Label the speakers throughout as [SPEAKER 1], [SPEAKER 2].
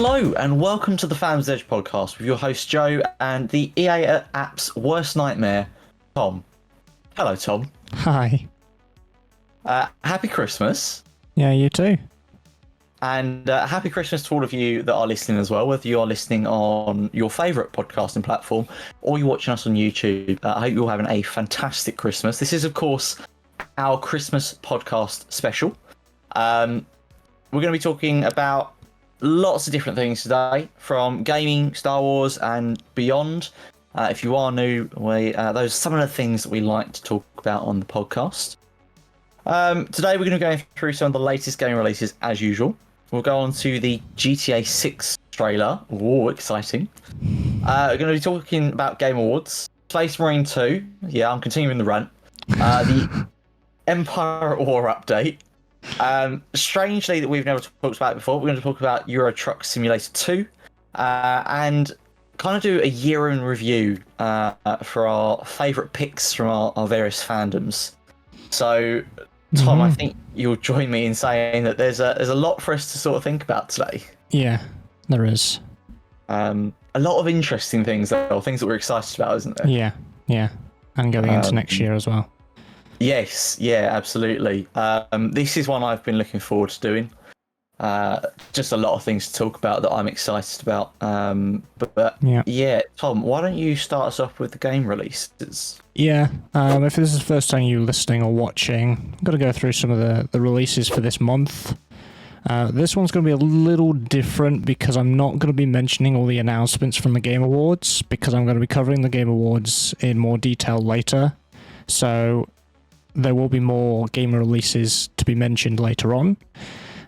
[SPEAKER 1] Hello and welcome to the Fans Edge podcast with your host Joe and the EA app's worst nightmare, Tom. Hello, Tom.
[SPEAKER 2] Hi.
[SPEAKER 1] Happy Christmas.
[SPEAKER 2] Yeah, you too.
[SPEAKER 1] And happy Christmas to all of you that are listening as well, whether you are listening on your favourite podcasting platform or you're watching us on YouTube. I hope you're all having a fantastic Christmas. This is, of course, our Christmas podcast special. We're going to be talking about lots of different things today, from gaming, Star Wars, and beyond. If you are new, those are some of the things that we like to talk about on the podcast. Today we're going to go through some of the latest game releases as usual. We'll go on to the GTA 6 trailer. Whoa, exciting. We're going to be talking about Game Awards, Space Marine 2. Yeah, I'm continuing the rant. The Empire at War update. Strangely, that we've never talked about before, we're going to talk about Euro Truck Simulator 2 and kind of do a year in review for our favourite picks from our various fandoms. So, Tom, I think you'll join me in saying that there's a lot for us to sort of think about today.
[SPEAKER 2] Yeah, there is.
[SPEAKER 1] A lot of interesting things, though, things that we're excited about, isn't there?
[SPEAKER 2] Yeah. And going into next year as well.
[SPEAKER 1] Yes, yeah, absolutely. This is one I've been looking forward to doing. Just a lot of things to talk about that I'm excited about. Yeah, Tom, why don't you start us off with the game releases?
[SPEAKER 2] Yeah, if this is the first time you're listening or watching, I'm going to go through some of the releases for this month. This one's going to be a little different because I'm not going to be mentioning all the announcements from the Game Awards, because I'm going to be covering the Game Awards in more detail later. So there will be more game releases to be mentioned later on.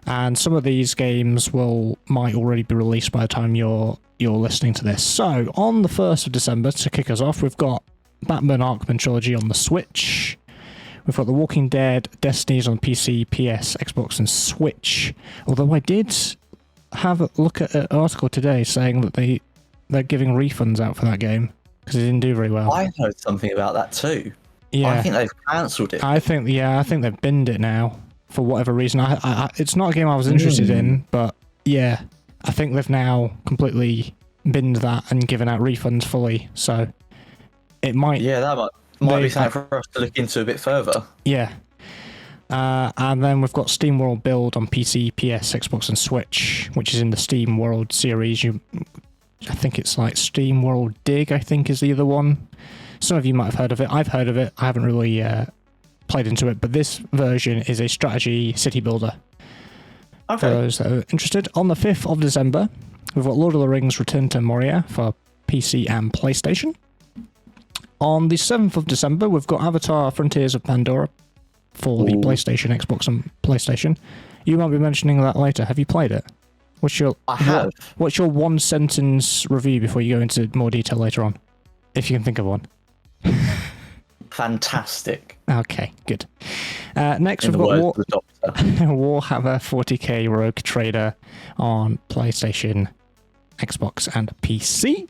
[SPEAKER 2] And some of these games might already be released by the time you're listening to this. So, on the 1st of December, to kick us off, we've got Batman Arkham Trilogy on the Switch. We've got The Walking Dead, Destiny's on PC, PS, Xbox, and Switch. Although I did have a look at an article today saying that they're giving refunds out for that game because it didn't do very well.
[SPEAKER 1] I heard something about that too.
[SPEAKER 2] Yeah,
[SPEAKER 1] I think they've cancelled it.
[SPEAKER 2] I think they've binned it now for whatever reason. It's not a game I was interested in, but yeah, I think they've now completely binned that and given out refunds fully. So it might.
[SPEAKER 1] Yeah, that might be something for us to look into a bit further.
[SPEAKER 2] Yeah. And then we've got Steam World Build on PC, PS, Xbox, and Switch, which is in the Steam World series. I think it's like Steam World Dig, I think, is the other one. Some of you might have heard of it. I've heard of it. I haven't really played into it, but this version is a strategy city builder. Okay. For those that are interested. On the 5th of December, we've got Lord of the Rings Return to Moria for PC and PlayStation. On the 7th of December, we've got Avatar Frontiers of Pandora for the PlayStation, Xbox, and PlayStation. You might be mentioning that later. Have you played it?
[SPEAKER 1] I have.
[SPEAKER 2] What's your one-sentence review before you go into more detail later on? If you can think of one.
[SPEAKER 1] Fantastic.
[SPEAKER 2] Okay, good. Next, we've got Warhammer 40k Rogue Trader on PlayStation, Xbox, and PC.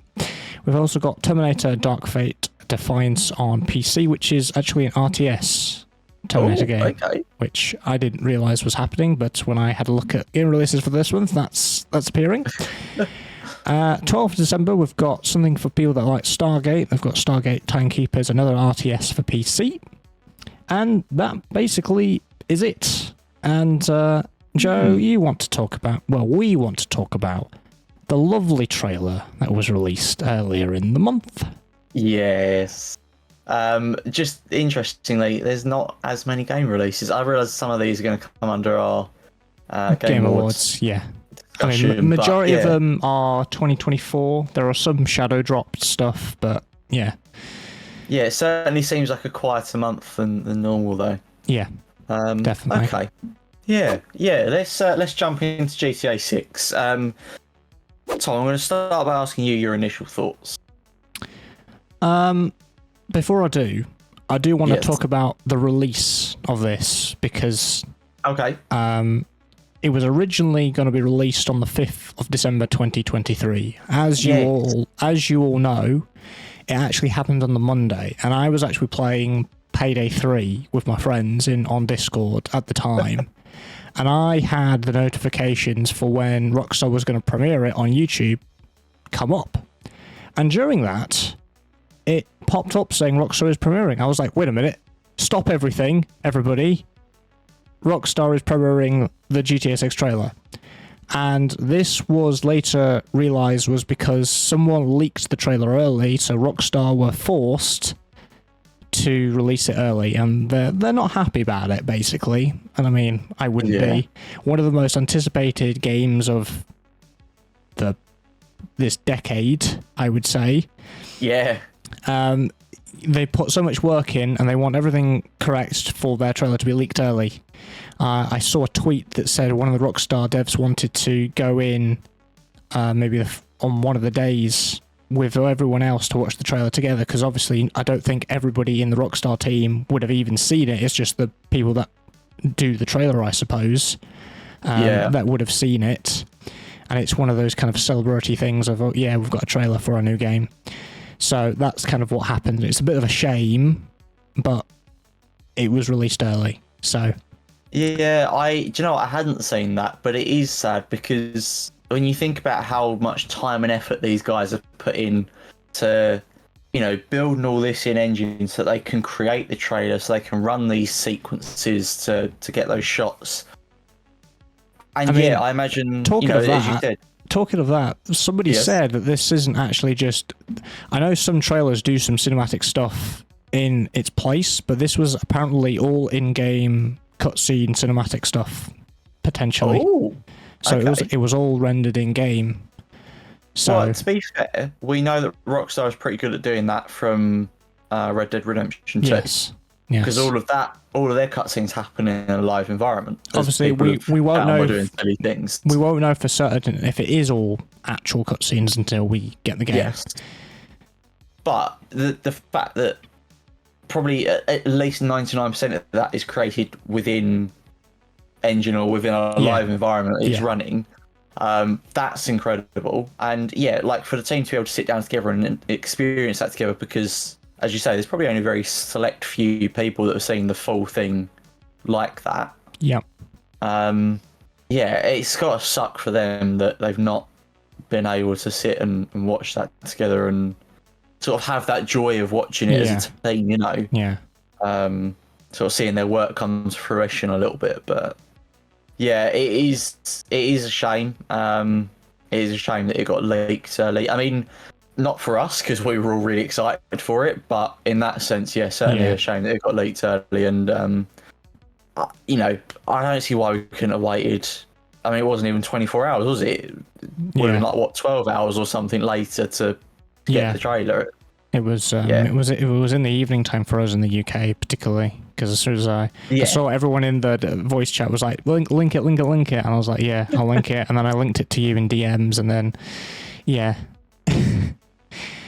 [SPEAKER 2] We've also got Terminator Dark Fate Defiance on PC, which is actually an RTS Terminator game, which I didn't realise was happening, but when I had a look at game releases for this one, that's appearing. 12th of December, we've got something for people that like Stargate. They've got Stargate Timekeepers, another RTS for PC. And that basically is it. And Joe, we want to talk about the lovely trailer that was released earlier in the month.
[SPEAKER 1] Yes. Just interestingly, there's not as many game releases. I realise some of these are going to come under our Game Awards.
[SPEAKER 2] Yeah. I mean, majority of them are 2024. There are some shadow dropped stuff, but yeah.
[SPEAKER 1] Yeah, it certainly seems like a quieter month than normal, though.
[SPEAKER 2] Yeah, definitely.
[SPEAKER 1] Okay. Yeah. Let's jump into GTA 6. Tom, I'm going to start by asking you your initial thoughts.
[SPEAKER 2] Before I do want to talk about the release of this because it was originally going to be released on the 5th of December 2023. As you all know, it actually happened on the Monday, and I was actually playing Payday 3 with my friends on Discord at the time. and I had the notifications for when Rockstar was going to premiere it on YouTube come up. And during that, it popped up saying Rockstar is premiering. I was like, wait a minute, stop everything, everybody. Rockstar is premiering the GTA 6 trailer. And this was later realized was because someone leaked the trailer early, so Rockstar were forced to release it early, and they're not happy about it, basically. And I mean, I wouldn't be. One of the most anticipated games of this decade, I would say.
[SPEAKER 1] Yeah.
[SPEAKER 2] They put so much work in, and they want everything correct for their trailer to be leaked early. I saw a tweet that said one of the Rockstar devs wanted to go in maybe on one of the days with everyone else to watch the trailer together, because obviously I don't think everybody in the Rockstar team would have even seen it. It's just the people that do the trailer, I suppose, that would have seen it. And it's one of those kind of celebrity things of, oh, yeah, we've got a trailer for our new game. So that's kind of what happened. It's a bit of a shame, but it was released early. So
[SPEAKER 1] yeah, do you know what? I hadn't seen that, but it is sad because when you think about how much time and effort these guys have put in to, building all this in engine so they can create the trailer, so they can run these sequences to get those shots. And I imagine,
[SPEAKER 2] talking of
[SPEAKER 1] as you
[SPEAKER 2] that,
[SPEAKER 1] said,
[SPEAKER 2] talking of that, somebody said that this isn't actually just... I know some trailers do some cinematic stuff in its place, but this was apparently all in-game cutscene cinematic stuff, potentially.
[SPEAKER 1] Oh,
[SPEAKER 2] so
[SPEAKER 1] okay.
[SPEAKER 2] it was all rendered in-game. So,
[SPEAKER 1] well, to be fair, we know that Rockstar is pretty good at doing that from Red Dead Redemption 2.
[SPEAKER 2] Yes.
[SPEAKER 1] Because all of their cutscenes happen in a live environment.
[SPEAKER 2] Obviously, we won't know.
[SPEAKER 1] Doing silly things.
[SPEAKER 2] We won't know for certain if it is all actual cutscenes until we get the game.
[SPEAKER 1] Yes. But the fact that probably at least 99% of that is created within engine or within a live environment it's running, that's incredible. And for the team to be able to sit down together and experience that together, because, as you say, there's probably only a very select few people that have seen the full thing like that.
[SPEAKER 2] Yeah.
[SPEAKER 1] It's got to suck for them that they've not been able to sit and watch that together and sort of have that joy of watching it as a team,
[SPEAKER 2] Yeah.
[SPEAKER 1] Sort of seeing their work come to fruition a little bit. But it is a shame. It is a shame that it got leaked early. I mean, not for us, because we were all really excited for it, but in that sense, certainly a shame that it got leaked early. And I don't see why we couldn't have waited. I mean, it wasn't even 24 hours, was it? It would have been 12 hours or something later to get the trailer.
[SPEAKER 2] It was it was in the evening time for us in the UK, particularly, because as soon as I saw everyone in the voice chat was like, link it, and I was like, yeah, I'll link it, and then I linked it to you in DMs, and then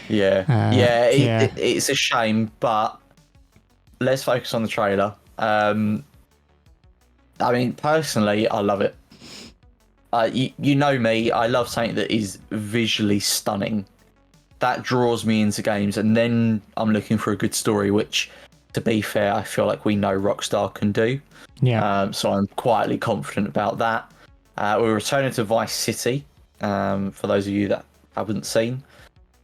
[SPEAKER 1] it's a shame, but let's focus on the trailer. I mean, personally, I love it. You know me, I love something that is visually stunning. That draws me into games, and then I'm looking for a good story, which, to be fair, I feel like we know Rockstar can do.
[SPEAKER 2] Yeah.
[SPEAKER 1] So I'm quietly confident about that. We're returning to Vice City, for those of you that haven't seen.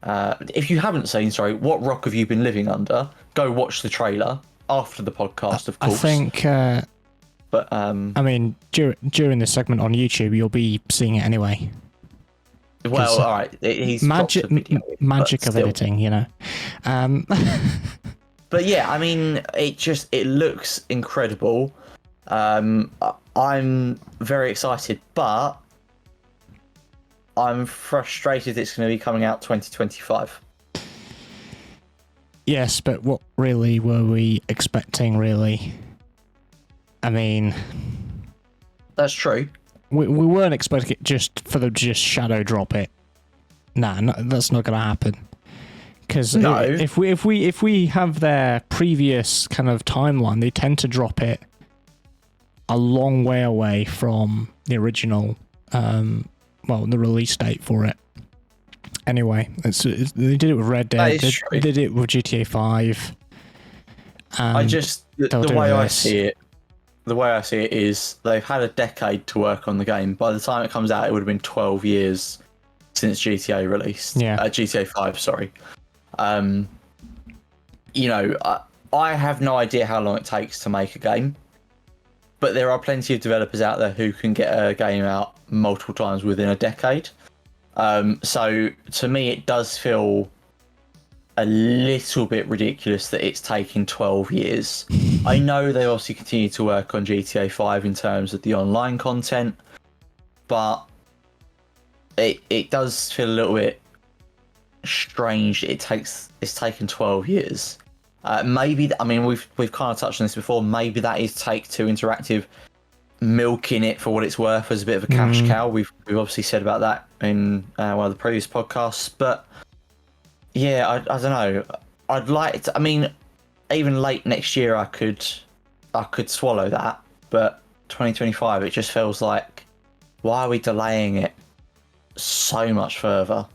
[SPEAKER 1] If you haven't seen, what rock have you been living under? Go watch the trailer after the podcast, of course.
[SPEAKER 2] I think...
[SPEAKER 1] but
[SPEAKER 2] I mean, during this segment on YouTube, you'll be seeing it anyway.
[SPEAKER 1] Well, all right. He's
[SPEAKER 2] magic of editing,
[SPEAKER 1] But yeah, I mean, it looks incredible. I'm very excited, but I'm frustrated it's going to be coming out 2025.
[SPEAKER 2] Yes, but what really were we expecting, really? I mean...
[SPEAKER 1] That's true.
[SPEAKER 2] We weren't expecting it just for them to just shadow drop it. Nah, no, that's not going to happen. Because if we have their previous kind of timeline, they tend to drop it a long way away from the original, the release date for it. Anyway, they did it with Red Dead. They did it with GTA 5.
[SPEAKER 1] The way I see it, the way I see it is they've had a decade to work on the game. By the time it comes out, it would have been 12 years since GTA released.
[SPEAKER 2] Yeah.
[SPEAKER 1] GTA 5, sorry. You know, I have no idea how long it takes to make a game, but there are plenty of developers out there who can get a game out multiple times within a decade. So to me, it does feel a little bit ridiculous that it's taking 12 years. I know they obviously continue to work on GTA 5 in terms of the online content, but it does feel a little bit strange. It's taken 12 years. Maybe, I mean, we've kind of touched on this before. Maybe that is Take-Two Interactive milking it for what it's worth as a bit of a cash cow. We've obviously said about that in one of the previous podcasts, but yeah, I don't know. I'd like to, I mean, even late next year I could swallow that, but 2025 it just feels like, why are we delaying it so much further?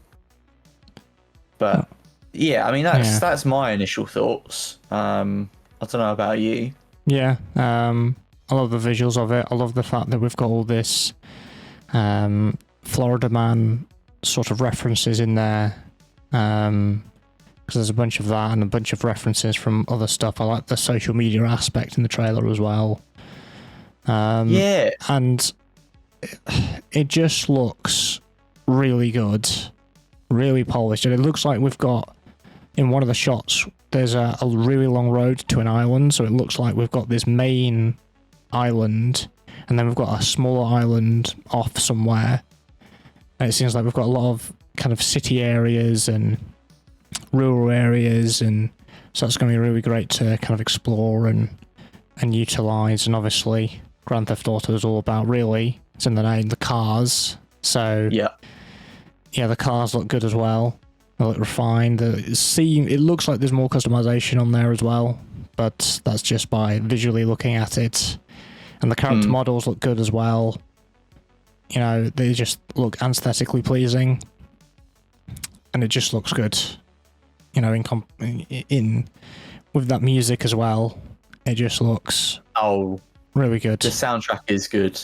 [SPEAKER 1] But yeah, I mean, that's my initial thoughts. I don't know about you.
[SPEAKER 2] Yeah, I love the visuals of it. I love the fact that we've got all this Florida Man sort of references in there, because there's a bunch of that and a bunch of references from other stuff. I like the social media aspect in the trailer as well.
[SPEAKER 1] Yeah,
[SPEAKER 2] and it just looks really good, really polished, and it looks like we've got, in one of the shots, there's a really long road to an island, so it looks like we've got this main island, and then we've got a smaller island off somewhere, and it seems like we've got a lot of kind of city areas and rural areas, and so it's going to be really great to kind of explore and utilize. And obviously Grand Theft Auto is all about, really, it's in the name, the cars, so yeah, the cars look good as well. They look refined. It looks like there's more customization on there as well, but that's just by visually looking at it. And the character models look good as well. You know, they just look aesthetically pleasing, and it just looks good. You know, in with that music as well, it just looks really good.
[SPEAKER 1] The soundtrack is good.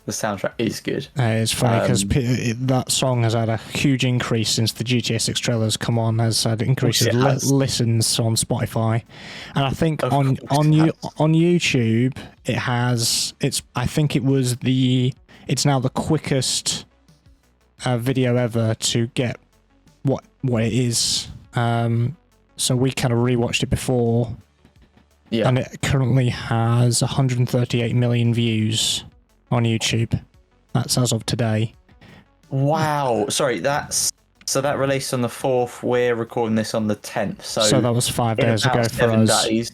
[SPEAKER 2] It's funny because that song has had a huge increase since the GTA 6 trailers come on, has had increases listens on Spotify, and I think on YouTube it's now the quickest video ever to get what it is. So we kind of rewatched it before, and it currently has 138 million views on YouTube. That's as of today.
[SPEAKER 1] Wow. Sorry, that released on the 4th. We're recording this on the 10th. So
[SPEAKER 2] that was 5 days ago for us.
[SPEAKER 1] Days.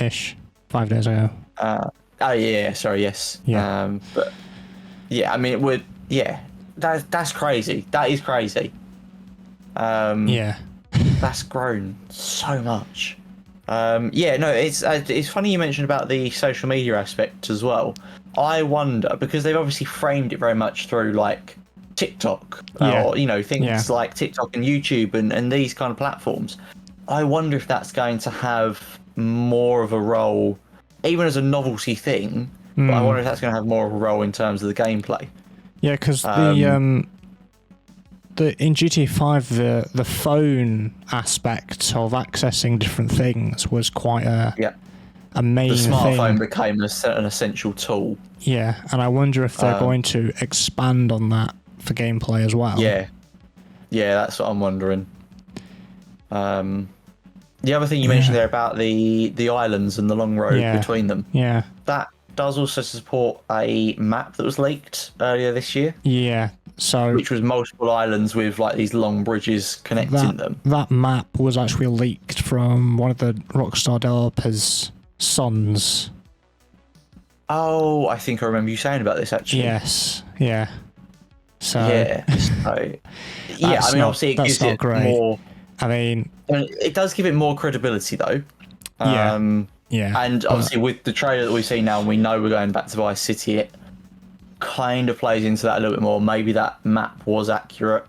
[SPEAKER 2] Ish. 5 days ago.
[SPEAKER 1] Yeah. Sorry. Yes.
[SPEAKER 2] Yeah.
[SPEAKER 1] But yeah, I mean, it would. Yeah. That's crazy. That is crazy.
[SPEAKER 2] Yeah.
[SPEAKER 1] That's grown so much. Yeah. No. It's funny you mentioned about the social media aspect as well. I wonder, because they've obviously framed it very much through like TikTok, or things like TikTok and YouTube and these kind of platforms. I wonder if that's going to have more of a role, even as a novelty thing. But I wonder if that's going to have more of a role in terms of the gameplay. Yeah,
[SPEAKER 2] because in GTA 5, the phone aspect of accessing different things was quite a main
[SPEAKER 1] the smartphone
[SPEAKER 2] thing.
[SPEAKER 1] Became an essential tool.
[SPEAKER 2] Yeah, and I wonder if they're going to expand on that for gameplay as well.
[SPEAKER 1] Yeah, that's what I'm wondering. The other thing you mentioned there about the islands and the long road between them.
[SPEAKER 2] Yeah,
[SPEAKER 1] that does also support a map that was leaked earlier this year.
[SPEAKER 2] Yeah, which
[SPEAKER 1] was multiple islands with like these long bridges connecting them.
[SPEAKER 2] That map was actually leaked from one of the Rockstar developers' sons.
[SPEAKER 1] Oh, I think I remember you saying about this actually.
[SPEAKER 2] Yes. Yeah. So.
[SPEAKER 1] Yeah. I mean, obviously, it gives it more.
[SPEAKER 2] I mean,
[SPEAKER 1] it does give it more credibility, though.
[SPEAKER 2] Yeah.
[SPEAKER 1] And obviously, with the trailer that we've seen now, and we know we're going back to Vice City, it kind of plays into that a little bit more. Maybe that map was accurate.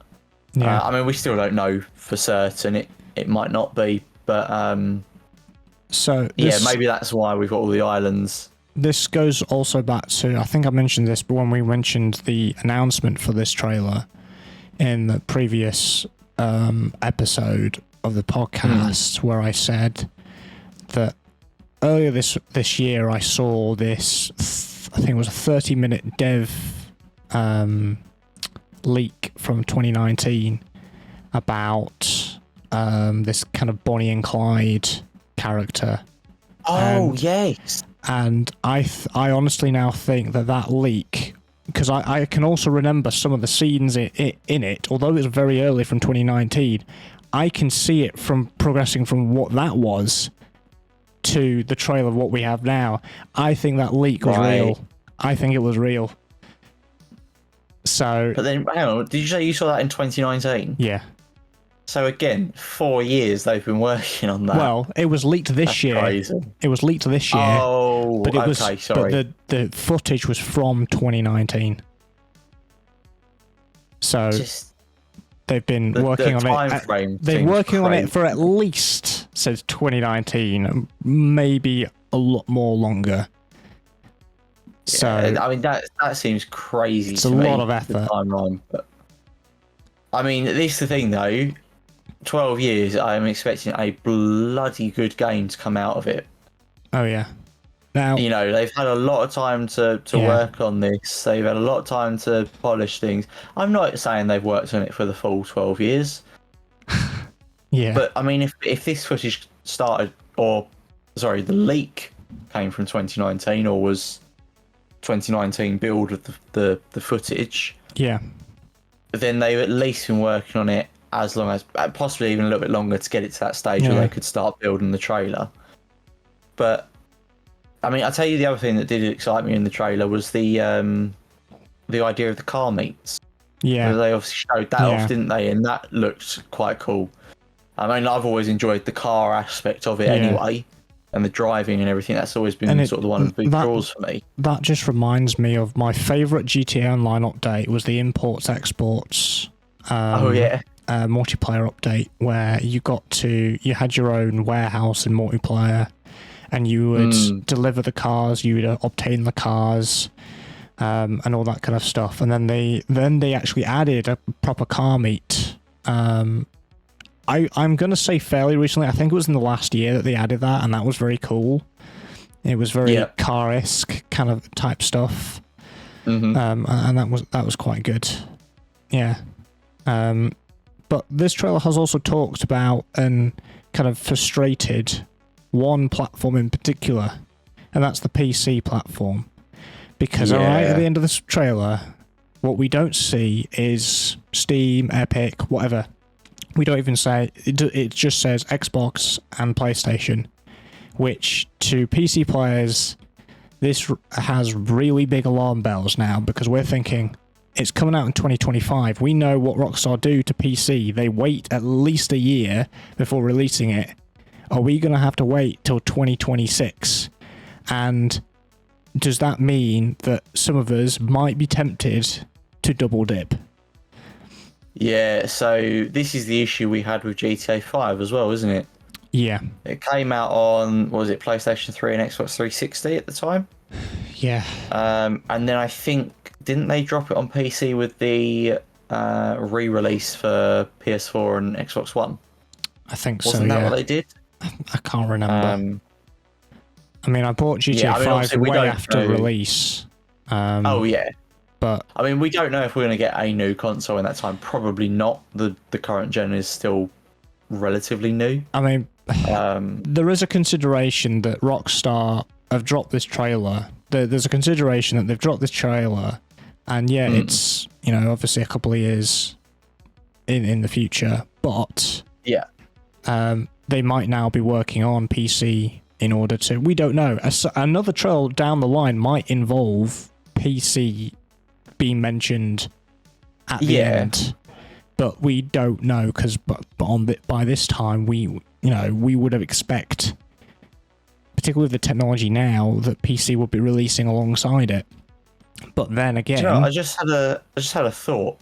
[SPEAKER 1] Yeah. I mean, we still don't know for certain. It might not be, but maybe that's why we've got all the islands
[SPEAKER 2] this goes also back to, I think I mentioned this, but when we mentioned the announcement for this trailer in the previous episode of the podcast, where I said that earlier this year I saw this, I think it was a 30-minute dev leak from 2019 about this kind of Bonnie and Clyde character.
[SPEAKER 1] Oh, yes.
[SPEAKER 2] And I honestly now think that leak, because I can also remember some of the scenes in it, although it's very early from 2019, I can see it from progressing from what that was to the trailer of what we have now. I think that leak was real. I think it was real. So,
[SPEAKER 1] but then, hang on, did you say you saw that in 2019?
[SPEAKER 2] Yeah.
[SPEAKER 1] So again, 4 years they've been working on that.
[SPEAKER 2] Well, it was leaked this year.
[SPEAKER 1] Crazy.
[SPEAKER 2] It was leaked this year.
[SPEAKER 1] Oh,
[SPEAKER 2] but it was,
[SPEAKER 1] okay, sorry.
[SPEAKER 2] But the footage was from 2019. So they've been working on it. They're working on it for at least since 2019, maybe a lot more longer.
[SPEAKER 1] Yeah,
[SPEAKER 2] So
[SPEAKER 1] I mean that seems crazy.
[SPEAKER 2] It's a lot of effort.
[SPEAKER 1] Timeline, but I mean, this is the thing though. 12 years, I'm expecting a bloody good game to come out of it.
[SPEAKER 2] Oh yeah. Now,
[SPEAKER 1] you know, they've had a lot of time to work on this. They've had a lot of time to polish things. I'm not saying they've worked on it for the full 12 years.
[SPEAKER 2] Yeah.
[SPEAKER 1] But I mean, if this footage started, the leak came from 2019 or was 2019 build of the footage.
[SPEAKER 2] Yeah.
[SPEAKER 1] Then they've at least been working on it as long as, possibly even a little bit longer, to get it to that stage where they could start building the trailer. But I mean, I'll tell you the other thing that did excite me in the trailer was the idea of the car meets.
[SPEAKER 2] Yeah.
[SPEAKER 1] They obviously showed that off, didn't they? And that looked quite cool. I mean, I've always enjoyed the car aspect of it anyway, and the driving and everything. That's always been sort of one of the big draws for me.
[SPEAKER 2] That just reminds me of my favourite GTA Online update was the imports exports. Multiplayer update where you had your own warehouse in multiplayer, and you would deliver the cars, you would obtain the cars, and all that kind of stuff. And then they actually added a proper car meet. I'm gonna say fairly recently. I think it was in the last year that they added that, and that was very cool. It was very car-esque kind of type stuff, and that was quite good. Yeah. But this trailer has also talked about and kind of frustrated one platform in particular, and that's the PC platform. Because right at the end of this trailer, what we don't see is Steam, Epic, whatever. We don't even say, it just says Xbox and PlayStation, which to PC players, this has really big alarm bells now, because we're thinking, it's coming out in 2025. We know what Rockstar do to PC. They wait at least a year before releasing it. Are we going to have to wait till 2026? And does that mean that some of us might be tempted to double dip?
[SPEAKER 1] Yeah, so this is the issue we had with GTA 5 as well, isn't it?
[SPEAKER 2] Yeah.
[SPEAKER 1] It came out on, what was it, PlayStation 3 and Xbox 360 at the time?
[SPEAKER 2] Yeah.
[SPEAKER 1] And then I think, didn't they drop it on PC with the re-release for PS4 and Xbox One?
[SPEAKER 2] I think
[SPEAKER 1] Wasn't that what they did?
[SPEAKER 2] I can't remember. I mean, I bought GTA 5 way after release. But
[SPEAKER 1] I mean, we don't know if we're going to get a new console in that time. Probably not. The current gen is still relatively new.
[SPEAKER 2] I mean, there is a consideration that Rockstar have dropped this trailer. There's a consideration that they've dropped this trailer, and it's, you know, obviously a couple of years in the future, but they might now be working on PC in order to, we don't know. Another trailer down the line might involve PC being mentioned at the end, but we don't know, because by this time we would have expect, particularly with the technology now, that PC would be releasing alongside it. But then again,
[SPEAKER 1] you know, I just had a thought.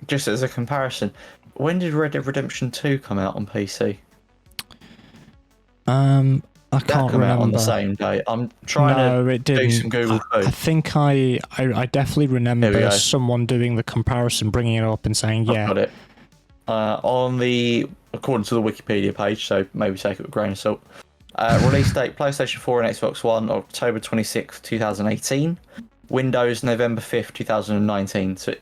[SPEAKER 1] Just as a comparison, when did Red Dead Redemption 2 come out on PC?
[SPEAKER 2] I
[SPEAKER 1] that
[SPEAKER 2] can't
[SPEAKER 1] come out on the
[SPEAKER 2] remember.
[SPEAKER 1] same day? I'm trying
[SPEAKER 2] No,
[SPEAKER 1] to
[SPEAKER 2] it
[SPEAKER 1] do
[SPEAKER 2] didn't.
[SPEAKER 1] some Google
[SPEAKER 2] I
[SPEAKER 1] code.
[SPEAKER 2] think I definitely
[SPEAKER 1] Here we
[SPEAKER 2] remember
[SPEAKER 1] go.
[SPEAKER 2] someone doing the comparison, bringing it up and saying,
[SPEAKER 1] I've
[SPEAKER 2] yeah,
[SPEAKER 1] got it. According to the Wikipedia page, so maybe take it with a grain of salt. Release date: PlayStation 4 and Xbox One, October 26th, 2018. Windows, November 5th, 2019. So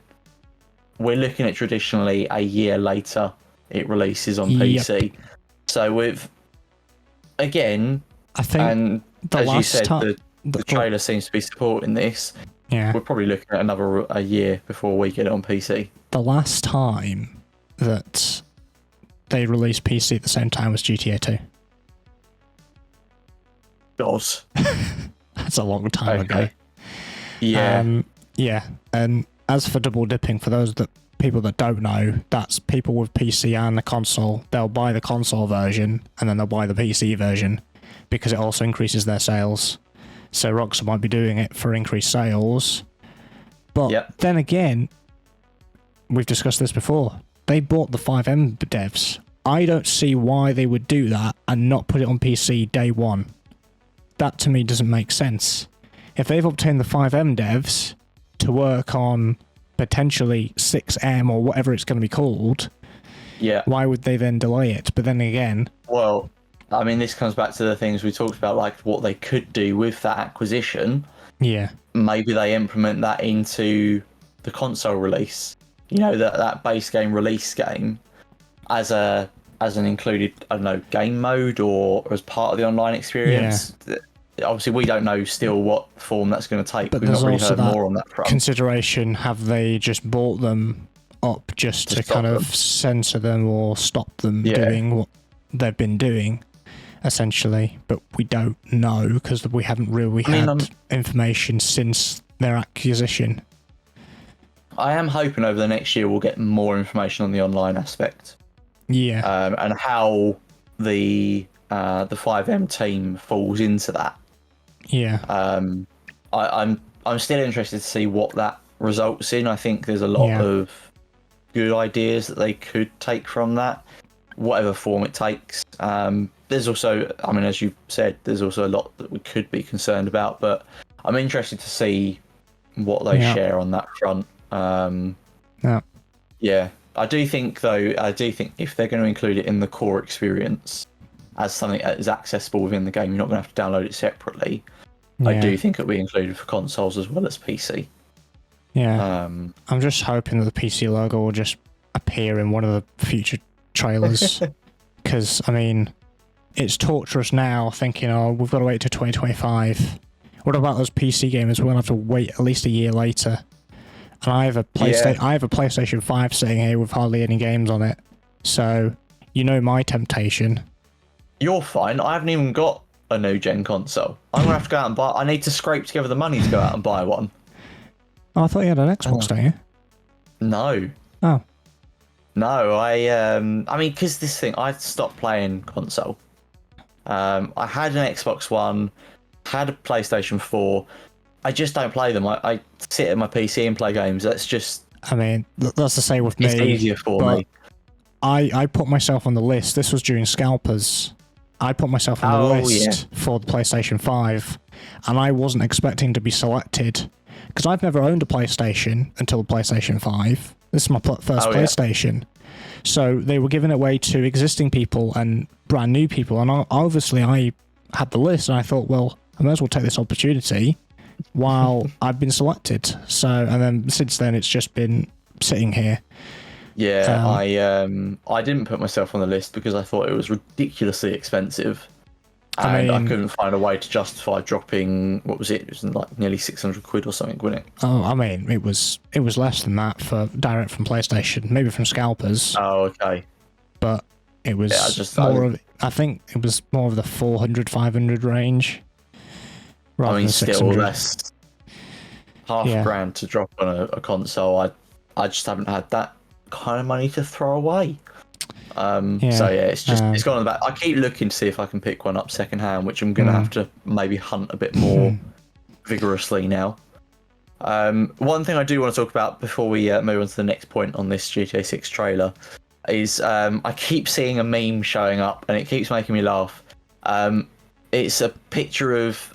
[SPEAKER 1] we're looking at traditionally a year later it releases on
[SPEAKER 2] Yep.
[SPEAKER 1] PC. So with again,
[SPEAKER 2] I think
[SPEAKER 1] and
[SPEAKER 2] the
[SPEAKER 1] as you
[SPEAKER 2] last
[SPEAKER 1] said,
[SPEAKER 2] time.
[SPEAKER 1] the trailer seems to be supporting this.
[SPEAKER 2] Yeah.
[SPEAKER 1] We're probably looking at a year before we get it on PC.
[SPEAKER 2] The last time that they released PC at the same time was GTA 2.
[SPEAKER 1] Does.
[SPEAKER 2] That's a long time ago.
[SPEAKER 1] Yeah.
[SPEAKER 2] Yeah. And as for double dipping, for those people that don't know, that's people with PC and the console. They'll buy the console version and then they'll buy the PC version because it also increases their sales. So Rockstar might be doing it for increased sales. But then again, we've discussed this before. They bought the 5M devs. I don't see why they would do that and not put it on PC day one. That to me doesn't make sense. If they've obtained the 5M devs to work on potentially 6M or whatever it's going to be called, why would they then delay it? But then again...
[SPEAKER 1] Well, I mean, this comes back to the things we talked about, like what they could do with that acquisition.
[SPEAKER 2] Yeah.
[SPEAKER 1] Maybe they implement that into the console release. You know, that base game release game as an included, I don't know, game mode or as part of the online experience. Yeah. Obviously, we don't know still what form that's going to take.
[SPEAKER 2] But
[SPEAKER 1] we've
[SPEAKER 2] there's
[SPEAKER 1] not really
[SPEAKER 2] also
[SPEAKER 1] heard more on that front.
[SPEAKER 2] Consideration: have they just bought them up just to kind of censor them or stop them doing what they've been doing, essentially? But we don't know because we haven't really had information since their acquisition.
[SPEAKER 1] I am hoping over the next year we'll get more information on the online aspect.
[SPEAKER 2] Yeah.
[SPEAKER 1] And how the 5M team falls into that.
[SPEAKER 2] Yeah.
[SPEAKER 1] I'm still interested to see what that results in. I think there's a lot of good ideas that they could take from that, whatever form it takes. There's also, I mean, as you said, there's also a lot that we could be concerned about, but I'm interested to see what they share on that front. Yeah. I do think if they're going to include it in the core experience as something that is accessible within the game, you're not going to have to download it separately. Yeah. I do think it'll be included for consoles as well as PC.
[SPEAKER 2] Yeah. I'm just hoping that the PC logo will just appear in one of the future trailers. Because, I mean, it's torturous now thinking, oh, we've got to wait till 2025. What about those PC gamers? We're going to have to wait at least a year later. And I have a PlayStation 5 sitting here with hardly any games on it. So, you know my temptation.
[SPEAKER 1] You're fine. I haven't even got a new gen console. I'm going to have to go out and buy... I need to scrape together the money to go out and buy one.
[SPEAKER 2] Oh, I thought you had an Xbox, don't you?
[SPEAKER 1] No.
[SPEAKER 2] Oh.
[SPEAKER 1] No, I mean, because this thing, I stopped playing console. I had an Xbox One, had a PlayStation 4. I just don't play them. I sit at my PC and play games. That's just...
[SPEAKER 2] I mean, that's the same with me.
[SPEAKER 1] It's easier for me.
[SPEAKER 2] I put myself on the list. This was during Scalpers. I put myself on the list for the PlayStation 5, and I wasn't expecting to be selected, because I've never owned a PlayStation until the PlayStation 5. This is my first PlayStation. So they were giving it away to existing people and brand new people, and obviously I had the list, and I thought, well, I might as well take this opportunity while I've been selected. So, and then since then it's just been sitting here.
[SPEAKER 1] Yeah, I didn't put myself on the list because I thought it was ridiculously expensive, and I couldn't find a way to justify dropping. What was it? It was like nearly 600 quid or something, wasn't it?
[SPEAKER 2] Oh, I mean, it was less than that for direct from PlayStation, maybe from Scalpers.
[SPEAKER 1] Oh, okay.
[SPEAKER 2] But it was I think it was more of the 400, 500 range.
[SPEAKER 1] I mean, still less. $5,000 to drop on a console. I just haven't had that kind of money to throw away. So it's just it's gone on the back. I keep looking to see if I can pick one up secondhand, which I'm gonna have to maybe hunt a bit more vigorously now. One thing I do want to talk about before we move on to the next point on this GTA 6 trailer is I keep seeing a meme showing up and it keeps making me laugh. It's a picture of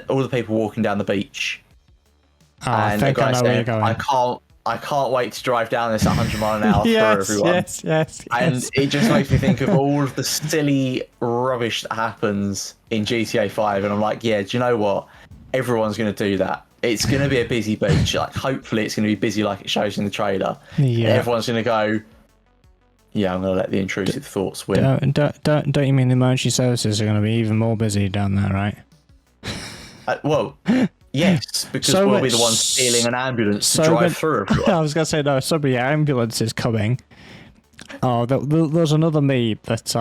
[SPEAKER 1] all the people walking down the beach.
[SPEAKER 2] Oh, I think I know where you're going.
[SPEAKER 1] I can't wait to drive down this 100 mile an hour for everyone.
[SPEAKER 2] Yes.
[SPEAKER 1] And it just makes me think of all of the silly rubbish that happens in GTA 5. And I'm like, yeah, do you know what? Everyone's going to do that. It's going to be a busy beach. Like, hopefully it's going to be busy like it shows in the trailer.
[SPEAKER 2] Yeah.
[SPEAKER 1] And everyone's going to go, yeah, I'm going to let the intrusive thoughts win.
[SPEAKER 2] Don't you mean the emergency services are going to be even more busy down there, right?
[SPEAKER 1] Well, yes, because we'll be the ones stealing an ambulance to drive through everyone.
[SPEAKER 2] I was going to say, no, so many ambulances coming. Oh, there's another meme that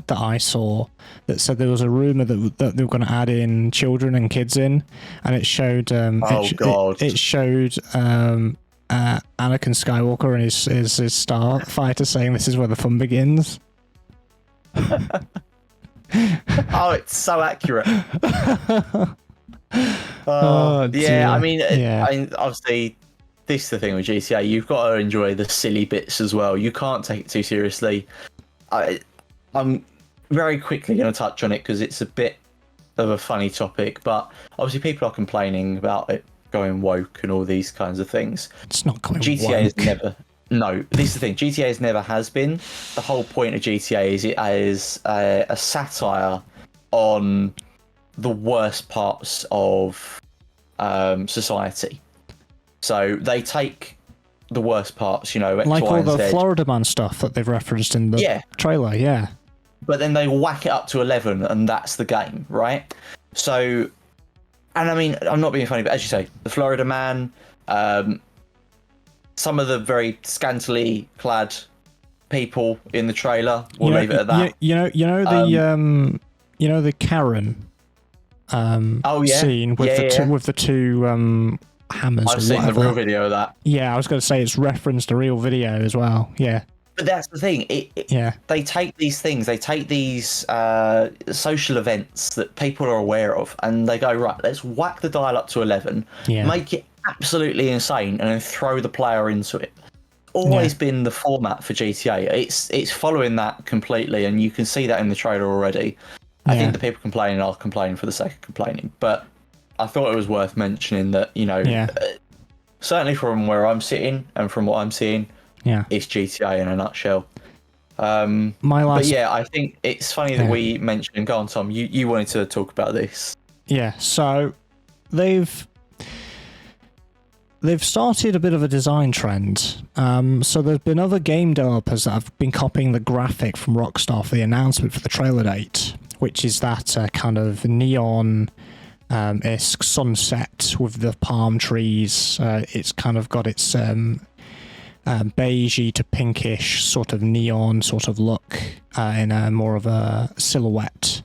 [SPEAKER 2] I saw that said there was a rumor that they were going to add in children and kids in, and it showed it showed Anakin Skywalker and his starfighter saying, "This is where the fun begins."
[SPEAKER 1] Oh, it's so accurate.
[SPEAKER 2] Oh,
[SPEAKER 1] yeah, I mean, obviously, this is the thing with GTA. You've got to enjoy the silly bits as well. You can't take it too seriously. I'm very quickly going to touch on it because it's a bit of a funny topic, but obviously people are complaining about it going woke and all these kinds of things.
[SPEAKER 2] It's not going
[SPEAKER 1] GTA
[SPEAKER 2] woke.
[SPEAKER 1] has never. No, this is the thing. GTA never has been. The whole point of GTA is it is a satire on the worst parts of society. So they take the worst parts, X,
[SPEAKER 2] like
[SPEAKER 1] Y,
[SPEAKER 2] all
[SPEAKER 1] and
[SPEAKER 2] the
[SPEAKER 1] Z.
[SPEAKER 2] Florida Man stuff that they've referenced in the trailer, yeah.
[SPEAKER 1] But then they whack it up to 11, and that's the game, right? So, and I mean, I'm not being funny, but as you say, the Florida Man, some of the very scantily clad people in the trailer, we'll leave it at that.
[SPEAKER 2] You know the Karen scene with the two hammers.
[SPEAKER 1] I've seen the real video of that.
[SPEAKER 2] Yeah, I was going to say it's referenced a real video as well. Yeah.
[SPEAKER 1] But that's the thing. They take these things, they take these social events that people are aware of, and they go, right, let's whack the dial up to 11, make it absolutely insane, and then throw the player into it. Always been the format for GTA. It's following that completely, and you can see that in the trailer already. I think the people complaining are complaining for the sake of complaining, but I thought it was worth mentioning that, certainly from where I'm sitting and from what I'm seeing, it's GTA in a nutshell. But yeah, I think it's funny that we mentioned. Go on, Tom. You wanted to talk about this.
[SPEAKER 2] Yeah. So they've started a bit of a design trend. So there's been other game developers that have been copying the graphic from Rockstar for the announcement for the trailer date, which is that kind of neon esque sunset with the palm trees. It's kind of got its beigey to pinkish sort of neon sort of look in a more of a silhouette.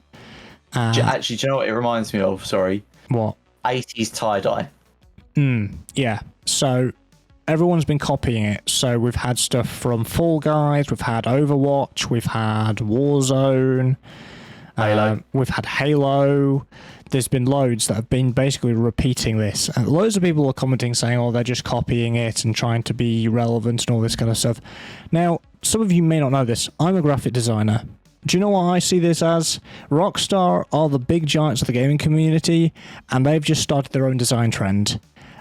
[SPEAKER 1] Actually, do you know what it reminds me of? Sorry.
[SPEAKER 2] What?
[SPEAKER 1] 80s tie-dye.
[SPEAKER 2] Yeah. So everyone's been copying it. So we've had stuff from Fall Guys, we've had Overwatch, we've had Warzone,
[SPEAKER 1] Halo.
[SPEAKER 2] We've had Halo. There's been loads that have been basically repeating this. And loads of people are commenting saying, oh, they're just copying it and trying to be relevant and all this kind of stuff. Now, some of you may not know this. I'm a graphic designer. Do you know what I see this as? Rockstar are the big giants of the gaming community, and they've just started their own design trend.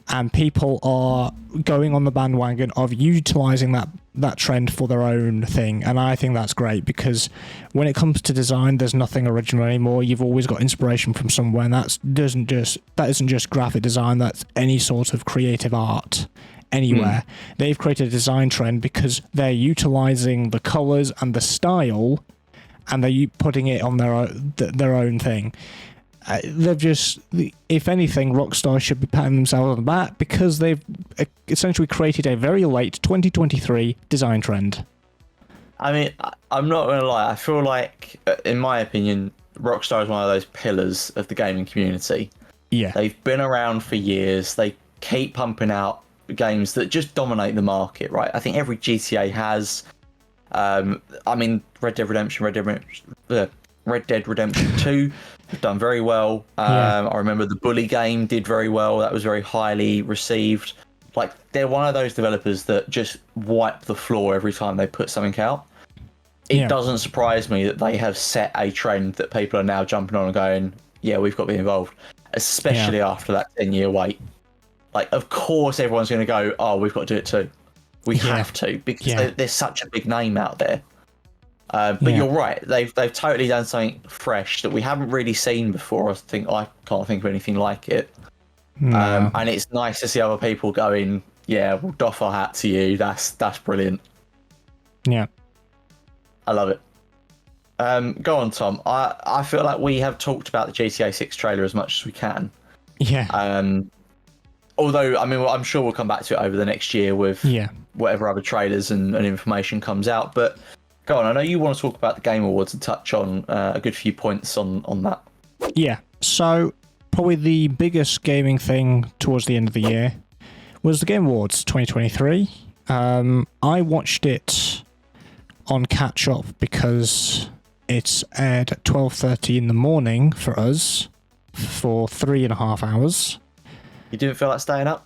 [SPEAKER 2] And people are going on the bandwagon of utilizing that trend for their own thing. And I think that's great, because when it comes to design, there's nothing original anymore. You've always got inspiration from somewhere, and that isn't just graphic design, that's any sort of creative art anywhere. They've created a design trend because they're utilizing the colors and the style, and they're putting it on their own thing. They've just, if anything, Rockstar should be patting themselves on the back because they've essentially created a very late 2023 design trend.
[SPEAKER 1] I mean, I'm not going to lie. I feel like, in my opinion, Rockstar is one of those pillars of the gaming community.
[SPEAKER 2] Yeah.
[SPEAKER 1] They've been around for years. They keep pumping out games that just dominate the market, right? I think every GTA has. I mean, Red Dead Redemption 2 have done very well. I remember the Bully game did very well. That was very highly received. Like, they're one of those developers that just wipe the floor every time they put something out. it doesn't surprise me that they have set a trend that people are now jumping on and going, yeah, we've got to be involved, especially after that 10-year wait. Like, of course, everyone's going to go, oh, we've got to do it too. We have to, because there's such a big name out there. But you're right. They've totally done something fresh that we haven't really seen before. I can't think of anything like it.
[SPEAKER 2] No.
[SPEAKER 1] And it's nice to see other people going, yeah, we'll doff our hat to you. That's brilliant.
[SPEAKER 2] Yeah.
[SPEAKER 1] I love it. Go on, Tom. I feel like we have talked about the GTA 6 trailer as much as we can.
[SPEAKER 2] Yeah.
[SPEAKER 1] Although, I mean, I'm sure we'll come back to it over the next year with whatever other trailers and information comes out. But go on, I know you want to talk about the Game Awards and touch on a good few points on that.
[SPEAKER 2] Yeah, so probably the biggest gaming thing towards the end of the year was the Game Awards 2023. I watched it on catch-up because it's aired at 12:30 in the morning for us for 3.5 hours.
[SPEAKER 1] You didn't feel like staying up?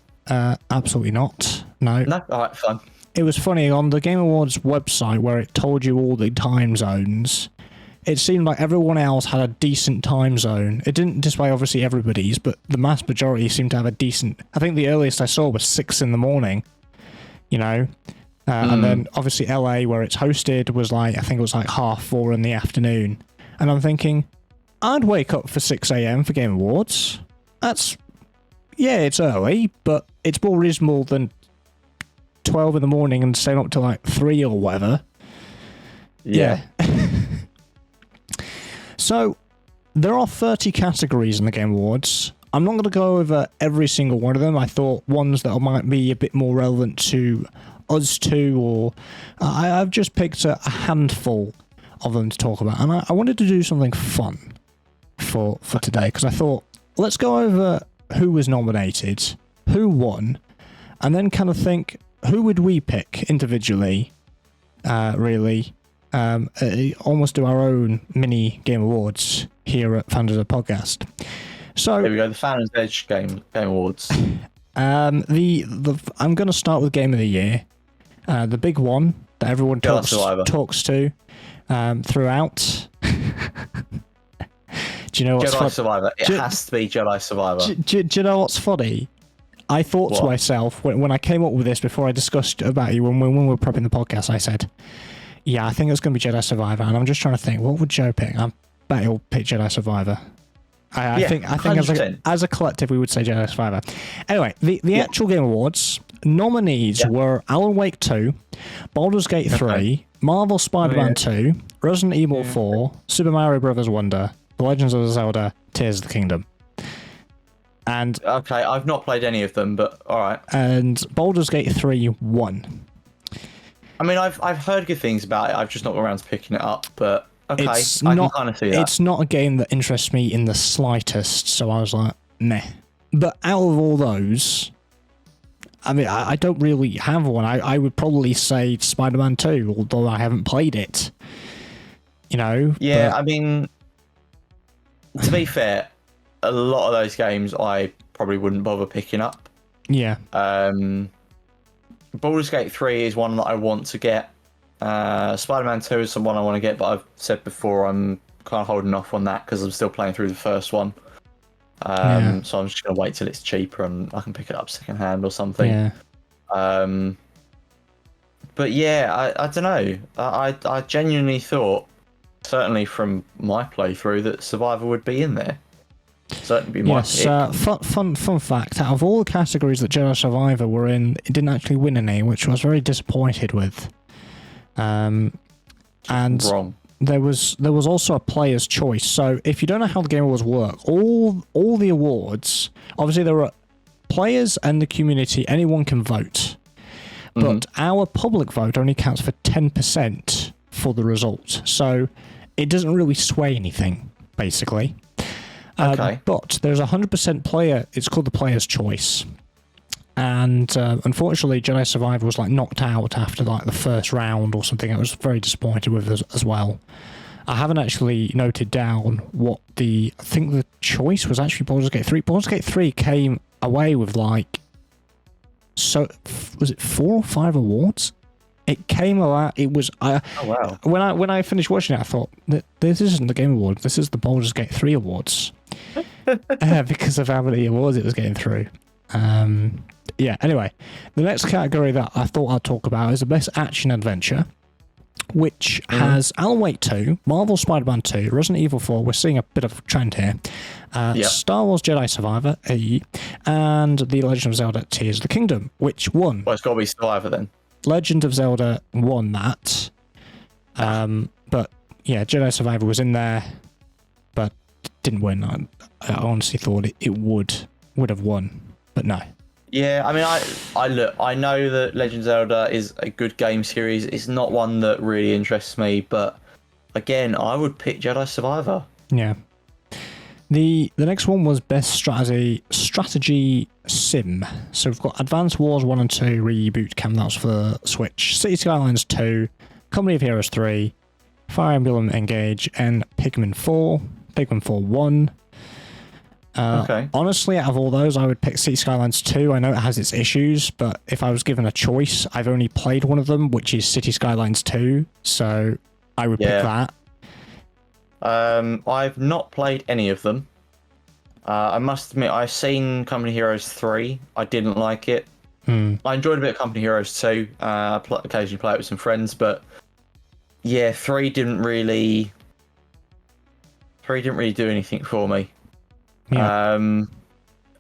[SPEAKER 2] Absolutely not. No.
[SPEAKER 1] No? All right, fine.
[SPEAKER 2] It was funny, on the Game Awards website where it told you all the time zones, it seemed like everyone else had a decent time zone. It didn't display obviously everybody's, but the mass majority seemed to have a decent... I think the earliest I saw was 6 in the morning, you know? And then obviously LA, where it's hosted, was like, I think it was like 4:30 in the afternoon. And I'm thinking, I'd wake up for 6 a.m. for Game Awards. That's... Yeah, it's early, but it's more reasonable than 12 in the morning and staying up till like 3 or whatever.
[SPEAKER 1] Yeah.
[SPEAKER 2] So, there are 30 categories in the Game Awards. I'm not going to go over every single one of them. I thought ones that might be a bit more relevant to us two, or I've just picked a handful of them to talk about. And I wanted to do something fun for today, because I thought, let's go over who was nominated, who won, and then kind of think, who would we pick individually, really? Almost do our own mini Game Awards here at Fandoms podcast. So
[SPEAKER 1] there we go, the Fandoms Edge Game Awards.
[SPEAKER 2] I'm going to start with Game of the Year, the big one that everyone talks to throughout. Do you know what's
[SPEAKER 1] Jedi Survivor? It has to be Jedi Survivor.
[SPEAKER 2] Do you know what's funny? I thought to myself, when I came up with this, before I discussed about you, when we were prepping the podcast, I said, yeah, I think it's going to be Jedi Survivor. And I'm just trying to think, what would Joe pick? I bet he'll pick Jedi Survivor. I think as a collective, we would say Jedi Survivor. Anyway, the actual Game Awards nominees were Alan Wake 2, Baldur's Gate 3, Marvel Spider-Man 2, Resident Evil 4, Super Mario Bros. Wonder, The Legends of Zelda, Tears of the Kingdom. And
[SPEAKER 1] okay, I've not played any of them, but all right.
[SPEAKER 2] And Baldur's Gate 3 won.
[SPEAKER 1] I mean, I've heard good things about it. I've just not got around to picking it up, but okay, I can kind of see that.
[SPEAKER 2] It's not a game that interests me in the slightest, so I was like, meh. But out of all those, I mean, I don't really have one. I would probably say Spider-Man 2, although I haven't played it. You know?
[SPEAKER 1] Yeah, I mean, to be fair, a lot of those games I probably wouldn't bother picking up.
[SPEAKER 2] Yeah.
[SPEAKER 1] Baldur's Gate 3 is one that I want to get. Spider-Man 2 is one I want to get, but I've said before I'm kind of holding off on that because I'm still playing through the first one. So I'm just going to wait till it's cheaper and I can pick it up secondhand or something.
[SPEAKER 2] Yeah.
[SPEAKER 1] But yeah, I don't know. I genuinely thought, certainly from my playthrough, that Survivor would be in there. Certainly be my pick.
[SPEAKER 2] Fun fact, out of all the categories that Jedi Survivor were in, it didn't actually win any, which I was very disappointed with. And
[SPEAKER 1] Wrong.
[SPEAKER 2] there was also a player's choice. So if you don't know how the Game Awards work, all the awards, obviously there are players and the community, anyone can vote. But our public vote only counts for 10% for the result. So it doesn't really sway anything, basically.
[SPEAKER 1] Okay.
[SPEAKER 2] But there's 100% player, it's called the player's choice. And unfortunately, Jedi Survivor was like knocked out after like the first round or something. I was very disappointed with it as well. I haven't actually noted down what I think the choice was actually Baldur's Gate 3. Baldur's Gate 3 came away with like, so was it 4 or 5 awards? It came out. It was.
[SPEAKER 1] Oh wow.
[SPEAKER 2] When I finished watching it, I thought that this isn't the Game Awards. This is the Baldur's Gate 3 awards, because of how many awards it was getting through. Yeah. Anyway, the next category that I thought I'd talk about is the best action adventure, which has Alan Wake 2, Marvel Spider-Man 2, Resident Evil 4. We're seeing a bit of a trend here. Star Wars Jedi Survivor, and The Legend of Zelda: Tears of the Kingdom, which won.
[SPEAKER 1] Well, it's got to be Survivor then.
[SPEAKER 2] Legend of Zelda won that. But yeah, Jedi Survivor was in there, but didn't win. I honestly thought it would have won, but no.
[SPEAKER 1] Yeah, I mean, I know that Legend of Zelda is a good game series. It's not one that really interests me, but again, I would pick Jedi Survivor.
[SPEAKER 2] Yeah. The next one was best strategy sim. So we've got Advance Wars 1 and 2 Reboot Camp, that was for Switch, City Skylines 2, Company of Heroes 3, Fire Emblem Engage, and Pikmin 4. Pikmin 4 won. Okay. Honestly, out of all those, I would pick City Skylines 2. I know it has its issues, but if I was given a choice, I've only played one of them, which is City Skylines 2, so I would pick that.
[SPEAKER 1] I've not played any of them. I must admit, I've seen Company Heroes 3. I didn't like it. I enjoyed a bit of Company Heroes 2. I occasionally play it with some friends, but yeah, 3 didn't really do anything for me. Yeah.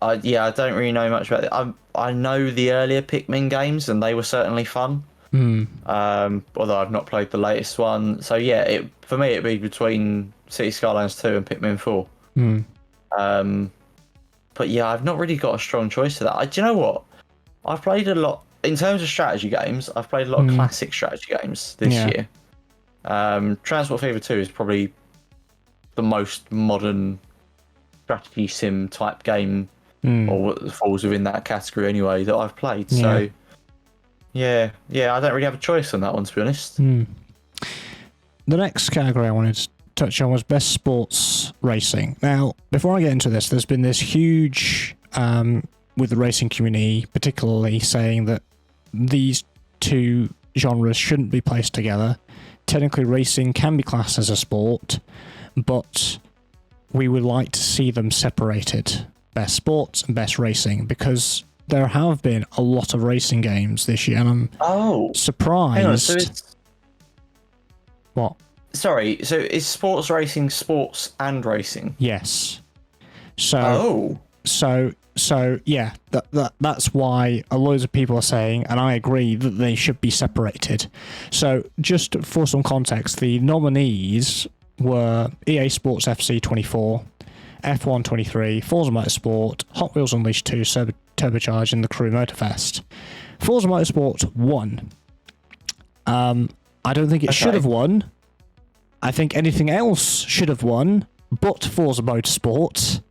[SPEAKER 1] I don't really know much about it. I know the earlier Pikmin games, and they were certainly fun. Although I've not played the latest one, so yeah, for me it'd be between City Skylines 2 and Pikmin 4. But yeah, I've not really got a strong choice to that. Do you know what? I've played a lot in terms of strategy games. I've played a lot of classic strategy games this year. Transport Fever 2 is probably the most modern strategy sim type game, or what falls within that category anyway, that I've played. So yeah, I don't really have a choice on that one, to be honest.
[SPEAKER 2] The next category I wanted to touch on was best sports racing. Now, before I get into this, there's been this huge with the racing community particularly saying that these two genres shouldn't be placed together. Technically, racing can be classed as a sport, but we would like to see them separated, best sports and best racing, because there have been a lot of racing games this year, and I'm surprised.
[SPEAKER 1] Hang on, so it's...
[SPEAKER 2] What?
[SPEAKER 1] Sorry, so is sports racing sports and racing?
[SPEAKER 2] Yes. So yeah, that's why loads of people are saying, and I agree, that they should be separated. So just for some context, the nominees were EA Sports FC 24, F1 23, Forza Motorsport, Hot Wheels Unleashed 2, Turbocharged, and the Crew Motorfest. Forza Motorsport won. I don't think it should have won. I think anything else should have won, but Forza Motorsport.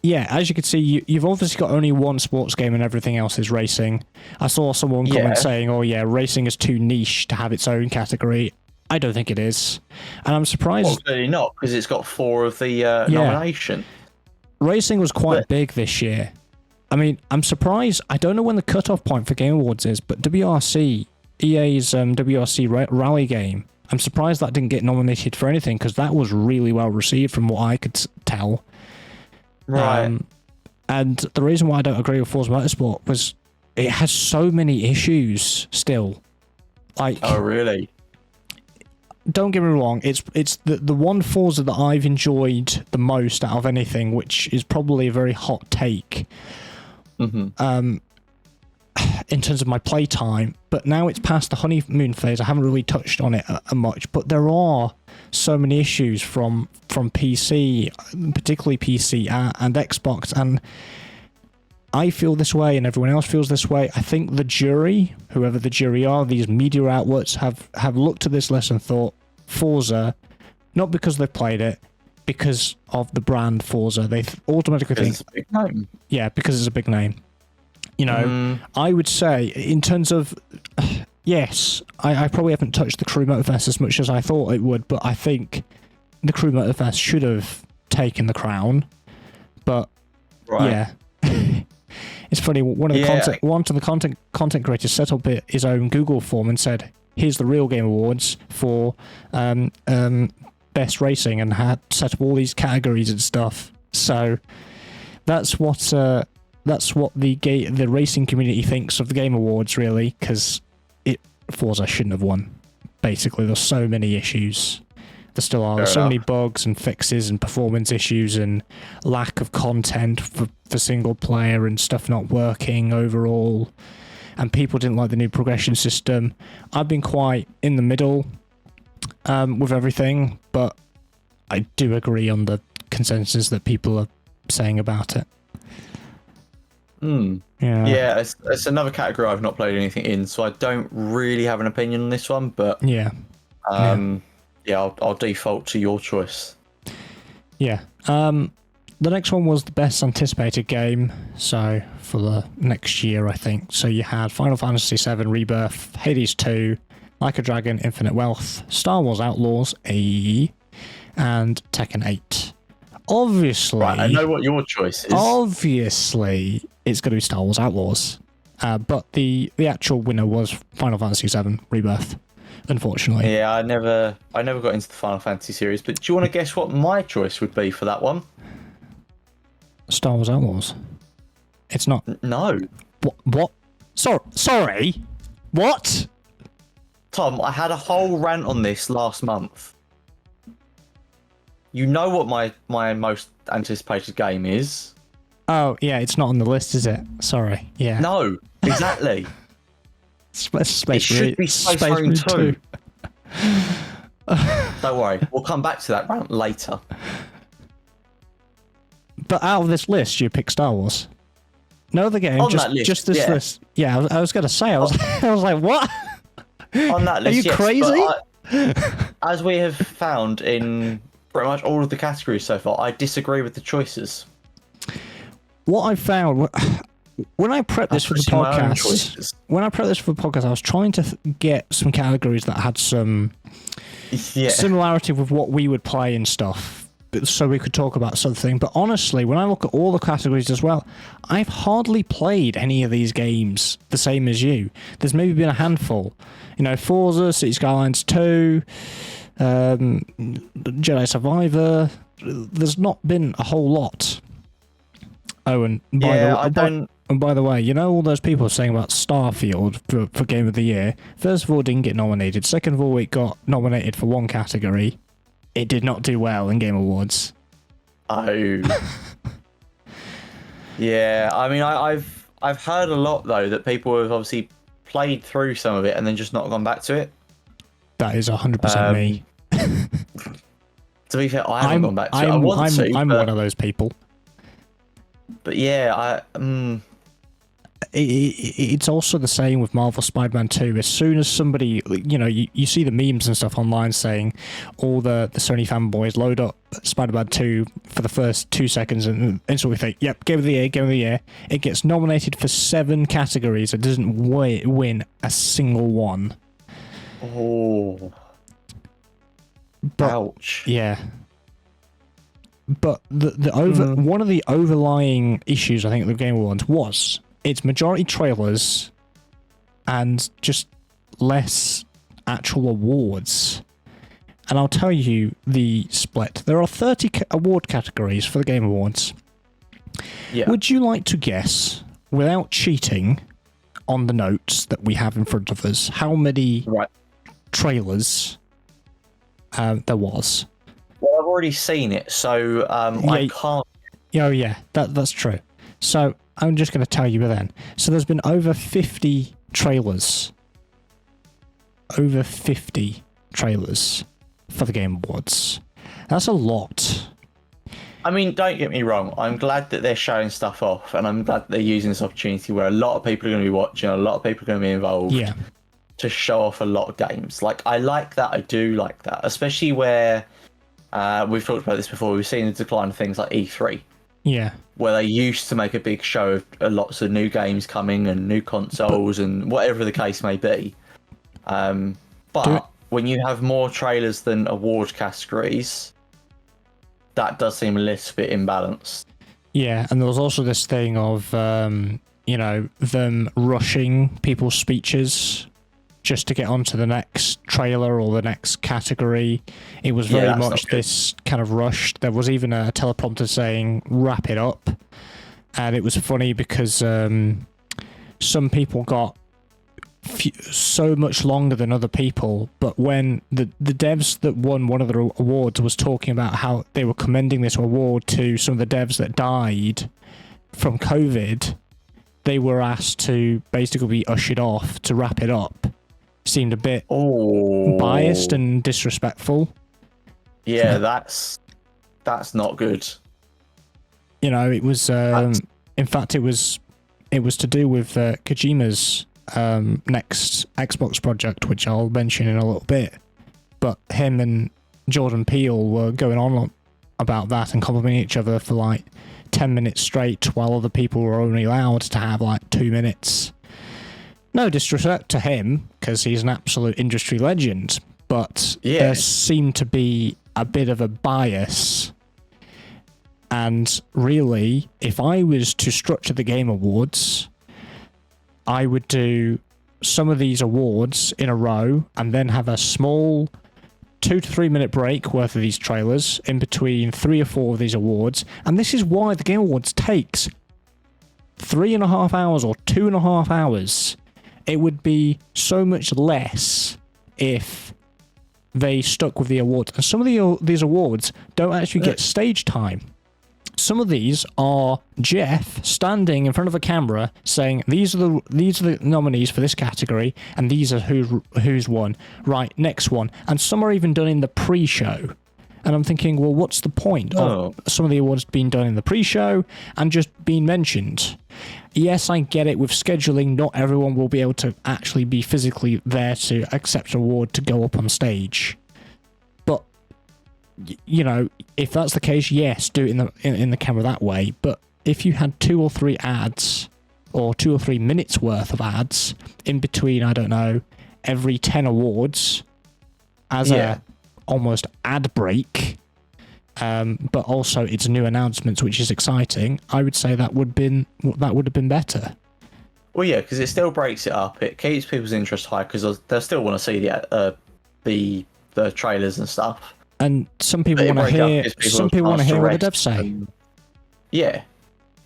[SPEAKER 2] Yeah, as you can see, you've obviously got only one sports game and everything else is racing. I saw someone comment saying, oh yeah, racing is too niche to have its own category. I don't think it is. And I'm surprised...
[SPEAKER 1] Well, clearly not, because it's got 4 of the nomination.
[SPEAKER 2] Racing was quite big this year. I mean, I'm surprised. I don't know when the cutoff point for Game Awards is, but WRC, EA's WRC rally game, I'm surprised that didn't get nominated for anything, because that was really well received from what I could tell.
[SPEAKER 1] Right.
[SPEAKER 2] And the reason why I don't agree with Forza Motorsport was it has so many issues still. Like,
[SPEAKER 1] oh, really?
[SPEAKER 2] Don't get me wrong, it's the one Forza that I've enjoyed the most out of anything, which is probably a very hot take. In terms of my playtime, but now it's past the honeymoon phase. I haven't really touched on it much, but there are so many issues from PC, particularly PC and Xbox, and I feel this way and everyone else feels this way. I think the jury, whoever the jury are, these media outlets have looked at this list and thought Forza, not because they've played it, because of the brand Forza. They automatically think
[SPEAKER 1] it's a big name.
[SPEAKER 2] Yeah, because it's a big name. You know, I would say in terms of, yes, I probably haven't touched the Crew Motorfest as much as I thought it would, but I think the Crew Motorfest should have taken the crown. But yeah, It's funny. One of the content creators set up his own Google form and said, "Here's the Real Game Awards for best racing," and had set up all these categories and stuff. So that's what the racing community thinks of the Game Awards, really, because Forza shouldn't have won. Basically, there's so many issues. There still are. There's so many bugs and fixes and performance issues and lack of content for single player and stuff not working overall. And people didn't like the new progression system. I've been quite in the middle with everything, but I do agree on the consensus that people are saying about it.
[SPEAKER 1] Yeah, it's another category I've not played anything in, so I don't really have an opinion on this one, but I'll default to your choice.
[SPEAKER 2] Yeah. The next one was the best anticipated game, so for the next year, I think. So you had Final Fantasy VII Rebirth, Hades 2, Like a Dragon, Infinite Wealth, Star Wars Outlaws, and Tekken 8. Obviously...
[SPEAKER 1] Right, I know what your choice is.
[SPEAKER 2] Obviously, it's going to be Star Wars Outlaws. But the actual winner was Final Fantasy VII Rebirth, unfortunately.
[SPEAKER 1] Yeah, I never got into the Final Fantasy series, but do you want to guess what my choice would be for that one?
[SPEAKER 2] Star Wars Outlaws. It's not.
[SPEAKER 1] No.
[SPEAKER 2] What? Sorry. What?
[SPEAKER 1] Tom, I had a whole rant on this last month. You know what my most anticipated game is?
[SPEAKER 2] Oh, yeah, it's not on the list, is it? Sorry. Yeah.
[SPEAKER 1] No, exactly.
[SPEAKER 2] Space
[SPEAKER 1] it should be Space Marine 2.
[SPEAKER 2] 2.
[SPEAKER 1] Don't worry, we'll come back to that rant later.
[SPEAKER 2] But out of this list, you pick Star Wars. No other game,
[SPEAKER 1] on
[SPEAKER 2] just this list. Yeah, I was going to say, I was like, what?
[SPEAKER 1] On that list,
[SPEAKER 2] are you crazy?
[SPEAKER 1] As we have found in pretty much all of the categories so far, I disagree with the choices.
[SPEAKER 2] What I found when I prepped this for the podcast, I was trying to get some categories that had some similarity with what we would play and stuff, so we could talk about something. But honestly, when I look at all the categories as well, I've hardly played any of these games the same as you. There's maybe been a handful. You know, Forza, City Skylines 2, Jedi Survivor. There's not been a whole lot. Oh, and by the way, you know all those people saying about Starfield for Game of the Year? First of all, it didn't get nominated. Second of all, it got nominated for one category. It did not do well in Game Awards.
[SPEAKER 1] Oh. Yeah, I mean, I've heard a lot, though, that people have obviously played through some of it and then just not gone back to it.
[SPEAKER 2] That is 100% me.
[SPEAKER 1] To be fair, I haven't gone back to it.
[SPEAKER 2] I'm one of those people.
[SPEAKER 1] But yeah,
[SPEAKER 2] it's also the same with Marvel Spider-Man 2. As soon as somebody, you see the memes and stuff online saying all the Sony fanboys load up Spider-Man 2 for the first 2 seconds and instantly think, yep, Game of the Year. It gets nominated for 7 categories. It doesn't win a single one.
[SPEAKER 1] Oh.
[SPEAKER 2] But,
[SPEAKER 1] ouch.
[SPEAKER 2] Yeah. But one of the overlying issues, I think, with the Game Awards was its majority trailers and just less actual awards. And I'll tell you the split. There are 30 award categories for the Game Awards. Yeah. Would you like to guess, without cheating, on the notes that we have in front of us, how many trailers there was?
[SPEAKER 1] Well, I've already seen it, so I can't...
[SPEAKER 2] Oh, yeah, that's true. So, I'm just going to tell you then. So, there's been over 50 trailers. Over 50 trailers for the Game Awards. That's a lot.
[SPEAKER 1] I mean, don't get me wrong. I'm glad that they're showing stuff off, and I'm glad that they're using this opportunity where a lot of people are going to be watching, a lot of people are going to be involved.
[SPEAKER 2] Yeah.
[SPEAKER 1] To show off a lot of games. Like, I like that. I do like that. Especially where... we've talked about this before. We've seen the decline of things like E3.
[SPEAKER 2] Yeah.
[SPEAKER 1] Where they used to make a big show of lots of new games coming and new consoles and whatever the case may be. But when you have more trailers than award categories, that does seem a little bit imbalanced.
[SPEAKER 2] Yeah, and there was also this thing of, them rushing people's speeches just to get onto the next trailer or the next category. It was very much this kind of rushed. There was even a teleprompter saying, wrap it up. And it was funny because some people got so much longer than other people, but when the devs that won one of the awards was talking about how they were commending this award to some of the devs that died from COVID, they were asked to basically be ushered off to wrap it up. Seemed a bit biased and disrespectful.
[SPEAKER 1] Yeah, that's not good.
[SPEAKER 2] It was in fact it was to do with Kojima's next Xbox project, which I'll mention in a little bit. But him and Jordan Peele were going on about that and complimenting each other for like 10 minutes straight, while other people were only allowed to have like 2 minutes. No disrespect to him, because he's an absolute industry legend, but there seemed to be a bit of a bias. And really, if I was to structure the Game Awards, I would do some of these awards in a row and then have a small 2 to 3 minute break worth of these trailers in between 3 or 4 of these awards. And this is why the Game Awards takes 3.5 hours or 2.5 hours. It would be so much less if they stuck with the awards. And some of these awards don't actually get stage time. Some of these are Jeff standing in front of a camera saying, these are the nominees for this category, and these are who's won. Right, next one. And some are even done in the pre-show. And I'm thinking, well, what's the point of some of the awards being done in the pre-show and just being mentioned? Yes, I get it. With scheduling, not everyone will be able to actually be physically there to accept an award to go up on stage. But, if that's the case, yes, do it in the camera that way. But if you had 2 or 3 ads or 2 or 3 minutes worth of ads in between, I don't know, every 10 awards as a almost ad break, but also it's new announcements, which is exciting, I would say that would have been better.
[SPEAKER 1] Well, yeah, because it still breaks it up. It keeps people's interest high because they'll still want to see the trailers and stuff.
[SPEAKER 2] And some people want to hear. Some people want to hear what the devs say.
[SPEAKER 1] Yeah,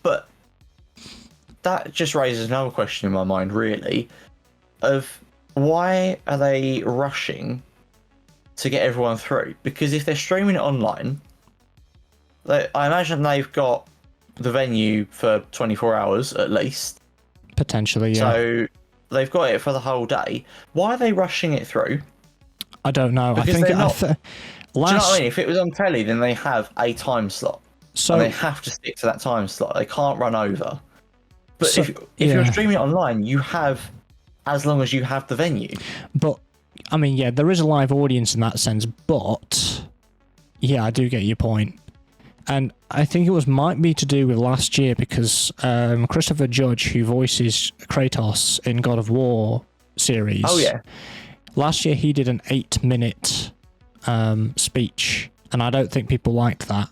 [SPEAKER 1] but that just raises another question in my mind, really, of why are they rushing to get everyone through? Because if they're streaming it online, I imagine they've got the venue for 24 hours at least.
[SPEAKER 2] Potentially, yeah.
[SPEAKER 1] So they've got it for the whole day. Why are they rushing it through?
[SPEAKER 2] I don't know.
[SPEAKER 1] Because do you know what I mean? If it was on telly, then they have a time slot. So, and they have to stick to that time slot. They can't run over. But if you're streaming it online, you have as long as you have the venue.
[SPEAKER 2] But I mean, yeah, there is a live audience in that sense, but yeah, I do get your point. And I think it might be to do with last year because Christopher Judge, who voices Kratos in God of War series, last year he did an 8-minute speech, and I don't think people liked that.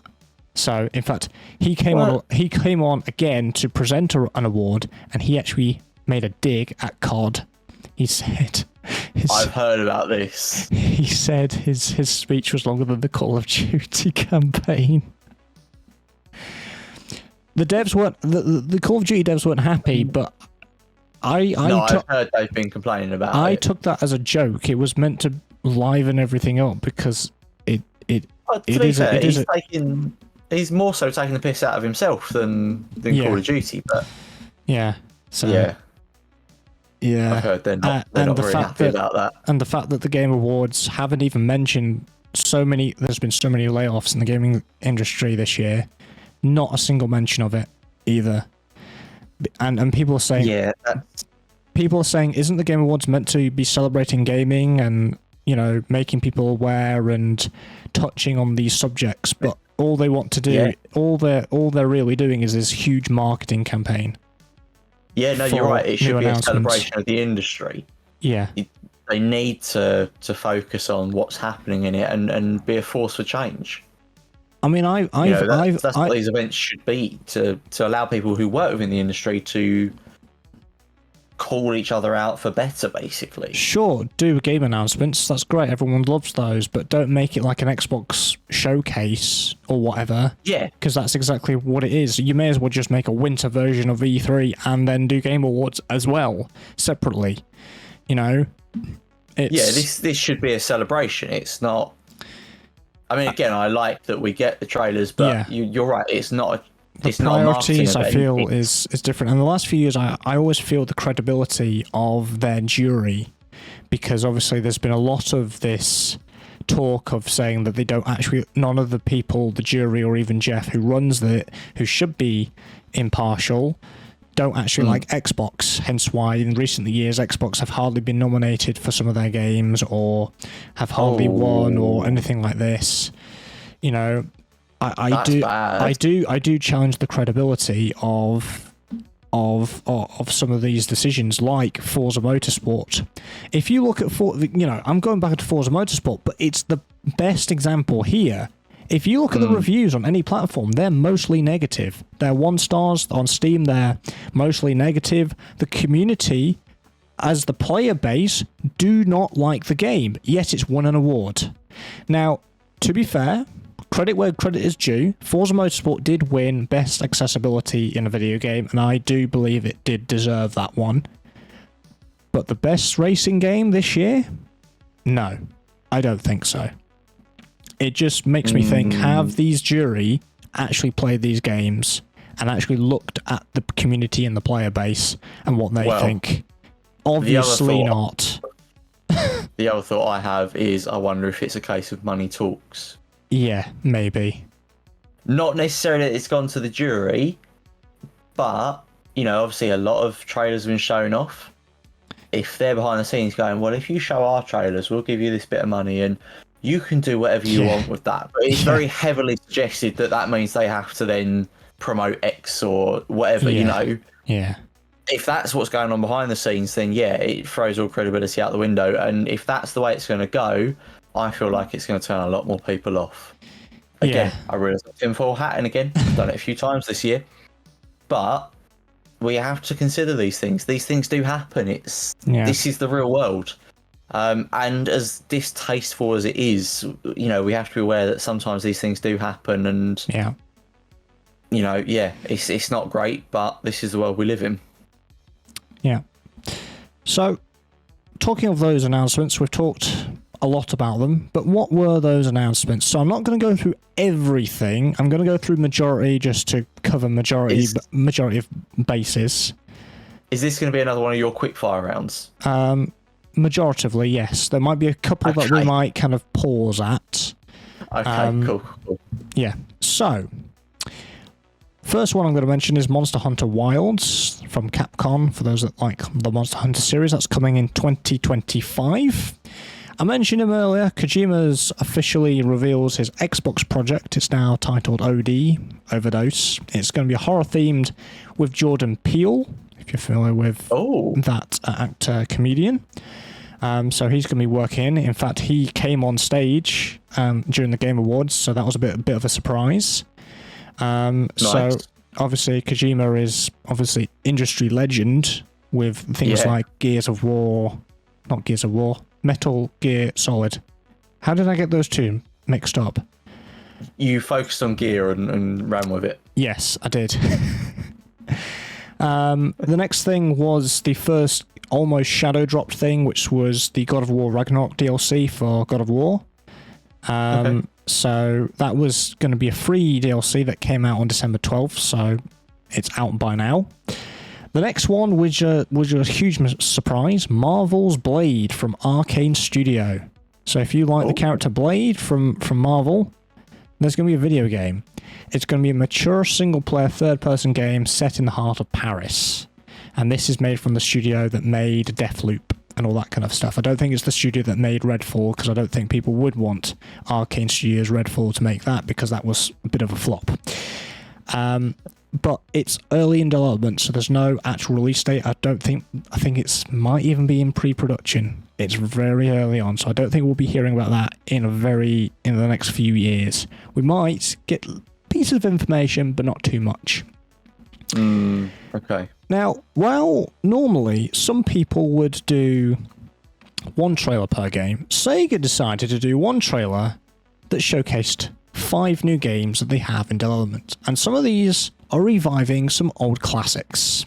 [SPEAKER 2] So, in fact, he came on again to present an award, and he actually made a dig at COD. He said,
[SPEAKER 1] I've heard about this.
[SPEAKER 2] He said his speech was longer than the Call of Duty campaign. The devs weren't the Call of Duty devs weren't happy, but I've
[SPEAKER 1] heard they've been complaining about it.
[SPEAKER 2] I took that as a joke. It was meant to liven everything up because
[SPEAKER 1] he's more so taking the piss out of himself than Call of Duty, but
[SPEAKER 2] yeah. So
[SPEAKER 1] yeah, I've heard they're not very happy about that.
[SPEAKER 2] And the fact that the Game Awards haven't even mentioned there's been so many layoffs in the gaming industry this year. Not a single mention of it either. And people are saying, people are saying, isn't the Game Awards meant to be celebrating gaming and, making people aware and touching on these subjects? But all they want to do, all they're really doing is this huge marketing campaign.
[SPEAKER 1] Yeah, no, you're right. It should be a celebration of the industry.
[SPEAKER 2] Yeah.
[SPEAKER 1] They need to focus on what's happening in it and be a force for change.
[SPEAKER 2] I mean,
[SPEAKER 1] that's what these events should be, to allow people who work within the industry to call each other out for better, basically.
[SPEAKER 2] Sure, do game announcements. That's great. Everyone loves those, but don't make it like an Xbox showcase or whatever.
[SPEAKER 1] Yeah.
[SPEAKER 2] Because that's exactly what it is. You may as well just make a winter version of E3 and then do Game Awards as well, separately. You know?
[SPEAKER 1] This should be a celebration. It's not... I mean, again, I like that we get the trailers, but you're right. It's not
[SPEAKER 2] the priorities, I feel, is different. And the last few years, I always feel the credibility of their jury, because obviously there's been a lot of this talk of saying that they don't actually, none of the people, the jury, or even Jeff, who runs it, who should be impartial, don't actually like Xbox. Hence why in recent years Xbox have hardly been nominated for some of their games, or have hardly won, or anything like this. You know, I do challenge the credibility of some of these decisions, like Forza Motorsport. If you look at I'm going back to Forza Motorsport, but it's the best example here. If you look at the reviews on any platform, they're mostly negative. They're 1 stars on Steam. They're mostly negative. The community, as the player base, do not like the game, yet it's won an award. Now, to be fair, credit where credit is due, Forza Motorsport did win Best Accessibility in a Video Game, and I do believe it did deserve that one. But the best racing game this year? No, I don't think so. It just makes me think, have these jury actually played these games and actually looked at the community and the player base and what they think? Obviously not.
[SPEAKER 1] The other thought I have is, I wonder if it's a case of money talks.
[SPEAKER 2] Yeah, maybe.
[SPEAKER 1] Not necessarily that it's gone to the jury, but, you know, obviously a lot of trailers have been shown off. If they're behind the scenes going, well, if you show our trailers, we'll give you this bit of money and you can do whatever you want with that. But it's very heavily suggested that that means they have to then promote X or whatever, you know.
[SPEAKER 2] Yeah.
[SPEAKER 1] If that's what's going on behind the scenes, then it throws all credibility out the window. And if that's the way it's going to go, I feel like it's going to turn a lot more people off. Again, I realise I'm tinfoil hatting again. I've done it a few times this year. But we have to consider these things. These things do happen. This is the real world. And as distasteful as it is, you know, we have to be aware that sometimes these things do happen, and you know, it's not great, but this is the world we live in.
[SPEAKER 2] Yeah. So, talking of those announcements, we've talked a lot about them, but what were those announcements? So I'm not going to go through everything. I'm going to go through majority just to cover majority of bases. Is
[SPEAKER 1] this going to be another one of your quickfire rounds?
[SPEAKER 2] Majoritively, yes. There might be a couple that we might kind of pause at.
[SPEAKER 1] Okay, cool.
[SPEAKER 2] Yeah. So, first one I'm going to mention is Monster Hunter Wilds from Capcom, for those that like the Monster Hunter series. That's coming in 2025. I mentioned him earlier. Kojima's officially reveals his Xbox project. It's now titled OD, Overdose. It's going to be horror-themed with Jordan Peele, if you're familiar with that actor, comedian. So he's going to be working. In fact, he came on stage during the Game Awards, so that was a bit of a surprise. Nice. So obviously Kojima is obviously industry legend with things like Metal Gear Solid. How did I get those two mixed up?
[SPEAKER 1] You focused on Gear and ran with it.
[SPEAKER 2] Yes, I did. The next thing was the first almost shadow dropped thing, which was the God of War Ragnarok DLC for God of War. So that was going to be a free DLC that came out on December 12th, so it's out by now. The next one was a huge surprise, Marvel's Blade from Arcane Studio. So if you like the character Blade from Marvel, there's going to be a video game. It's going to be a mature single-player third-person game set in the heart of Paris. And this is made from the studio that made Deathloop and all that kind of stuff. I don't think it's the studio that made Redfall, because I don't think people would want Arcane Studios' Redfall to make that, because that was a bit of a flop. But it's early in development, so there's no actual release date. I think it might even be in pre-production. It's very early on, so I don't think we'll be hearing about that in the next few years. We might get pieces of information, but not too much.
[SPEAKER 1] Okay.
[SPEAKER 2] Now, while normally some people would do one trailer per game, Sega decided to do one trailer that showcased 5 new games that they have in development. And some of these are reviving some old classics.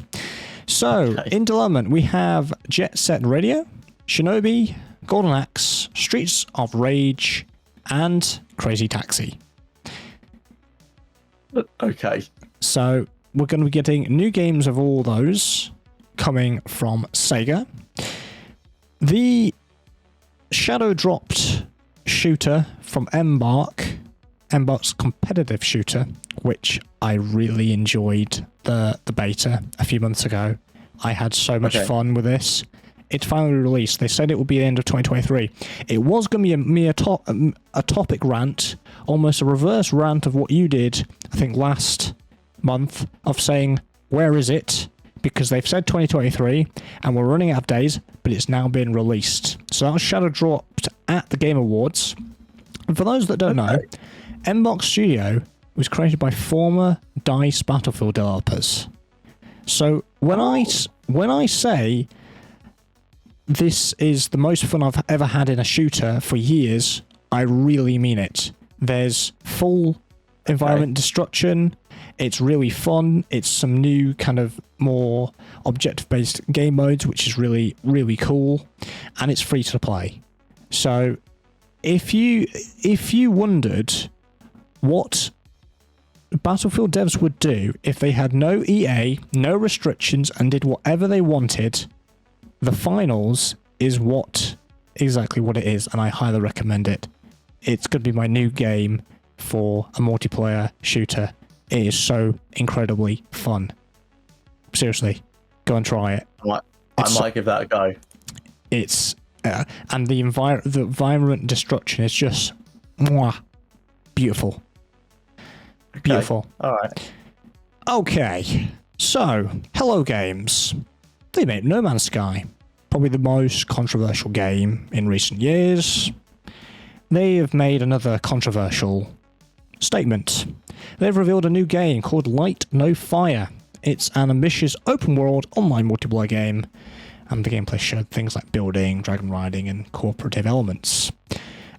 [SPEAKER 2] So, in development, we have Jet Set Radio, Shinobi, Golden Axe, Streets of Rage, and Crazy Taxi.
[SPEAKER 1] Okay.
[SPEAKER 2] So, we're going to be getting new games of all those coming from Sega. The shadow dropped shooter from Embark's competitive shooter, which I really enjoyed the beta a few months ago. I had so much fun with this. It's finally released. They said it would be the end of 2023. It was going to be a topic rant, almost a reverse rant of what you did, I think, last month, of saying, where is it? Because they've said 2023, and we're running out of days, but it's now been released. So that was shadow dropped at the Game Awards. And for those that don't know, Mbox Studio was created by former DICE Battlefield developers. So when I say this is the most fun I've ever had in a shooter for years, I really mean it. There's full environment destruction. It's really fun. It's some new kind of more objective-based game modes, which is really, really cool. And it's free to play. So if you wondered what Battlefield devs would do if they had no EA, no restrictions, and did whatever they wanted, the finals is exactly what it is, and I highly recommend it. It's going to be my new game for a multiplayer shooter. It is so incredibly fun. Seriously, go and try it.
[SPEAKER 1] I might give that a go.
[SPEAKER 2] It's and the environment destruction is just beautiful. Beautiful.
[SPEAKER 1] All right.
[SPEAKER 2] Okay, so Hello Games. They made No Man's Sky, probably the most controversial game in recent years. They have made another controversial statement. They've revealed a new game called Light No Fire. It's an ambitious open-world online multiplayer game, and the gameplay showed things like building, dragon riding, and cooperative elements.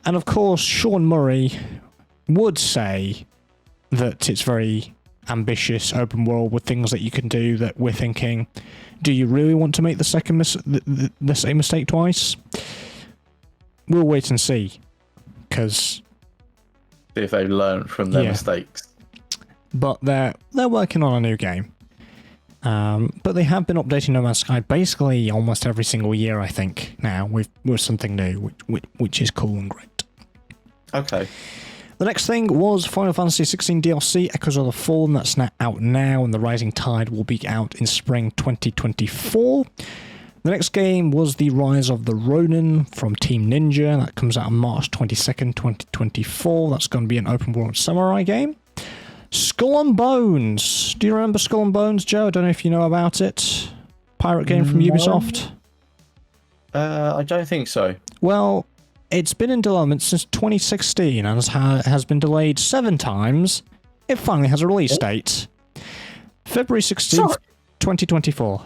[SPEAKER 2] And of course, Sean Murray would say that it's very ambitious open world with things that you can do that we're thinking, do you really want to make the same mistake twice? We'll wait and see, because
[SPEAKER 1] see if they've learned from their mistakes. But
[SPEAKER 2] they're working on a new game. But they have been updating No Man's Sky basically almost every single year, I think, now with something new, which is cool and great.
[SPEAKER 1] Okay.
[SPEAKER 2] The next thing was Final Fantasy 16 DLC, Echoes of the Fallen. That's out now, and The Rising Tide will be out in spring 2024. The next game was The Rise of the Ronin from Team Ninja. That comes out on March 22nd, 2024. That's going to be an open-world samurai game. Skull and Bones. Do you remember Skull and Bones, Joe? I don't know if you know about it. Pirate game from Ubisoft.
[SPEAKER 1] I don't think so.
[SPEAKER 2] Well, it's been in development since 2016 and has been delayed 7 times. It finally has a release date. February 16th, 2024.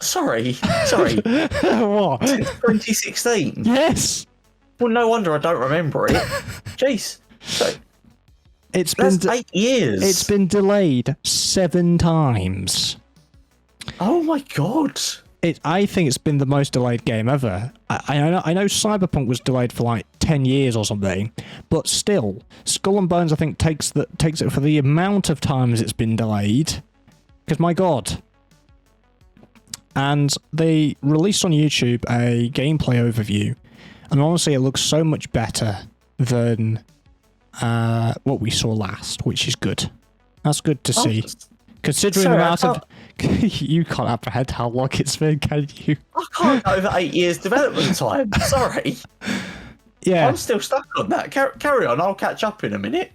[SPEAKER 1] Sorry.
[SPEAKER 2] What?
[SPEAKER 1] 2016?
[SPEAKER 2] Yes.
[SPEAKER 1] Well, no wonder I don't remember it. Jeez. So,
[SPEAKER 2] that's
[SPEAKER 1] 8 years.
[SPEAKER 2] It's been delayed 7 times.
[SPEAKER 1] Oh my god.
[SPEAKER 2] I think it's been the most delayed game ever. I know Cyberpunk was delayed for like 10 years or something, but still, Skull and Bones I think takes it for the amount of times it's been delayed. Because my god. And they released on YouTube a gameplay overview, and honestly, it looks so much better than what we saw last, which is good. That's good to see. Considering the amount of... You can't apprehend how long it's been, can you?
[SPEAKER 1] I can't go over 8 years development time. Sorry.
[SPEAKER 2] Yeah.
[SPEAKER 1] I'm still stuck on that. Carry on. I'll catch up in a minute.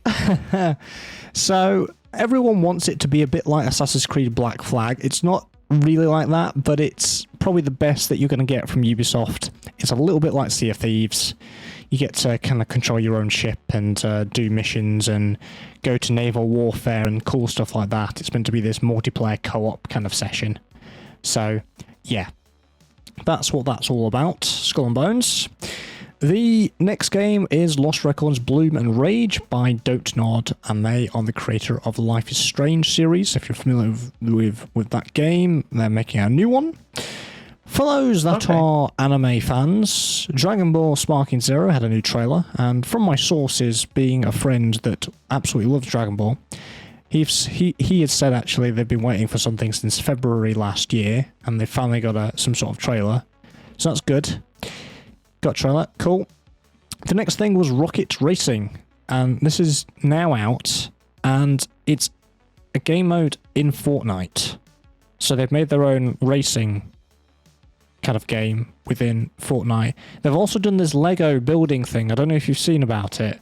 [SPEAKER 2] So, everyone wants it to be a bit like Assassin's Creed Black Flag. It's not really like that, but it's probably the best that you're going to get from Ubisoft It's a little bit like Sea of Thieves. You get to kind of control your own ship and do missions and go to naval warfare and cool stuff like that. It's meant to be this multiplayer co-op kind of session. So, yeah. That's what that's all about. Skull and Bones. The next game is Lost Records Bloom and Rage by Dotenod, and they are the creator of Life is Strange series. If you're familiar with that game, they're making a new one. For those that are anime fans, Dragon Ball Sparking Zero had a new trailer, and from my sources, being a friend that absolutely loves Dragon Ball, he had said actually they've been waiting for something since February last year, and they finally got some sort of trailer. So that's good. Got a trailer, cool. The next thing was Rocket Racing, and this is now out, and it's a game mode in Fortnite. So they've made their own racing kind of game within Fortnite. They've also done this Lego building thing. I don't know if you've seen about it.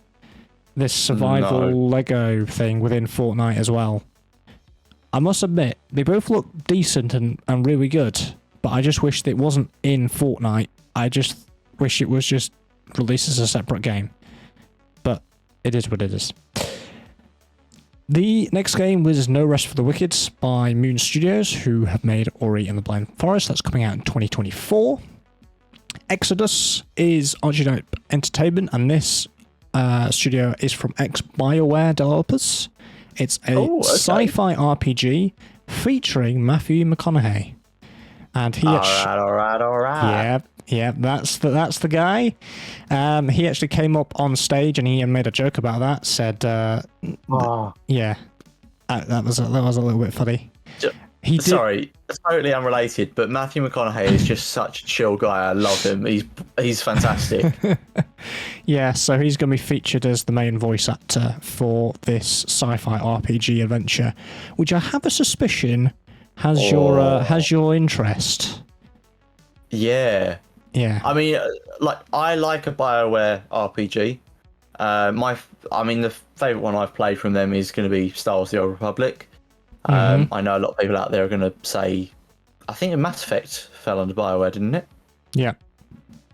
[SPEAKER 2] This survival Lego thing within Fortnite as well. I must admit, they both look decent and really good, but I just wish that it wasn't in Fortnite. I just wish it was just released as a separate game. But it is what it is. The next game was No Rest for the Wicked by Moon Studios, who have made Ori and the Blind Forest. That's coming out in 2024. Exodus is Archidite Entertainment, and this studio is from ex-BioWare developers. It's a sci-fi RPG featuring Matthew McConaughey. And he
[SPEAKER 1] all right.
[SPEAKER 2] Yeah, that's the guy. He actually came up on stage and he made a joke about that. Said, yeah, that was a little bit funny.
[SPEAKER 1] Sorry, totally unrelated, but Matthew McConaughey is just such a chill guy. I love him. He's fantastic.
[SPEAKER 2] Yeah, so he's going to be featured as the main voice actor for this sci-fi RPG adventure, which I have a suspicion has your interest.
[SPEAKER 1] Yeah.
[SPEAKER 2] Yeah.
[SPEAKER 1] I mean, I like a BioWare RPG. The favorite one I've played from them is going to be Star Wars: The Old Republic. I know a lot of people out there are going to say, I think Mass Effect fell under BioWare, didn't it?
[SPEAKER 2] Yeah.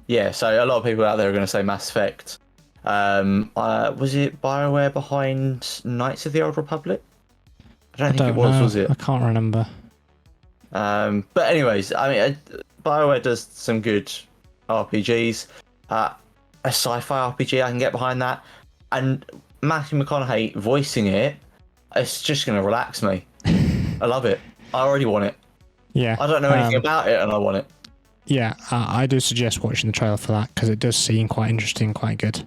[SPEAKER 1] Yeah, so a lot of people out there are going to say Mass Effect. Was it BioWare behind Knights of the Old Republic? I don't think it was it?
[SPEAKER 2] I can't remember.
[SPEAKER 1] But anyways, I mean, BioWare does some good RPGs. A sci-fi RPG, I can get behind that. And Matthew McConaughey voicing it, it's just going to relax me. I love it. I already want it.
[SPEAKER 2] Yeah.
[SPEAKER 1] I don't know anything about it, and I want it.
[SPEAKER 2] Yeah, I do suggest watching the trailer for that, because it does seem quite interesting, quite good.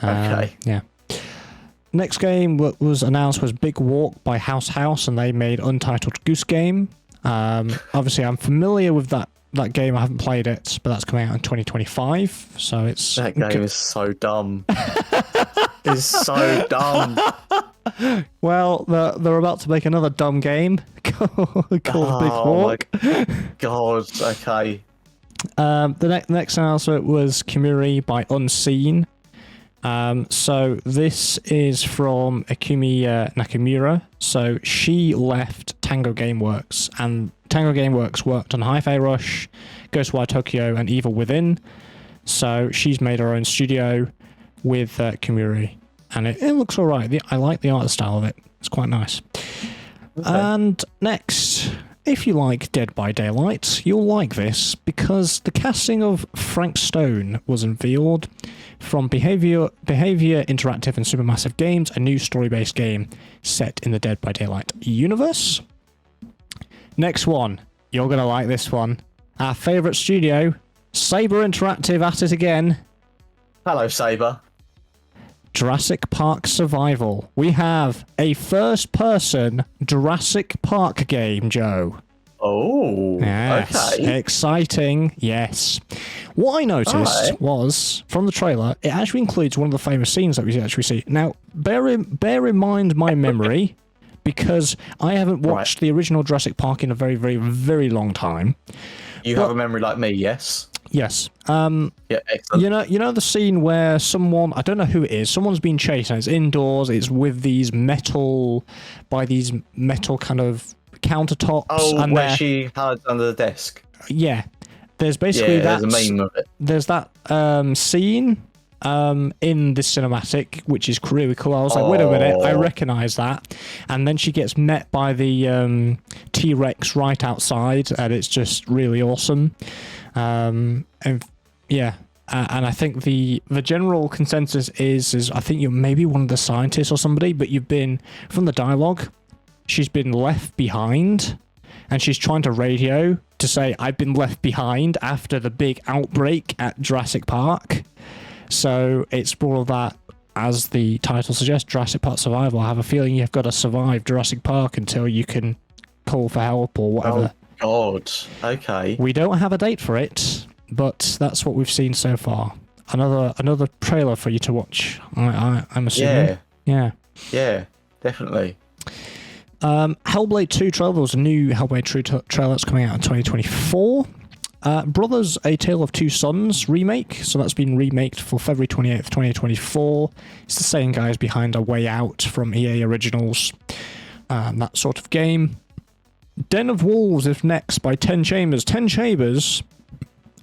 [SPEAKER 1] Okay.
[SPEAKER 2] Yeah. Next game was announced was Big Walk by House, and they made Untitled Goose Game. Obviously, I'm familiar with that game. I haven't played it, but that's coming out in 2025. So it's
[SPEAKER 1] that game is so dumb. It's so dumb.
[SPEAKER 2] Well, they're about to make another dumb game called Big Walk.
[SPEAKER 1] My God. Okay.
[SPEAKER 2] The next announcement was Kimuri by Unseen. So this is from Akumi Nakamura. So she left Tango Gameworks, and Tango Gameworks worked on Hi-Fi Rush, Ghostwire Tokyo, and Evil Within. So she's made her own studio with Kimuri, and it looks alright. I like the art style of it. It's quite nice. Okay. And next, if you like Dead by Daylight, you'll like this, because the casting of Frank Stone was unveiled from Behavior Interactive and Supermassive Games, a new story-based game set in the Dead by Daylight universe. Next one, you're going to like this one. Our favourite studio, Saber Interactive, at it again.
[SPEAKER 1] Hello, Saber.
[SPEAKER 2] Jurassic Park Survival. We have a first-person Jurassic Park game, Joe.
[SPEAKER 1] Oh,
[SPEAKER 2] yes,
[SPEAKER 1] okay.
[SPEAKER 2] Exciting, yes. What I noticed was, from the trailer, it actually includes one of the famous scenes that we actually see. Now, bear in mind my memory, because I haven't watched the original Jurassic Park in a very, very, very long time.
[SPEAKER 1] You have a memory like me, yes?
[SPEAKER 2] Yes.
[SPEAKER 1] Yeah, excellent.
[SPEAKER 2] You know the scene where someone, I don't know who it is, someone's being chased, and it's indoors, it's with these metal kind of countertops.
[SPEAKER 1] Oh,
[SPEAKER 2] and
[SPEAKER 1] where she hides under the desk.
[SPEAKER 2] Yeah. There's basically
[SPEAKER 1] there's a meme of it.
[SPEAKER 2] There's that scene in this cinematic, which is really cool. I was like, wait a minute, I recognize that. And then she gets met by the T-Rex right outside, and it's just really awesome. And yeah, and I think the general consensus is I think you're maybe one of the scientists or somebody, but you've been, from the dialogue, she's been left behind, and she's trying to radio to say, I've been left behind after the big outbreak at Jurassic Park. So it's more of that, as the title suggests, Jurassic Park survival. I have a feeling you've got to survive Jurassic Park until you can call for help or whatever.
[SPEAKER 1] Oh, God. Okay.
[SPEAKER 2] We don't have a date for it, but that's what we've seen so far. Another trailer for you to watch, I'm assuming. Yeah,
[SPEAKER 1] definitely.
[SPEAKER 2] Hellblade 2 trailer. There was a new Hellblade 2 trailer that's coming out in 2024. Brothers: A Tale of Two Sons remake. So that's been remaked for February 28th, 2024. It's the same guys behind A Way Out from EA Originals. That sort of game. Den of Wolves is next by 10 Chambers. 10 Chambers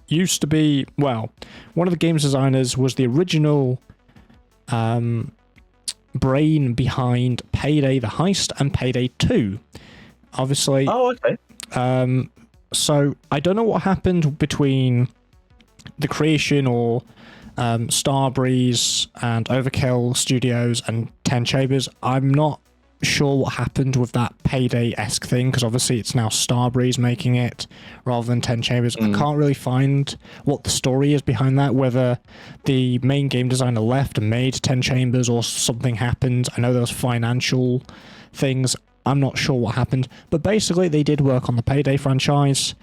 [SPEAKER 2] used to be, well, one of the game's designers was the original brain behind Payday the Heist and Payday 2. Obviously.
[SPEAKER 1] Oh, okay.
[SPEAKER 2] So I don't know what happened between the creation or Starbreeze and Overkill Studios and 10 Chambers. I'm not sure what happened with that Payday-esque thing, because obviously it's now Starbreeze making it rather than 10 Chambers. I can't really find what the story is behind that, whether the main game designer left and made 10 Chambers or something happened. I know there was financial things. I'm not sure what happened, but basically they did work on the Payday franchise,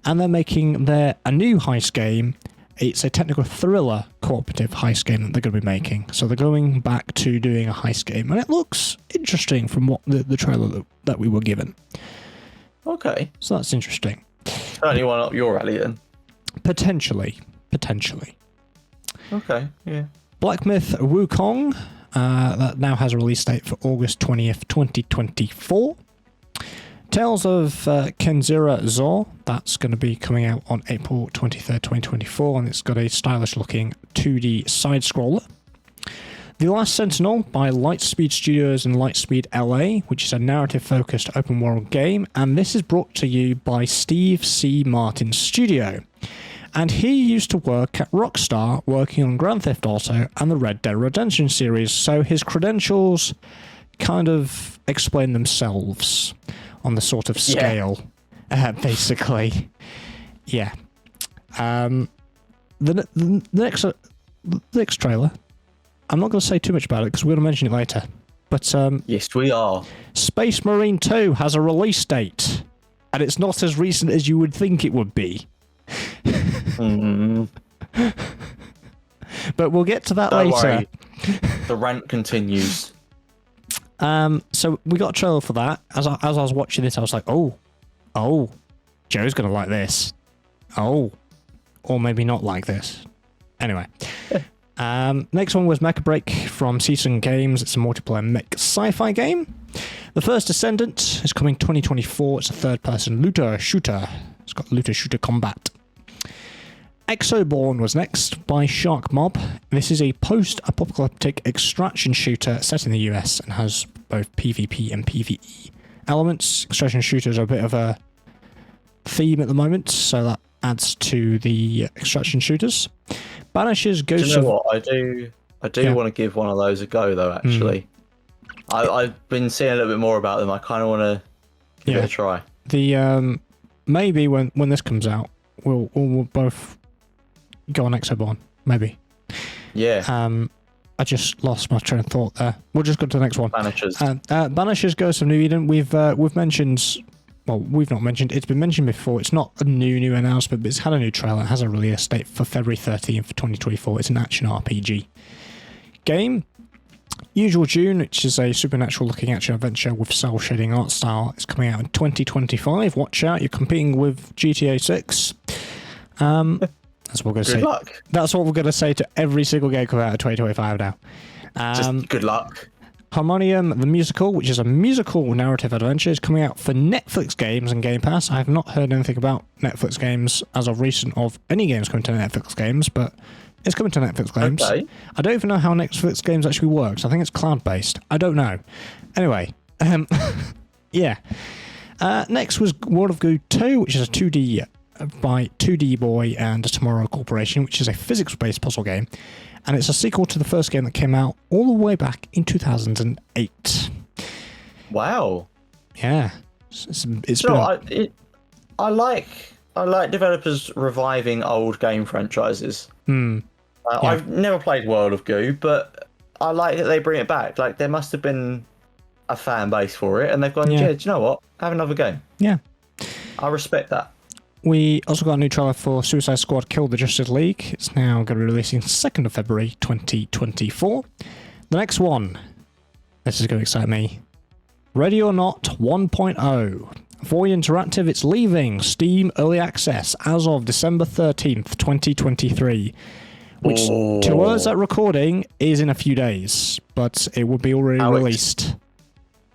[SPEAKER 2] and they're making a new heist game. It's a technical thriller cooperative heist game that they're going to be making. So they're going back to doing a heist game, and it looks interesting from what the trailer that we were given.
[SPEAKER 1] Okay.
[SPEAKER 2] So that's interesting.
[SPEAKER 1] Certainly one up your alley then.
[SPEAKER 2] Potentially.
[SPEAKER 1] Okay, yeah. Black
[SPEAKER 2] Myth Wukong. That now has a release date for August 20th, 2024. Tales of Kenzira Zor, that's going to be coming out on April 23rd, 2024, and it's got a stylish-looking 2D side-scroller. The Last Sentinel by Lightspeed Studios and Lightspeed LA, which is a narrative-focused open-world game, and this is brought to you by Steve C. Martin Studio. And he used to work at Rockstar, working on Grand Theft Auto and the Red Dead Redemption series, so his credentials kind of explain themselves on the sort of scale, basically. Yeah. The next trailer, I'm not going to say too much about it because we're going to mention it later, but
[SPEAKER 1] yes, we are.
[SPEAKER 2] Space Marine 2 has a release date, and it's not as recent as you would think it would be. But we'll get to that
[SPEAKER 1] Don't
[SPEAKER 2] later.
[SPEAKER 1] Worry. The rant continues.
[SPEAKER 2] So we got a trailer for that. As I was watching this, I was like, oh, Joe's gonna like this. Oh, or maybe not like this. Anyway, next one was Mecha Break from Season Games. It's a multiplayer mech sci-fi game. The First Descendant is coming 2024. It's a third-person looter shooter. It's got looter shooter combat. Exoborn was next by Shark Mob. This is a post-apocalyptic extraction shooter set in the US and has both PvP and PvE elements. Extraction shooters are a bit of a theme at the moment, so that adds to the extraction shooters. Banishes Ghosts.
[SPEAKER 1] Do you know what? I do want to give one of those a go, though. Actually, I've been seeing a little bit more about them. I kind of want to give it a try.
[SPEAKER 2] The maybe when this comes out, we'll both go on Exoborn, maybe.
[SPEAKER 1] Yeah.
[SPEAKER 2] I just lost my train of thought there. We'll just go to the next one.
[SPEAKER 1] Banishers.
[SPEAKER 2] Banishers Ghosts of New Eden. We've mentioned. Well, we've not mentioned. It's been mentioned before. It's not a new announcement, but it's had a new trailer. It has a release date for February 13th, 2024. It's an action RPG game. Usual June, which is a supernatural-looking action adventure with cel-shading art style. It's coming out in 2025. Watch out! You're competing with GTA 6. That's what we're going to say.
[SPEAKER 1] Good luck.
[SPEAKER 2] That's what we're going to say to every single game coming out of 2025 now.
[SPEAKER 1] Just good luck.
[SPEAKER 2] Harmonium the Musical, which is a musical narrative adventure, is coming out for Netflix games and Game Pass. I have not heard anything about Netflix games as of recent of any games coming to Netflix games, but it's coming to Netflix games.
[SPEAKER 1] Okay.
[SPEAKER 2] I don't even know how Netflix games actually works. I think it's cloud-based. I don't know. Anyway, yeah. Next was World of Goo 2, which is a 2D by 2D Boy and Tomorrow Corporation, which is a physics-based puzzle game. And it's a sequel to the first game that came out all the way back in 2008.
[SPEAKER 1] Wow.
[SPEAKER 2] Yeah.
[SPEAKER 1] I like developers reviving old game franchises.
[SPEAKER 2] Yeah.
[SPEAKER 1] I've never played World of Goo, but I like that they bring it back. Like, there must have been a fan base for it, and they've gone, yeah, do you know what? Have another game.
[SPEAKER 2] Yeah.
[SPEAKER 1] I respect that.
[SPEAKER 2] We also got a new trailer for Suicide Squad Kill the Justice League. It's now going to be releasing 2nd of February 2024. The next one, this is going to excite me. Ready or Not 1.0. Void Interactive, it's leaving Steam Early Access as of December 13th, 2023. Which, to us at recording, is in a few days. But it will be already released.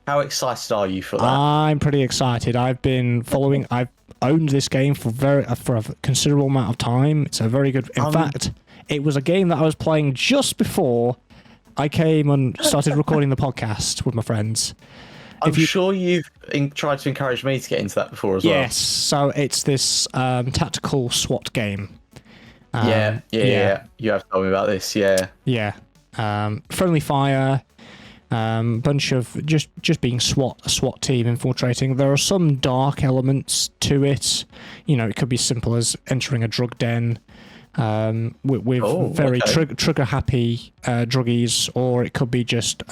[SPEAKER 1] How excited are you for that?
[SPEAKER 2] I'm pretty excited. I've been following... I've owned this game for a considerable amount of time. It's a very good... In fact, it was a game that I was playing just before I came and started recording the podcast with my friends.
[SPEAKER 1] I'm sure you've tried to encourage me to get into that before as well.
[SPEAKER 2] Yes, so it's this tactical SWAT game.
[SPEAKER 1] Yeah. You have told me about this, yeah.
[SPEAKER 2] Yeah. Friendly fire... bunch of just being a SWAT team infiltrating. There are some dark elements to it. You know, it could be simple as entering a drug den with very trigger happy druggies, or it could be just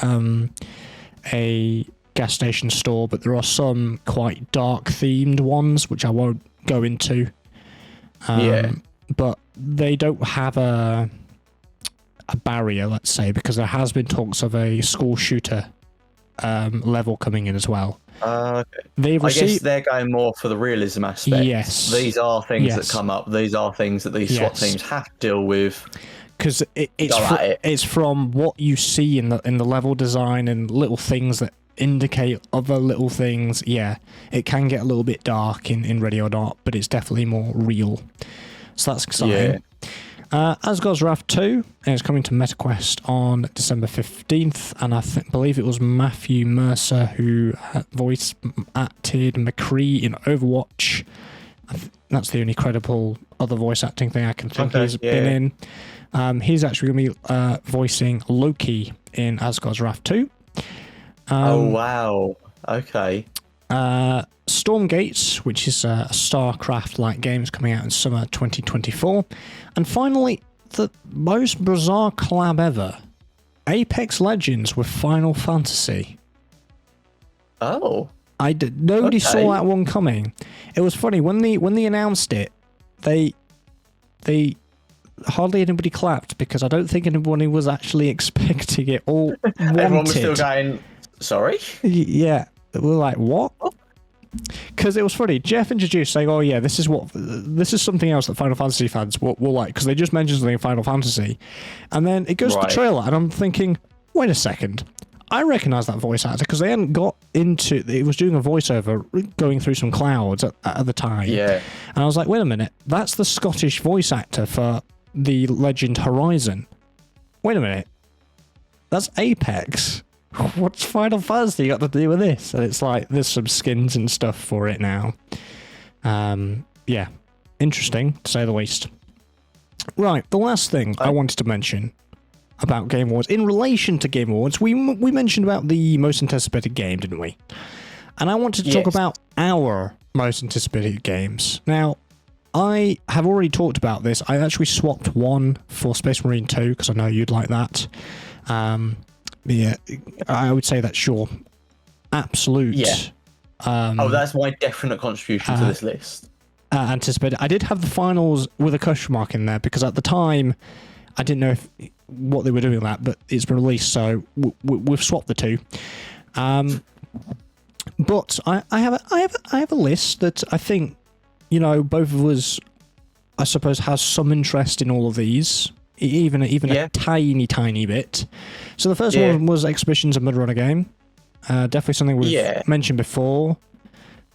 [SPEAKER 2] a gas station store. But there are some quite dark themed ones which I won't go into. But they don't have a barrier, let's say, because there has been talks of a school shooter level coming in as well.
[SPEAKER 1] Okay. I guess they're going more for the realism aspect.
[SPEAKER 2] Yes.
[SPEAKER 1] These are things that come up. These are things that these SWAT teams have to deal with.
[SPEAKER 2] Because it's from what you see in the level design and little things that indicate other little things. Yeah, it can get a little bit dark in Ready or Not, but it's definitely more real. So that's exciting. Yeah. Asgard's Wrath 2 is coming to MetaQuest on December 15th, and I believe it was Matthew Mercer who voice acted McCree in Overwatch. That's the only credible other voice acting thing I can think he's been in. He's actually going to be voicing Loki in Asgard's Wrath 2.
[SPEAKER 1] Oh, wow. Okay.
[SPEAKER 2] Stormgate, which is a StarCraft-like game, is coming out in summer 2024. And finally, the most bizarre collab ever, Apex Legends with Final Fantasy.
[SPEAKER 1] Oh.
[SPEAKER 2] Nobody saw that one coming. It was funny, when they announced it, they hardly anybody clapped, because I don't think anybody was actually expecting it or wanted.
[SPEAKER 1] Everyone was still going, sorry?
[SPEAKER 2] Yeah. We're like, what? Because it was funny. Jeff introduced saying, "Oh yeah, this is something else that Final Fantasy fans will like," because they just mentioned something in Final Fantasy, and then it goes to the trailer, and I'm thinking, wait a second, I recognise that voice actor because they hadn't got into. It was doing a voiceover going through some clouds at the time,
[SPEAKER 1] yeah,
[SPEAKER 2] and I was like, wait a minute, that's the Scottish voice actor for the Legend Horizon. Wait a minute, that's Apex. What's Final Fantasy got to do with this? And it's like, there's some skins and stuff for it now. Yeah, interesting, to say the least. Right, the last thing I wanted to mention about Game Awards, in relation to Game Awards, we mentioned about the most anticipated game, didn't we? And I wanted to talk about our most anticipated games. Now, I have already talked about this. I actually swapped one for Space Marine 2, because I know you'd like that. Yeah, I would say that's your absolute. Yeah.
[SPEAKER 1] That's my definite contribution to this list.
[SPEAKER 2] Anticipated. I did have the finals with a question mark in there because at the time I didn't know what they were doing with that, but it's been released, so we've swapped the two. But I have a list that I think, you know, both of us, I suppose, has some interest in all of these. even
[SPEAKER 1] Yeah.
[SPEAKER 2] a tiny bit. So the first
[SPEAKER 1] Yeah.
[SPEAKER 2] one was Expeditions of Mud Runner game. Definitely something we've
[SPEAKER 1] Yeah.
[SPEAKER 2] mentioned before.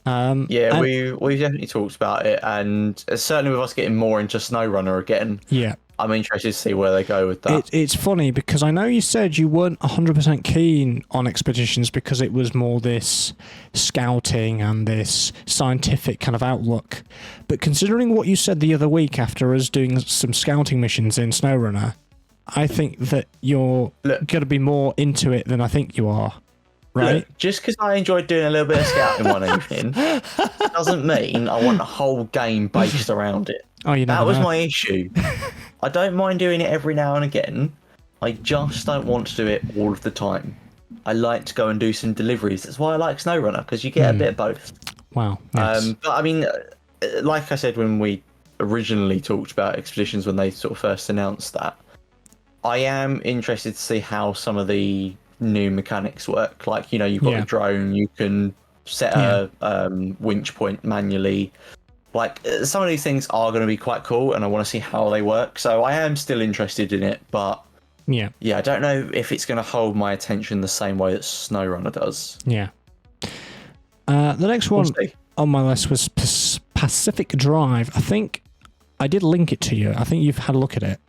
[SPEAKER 1] Yeah,
[SPEAKER 2] and-
[SPEAKER 1] we've definitely talked about it, and certainly with us getting more into SnowRunner again,
[SPEAKER 2] yeah.
[SPEAKER 1] I'm interested to see where they go with that.
[SPEAKER 2] It's funny because I know you said you weren't 100% keen on Expeditions because it was more this scouting and this scientific kind of outlook. But considering what you said the other week after us doing some scouting missions in SnowRunner, I think that you're going to be more into it than I think you are. Right?
[SPEAKER 1] Look, just because I enjoyed doing a little bit of scouting one evening doesn't mean I want a whole game based around it.
[SPEAKER 2] Oh, you never
[SPEAKER 1] That was
[SPEAKER 2] know.
[SPEAKER 1] my issue. I don't mind doing it every now and again. I just don't want to do it all of the time. I like to go and do some deliveries. That's why I like SnowRunner, because you get a bit of both.
[SPEAKER 2] Wow. Yes.
[SPEAKER 1] But I mean, like I said when we originally talked about Expeditions, when they sort of first announced that, I am interested to see how some of the new mechanics work. Like, you've got
[SPEAKER 2] Yeah.
[SPEAKER 1] the drone, you can set a winch point manually. Like, some of these things are going to be quite cool, and I want to see how they work. So I am still interested in it, but
[SPEAKER 2] yeah.
[SPEAKER 1] I don't know if it's going to hold my attention the same way that SnowRunner does.
[SPEAKER 2] Yeah. The next one
[SPEAKER 1] We'll see.
[SPEAKER 2] on my list was Pacific Drive. I think I did link it to you. I think you've had a look at it.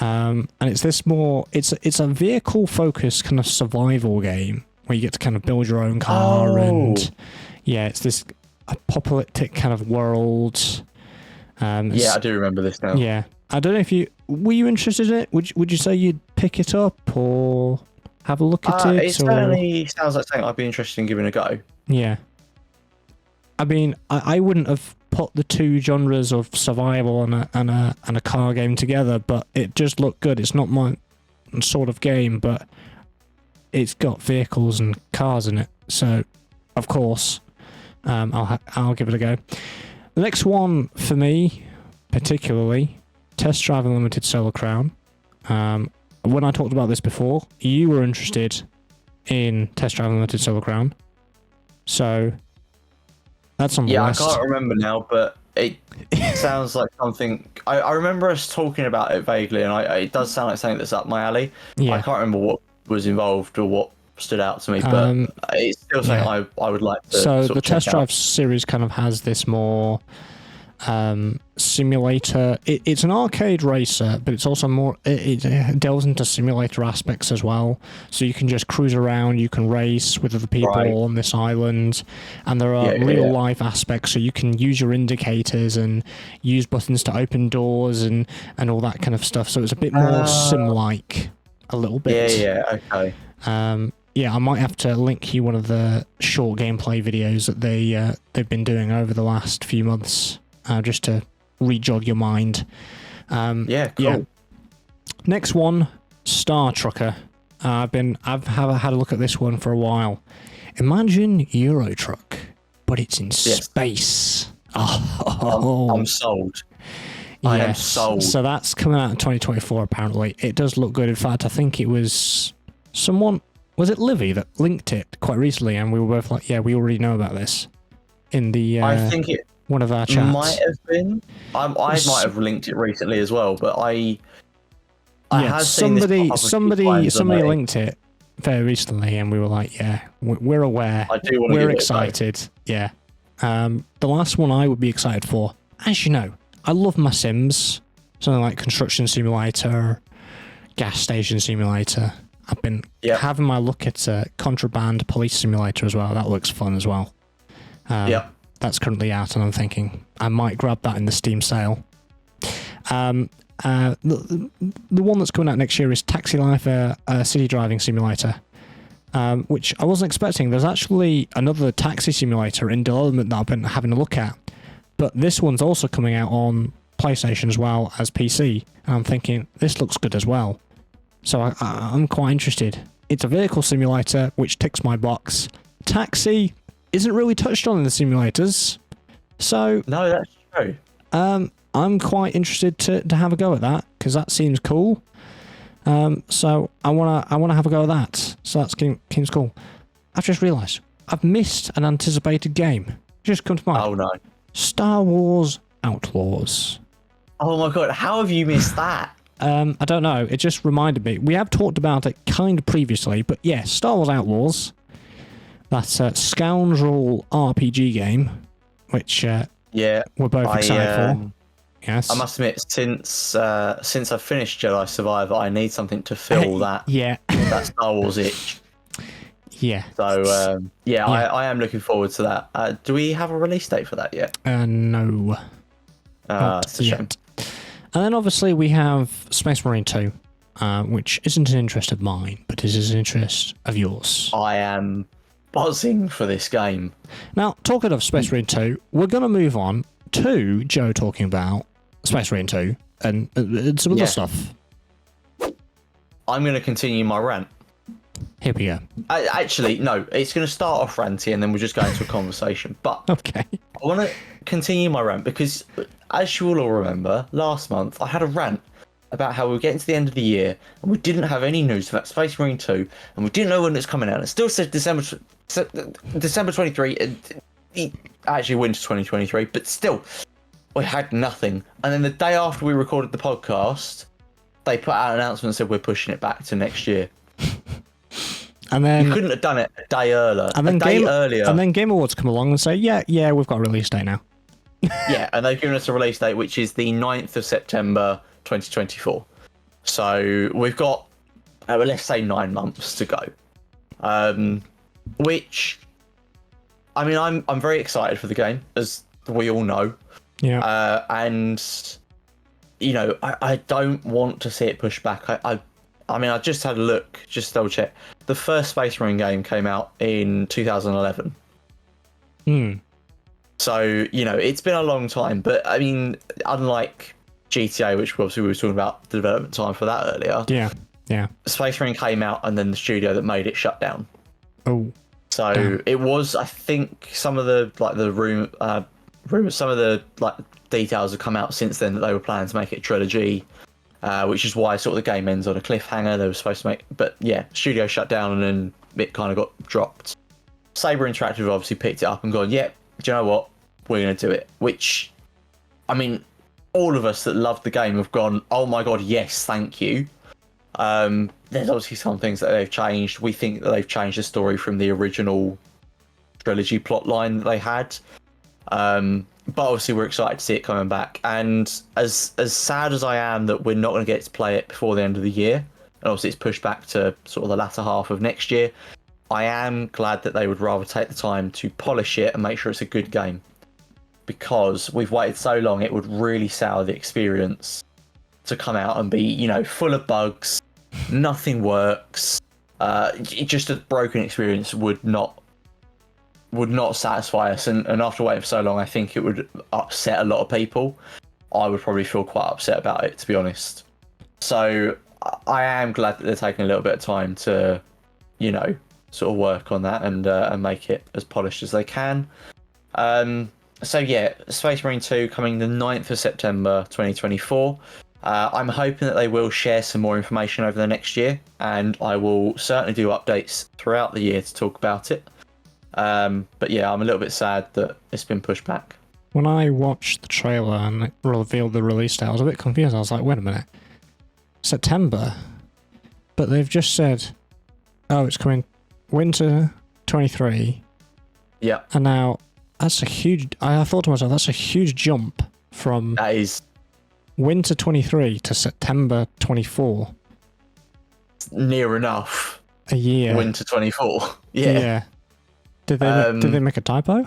[SPEAKER 2] And it's this more. It's a vehicle focused kind of survival game where you get to kind of build your own car and it's this apocalyptic kind of world.
[SPEAKER 1] Yeah, I do remember this now.
[SPEAKER 2] Yeah, I don't know if were you interested in it. Would you say you'd pick it up or have a look at it?
[SPEAKER 1] It certainly sounds like something I'd be interested in giving a go.
[SPEAKER 2] Yeah. I mean, I wouldn't have put the two genres of survival and a car game together, but it just looked good. It's not my sort of game, but it's got vehicles and cars in it, so of course, I'll give it a go. The next one for me, particularly, Test Drive Unlimited Solar Crown. When I talked about this before, you were interested in Test Drive Unlimited Solar Crown, so that's on the list.
[SPEAKER 1] I can't remember now, but it sounds like something. I remember us talking about it vaguely, and it does sound like something that's up my alley.
[SPEAKER 2] Yeah.
[SPEAKER 1] I can't remember what was involved or what stood out to me, but it's still something I would like to.
[SPEAKER 2] So
[SPEAKER 1] sort of
[SPEAKER 2] the
[SPEAKER 1] check
[SPEAKER 2] Test Drive
[SPEAKER 1] out.
[SPEAKER 2] series kind of has this more simulator. It's an arcade racer, but it's also more. It delves into simulator aspects as well. So you can just cruise around, you can race with other people on this island, and there are real life aspects. So you can use your indicators and use buttons to open doors and all that kind of stuff. So it's a bit more sim-like, a little bit.
[SPEAKER 1] Yeah, okay.
[SPEAKER 2] I might have to link you one of the short gameplay videos that they've been doing over the last few months, just to re-jog your mind. Cool. Yeah. Next one, Star Trucker. I've had a look at this one for a while. Imagine Euro Truck, but it's in space.
[SPEAKER 1] I'm sold. I am sold.
[SPEAKER 2] So that's coming out in 2024. Apparently, it does look good. In fact, I think it was someone. Was it Livy that linked it quite recently, and we were both like, "Yeah, we already know about this." In the
[SPEAKER 1] I think it
[SPEAKER 2] one of our chats
[SPEAKER 1] might have been. I might have linked it recently as well, but I have seen this pop up a few times on
[SPEAKER 2] somebody
[SPEAKER 1] my-
[SPEAKER 2] linked it very recently, and we were like, "Yeah, we're aware.
[SPEAKER 1] I do want to
[SPEAKER 2] We're
[SPEAKER 1] give it a go.
[SPEAKER 2] excited." Yeah. The last one I would be excited for, as you know, I love my Sims. Something like Construction Simulator, Gas Station Simulator. I've been having my look at Contraband Police Simulator as well. That looks fun as well. That's currently out, and I'm thinking I might grab that in the Steam sale. The one that's coming out next year is Taxi Life, a city driving simulator, which I wasn't expecting. There's actually another taxi simulator in development that I've been having a look at, but this one's also coming out on PlayStation as well as PC, and I'm thinking this looks good as well. So I'm quite interested. It's a vehicle simulator, which ticks my box. Taxi isn't really touched on in the simulators, so
[SPEAKER 1] No, that's true.
[SPEAKER 2] I'm quite interested to have a go at that, because that seems cool. So I wanna have a go at that. So that's seems cool. I've just realised I've missed an anticipated game. Just come to mind.
[SPEAKER 1] Oh no.
[SPEAKER 2] Star Wars Outlaws.
[SPEAKER 1] Oh my god, how have you missed that?
[SPEAKER 2] I don't know. It just reminded me. We have talked about it kind of previously, but yeah, Star Wars Outlaws. That's a scoundrel RPG game, which we're both excited for. Yes.
[SPEAKER 1] I must admit, since I've finished Jedi Survivor, I need something to fill that that Star Wars itch.
[SPEAKER 2] Yeah.
[SPEAKER 1] So I am looking forward to that. Do we have a release date for that yet?
[SPEAKER 2] No.
[SPEAKER 1] It's a shame.
[SPEAKER 2] And then obviously we have Space Marine 2, which isn't an interest of mine, but it is an interest of yours.
[SPEAKER 1] I am buzzing for this game.
[SPEAKER 2] Now, talking of Space Marine 2, we're going to move on to Joe talking about Space Marine 2 and some other stuff.
[SPEAKER 1] I'm going to continue my rant.
[SPEAKER 2] Here we go.
[SPEAKER 1] Actually, no, it's going to start off ranty and then we'll just go into a conversation. But
[SPEAKER 2] okay.
[SPEAKER 1] I want to continue my rant because, as you will all remember, last month I had a rant about how we were getting to the end of the year and we didn't have any news about Space Marine 2 and we didn't know when it's coming out. It still said December 23, actually winter 2023, but still, we had nothing. And then the day after we recorded the podcast, they put out an announcement and said we're pushing it back to next year.
[SPEAKER 2] And then
[SPEAKER 1] you couldn't have done it a day earlier.
[SPEAKER 2] And then
[SPEAKER 1] earlier.
[SPEAKER 2] And then Game Awards come along and say, yeah, we've got a release date now.
[SPEAKER 1] Yeah, and they've given us a release date which is the 9th of September 2024. So we've got, let's say, 9 months to go. Which, I mean, I'm very excited for the game, as we all know.
[SPEAKER 2] Yeah.
[SPEAKER 1] And, you know, I don't want to see it pushed back. I mean, I just had a look, just to double check. The first Space Marine game came out in 2011. So, you know, it's been a long time. But, I mean, unlike GTA, which obviously we were talking about the development time for that earlier.
[SPEAKER 2] Yeah.
[SPEAKER 1] Space Marine came out and then the studio that made it shut down.
[SPEAKER 2] Oh.
[SPEAKER 1] So
[SPEAKER 2] damn.
[SPEAKER 1] It was, I think, some of the, like, the rumors, some of the, like, details have come out since then that they were planning to make it a trilogy. Which is why sort of the game ends on a cliffhanger. They were supposed to make, but yeah, studio shut down and then it kind of got dropped. Saber Interactive obviously picked it up and gone, yeah, do you know what? We're going to do it. Which, I mean, all of us that loved the game have gone, oh my god, yes, thank you. There's obviously some things that they've changed. We think that they've changed the story from the original trilogy plotline that they had. But obviously we're excited to see it coming back. And as sad as I am that we're not going to get to play it before the end of the year, and obviously it's pushed back to sort of the latter half of next year, I am glad that they would rather take the time to polish it and make sure it's a good game. Because we've waited so long, it would really sour the experience to come out and be, you know, full of bugs, nothing works. Just a broken experience would not satisfy us, and after waiting for so long, I think it would upset a lot of people. I would probably feel quite upset about it, to be honest. So I am glad that they're taking a little bit of time to, you know, sort of work on that and make it as polished as they can. So yeah, Space Marine 2 coming the 9th of September 2024. I'm hoping that they will share some more information over the next year, and I will certainly do updates throughout the year to talk about it. But yeah, I'm a little bit sad that it's been pushed back.
[SPEAKER 2] When I watched the trailer and it revealed the release date, I was a bit confused. I was like, wait a minute. September? But they've just said, oh, it's coming winter 23.
[SPEAKER 1] Yeah.
[SPEAKER 2] And now, that's a huge... I thought to myself, that's a huge jump from...
[SPEAKER 1] That is...
[SPEAKER 2] winter 23 to September 24.
[SPEAKER 1] Near enough.
[SPEAKER 2] A year.
[SPEAKER 1] Winter 24. Yeah.
[SPEAKER 2] Did they make a typo?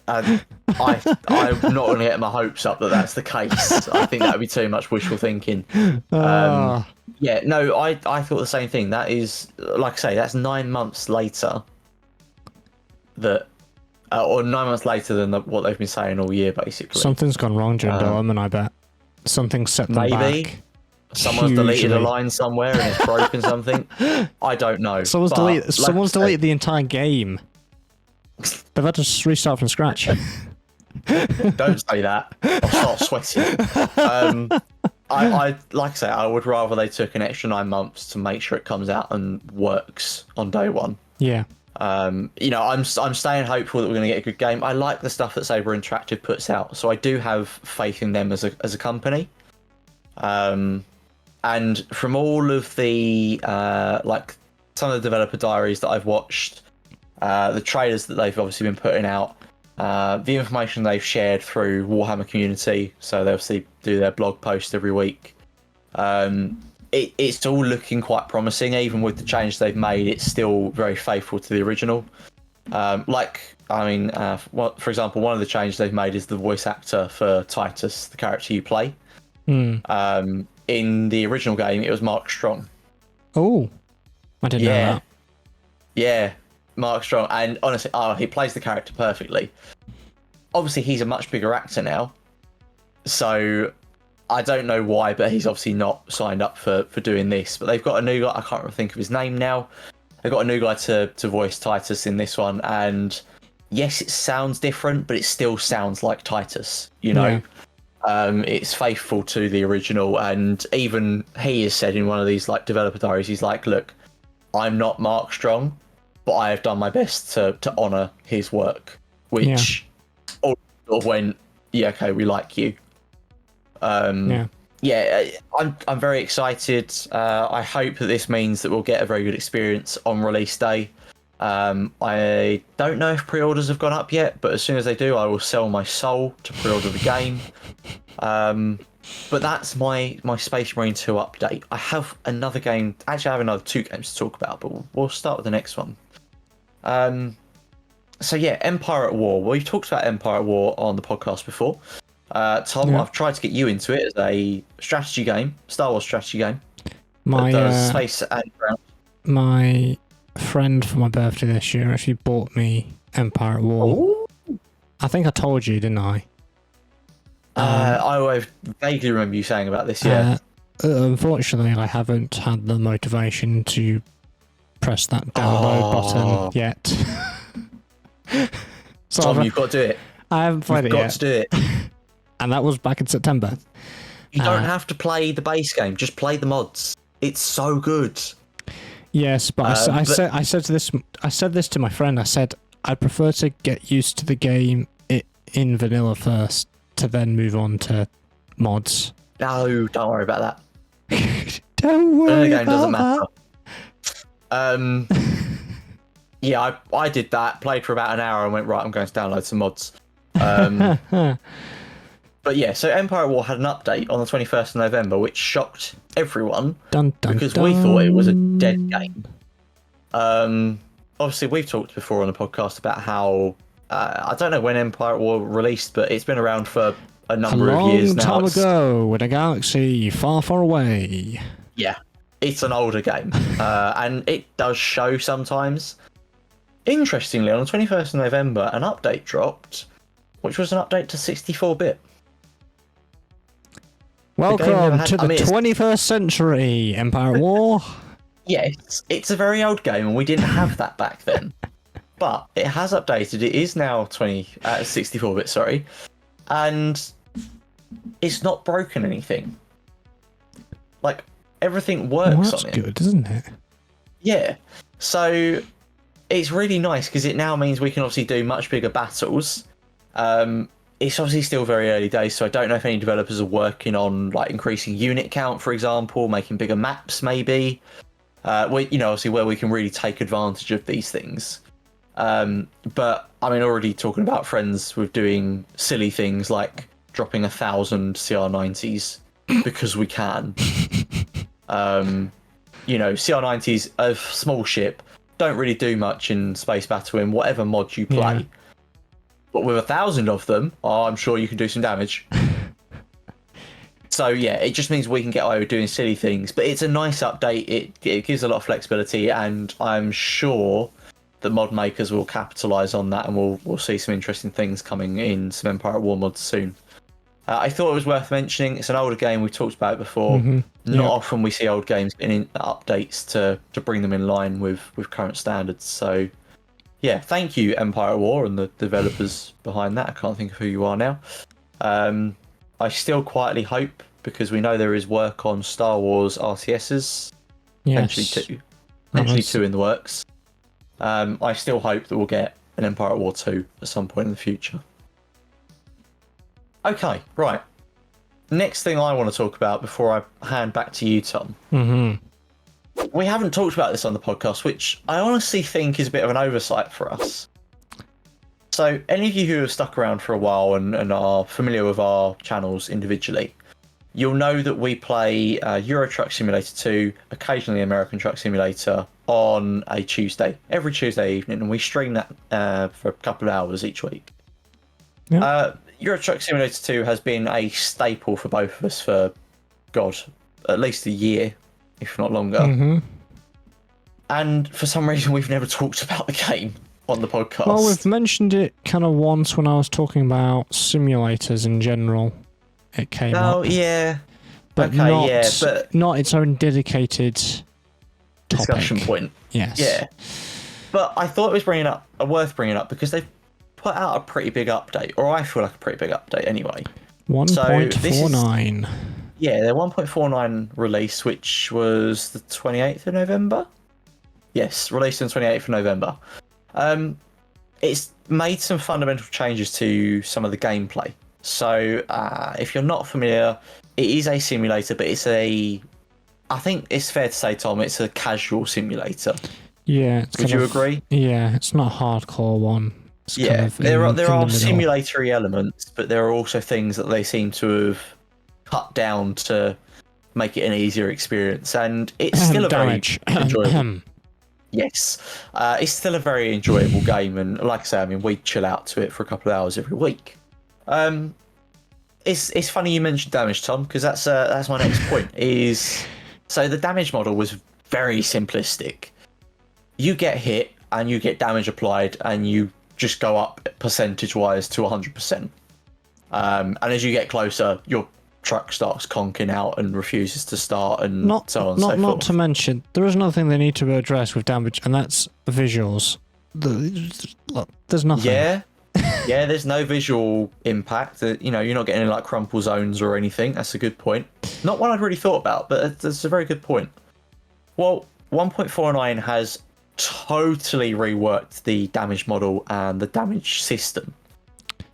[SPEAKER 1] I'm not going to get my hopes up that that's the case. I think that would be too much wishful thinking. Yeah, no, I thought the same thing. That is, like I say, that's 9 months later. Or 9 months later than what they've been saying all year, basically.
[SPEAKER 2] Something's gone wrong during development, I bet. Something set them back.
[SPEAKER 1] Someone's deleted a line somewhere and it's broken something. I don't know.
[SPEAKER 2] Someone's deleted the entire game. They've had to restart from scratch.
[SPEAKER 1] Don't say that. I'll start sweating. I like I say, I would rather they took an extra 9 months to make sure it comes out and works on day one.
[SPEAKER 2] Yeah.
[SPEAKER 1] You know, I'm staying hopeful that we're going to get a good game. I like the stuff that Saber Interactive puts out, so I do have faith in them as a company. And from all of the like some of the developer diaries that I've watched, the trailers that they've obviously been putting out, the information they've shared through Warhammer community, so they obviously do their blog post every week. It's all looking quite promising. Even with the change they've made, it's still very faithful to the original. For example, one of the changes they've made is the voice actor for Titus, the character you play. In the original game, it was Mark Strong.
[SPEAKER 2] Oh, I didn't know that.
[SPEAKER 1] Yeah, Mark Strong. And honestly, he plays the character perfectly. Obviously, he's a much bigger actor now. So I don't know why, but he's obviously not signed up for doing this. But they've got a new guy. I can't think of his name now. They've got a new guy to voice Titus in this one. And yes, it sounds different, but it still sounds like Titus, you know? Yeah. It's faithful to the original, and even he has said in one of these like developer diaries, he's like, look, I'm not Mark Strong, but I have done my best to honour his work, which all sort of went, yeah, okay, we like you. I'm very excited. I hope that this means that we'll get a very good experience on release day. I don't know if pre-orders have gone up yet, but as soon as they do, I will sell my soul to pre-order the game. But that's my Space Marine 2 update. I have another game. Actually, I have another 2 games to talk about, but we'll start with the next one. So yeah, Empire at War. We've talked about Empire at War on the podcast before. Tom, I've tried to get you into it as a strategy game, Star Wars strategy game. That does space and ground.
[SPEAKER 2] My friend for my birthday this year actually bought me Empire at War.
[SPEAKER 1] Ooh.
[SPEAKER 2] I think I told you, didn't I?
[SPEAKER 1] I vaguely remember you saying about this, yeah.
[SPEAKER 2] Unfortunately, I haven't had the motivation to press that download button yet. So
[SPEAKER 1] Tom, you've got to do it.
[SPEAKER 2] I haven't played it yet.
[SPEAKER 1] You've got to do it.
[SPEAKER 2] And that was back in September.
[SPEAKER 1] You don't have to play the base game, just play the mods. It's so good.
[SPEAKER 2] Yes, but I said this to my friend. I said I'd prefer to get used to the game in vanilla first, to then move on to mods.
[SPEAKER 1] No, don't worry about
[SPEAKER 2] that. Don't worry
[SPEAKER 1] the game
[SPEAKER 2] about
[SPEAKER 1] doesn't matter. Yeah, I did that. Played for about an hour and went, right, I'm going to download some mods. But yeah, so Empire at War had an update on the 21st of November, which shocked everyone because we thought it was a dead game. Obviously, we've talked before on the podcast about how I don't know when Empire at War released, but it's been around for a number of years now.
[SPEAKER 2] A long time ago, in a galaxy far, far away.
[SPEAKER 1] Yeah, it's an older game, and it does show sometimes. Interestingly, on the 21st of November, an update dropped, which was an update to 64-bit.
[SPEAKER 2] Welcome to the 21st century, Empire War.
[SPEAKER 1] Yes, it's a very old game, and we didn't have that back then. But it has updated. It is now 64-bit, sorry. And it's not broken anything. Like, everything works on it.
[SPEAKER 2] That's good, isn't it?
[SPEAKER 1] Yeah. So it's really nice because it now means we can obviously do much bigger battles. It's obviously still very early days, so I don't know if any developers are working on like increasing unit count, for example, making bigger maps, maybe. Obviously where we can really take advantage of these things. But I mean, already talking about friends with doing silly things like dropping 1,000 CR90s because we can. CR90s, a small ship, don't really do much in space battle in whatever mod you play. Yeah. But with 1,000 of them, I'm sure you can do some damage. So yeah, it just means we can get away with doing silly things. But it's a nice update. It gives a lot of flexibility, and I'm sure that mod makers will capitalise on that, and we'll see some interesting things coming in some Empire at War mods soon. I thought it was worth mentioning. It's an older game. We've talked about it before. Mm-hmm. Not often we see old games getting updates to bring them in line with current standards. So yeah, thank you, Empire at War, and the developers behind that. I can't think of who you are now. I still quietly hope, because we know there is work on Star Wars RTSs.
[SPEAKER 2] Yes.
[SPEAKER 1] Potentially two in the works. I still hope that we'll get an Empire at War 2 at some point in the future. Okay, right. next thing I want to talk about before I hand back to you, Tom. We haven't talked about this on the podcast, which I honestly think is a bit of an oversight for us. So, any of you who have stuck around for a while and are familiar with our channels individually, you'll know that we play Euro Truck Simulator 2, occasionally American Truck Simulator, on a Tuesday, every Tuesday evening, and we stream that for a couple of hours each week. Yep. Euro Truck Simulator 2 has been a staple for both of us for, God, at least a year, if not longer. And for some reason, we've never talked about the game on the podcast.
[SPEAKER 2] Well, we've mentioned it kind of once when I was talking about simulators in general. It came up.
[SPEAKER 1] Oh, yeah.
[SPEAKER 2] But
[SPEAKER 1] okay,
[SPEAKER 2] but not its own dedicated
[SPEAKER 1] discussion point.
[SPEAKER 2] Yes.
[SPEAKER 1] Yeah. But I thought it was worth bringing up because they've put out a pretty big update, or I feel like a pretty big update anyway.
[SPEAKER 2] 1.49.
[SPEAKER 1] Yeah, their 1.49 release, which was the 28th of November. Yes, released on 28th of November. It's made some fundamental changes to some of the gameplay. So, if you're not familiar, it is a simulator, but I think it's fair to say, Tom, it's a casual simulator.
[SPEAKER 2] Yeah.
[SPEAKER 1] Would you agree?
[SPEAKER 2] Yeah, it's not a hardcore one. It's
[SPEAKER 1] yeah, there are simulatory elements, but there are also things that they seem to have cut down to make it an easier experience, and it's still a very enjoyable. Yes, it's still a very enjoyable game, and like I say, I mean, we chill out to it for a couple of hours every week. It's funny you mentioned damage, Tom, because that's my next point. So the damage model was very simplistic. You get hit and you get damage applied, and you just go up percentage-wise to 100%. And as you get closer, your truck starts conking out and refuses to start, and so on and so forth.
[SPEAKER 2] Not to mention, there is another thing they need to address with damage, and that's visuals. There's nothing.
[SPEAKER 1] Yeah, there's no visual impact. You're not getting any like crumple zones or anything. That's a good point. Not one I'd really thought about, but that's a very good point. Well, 1.49 has totally reworked the damage model and the damage system.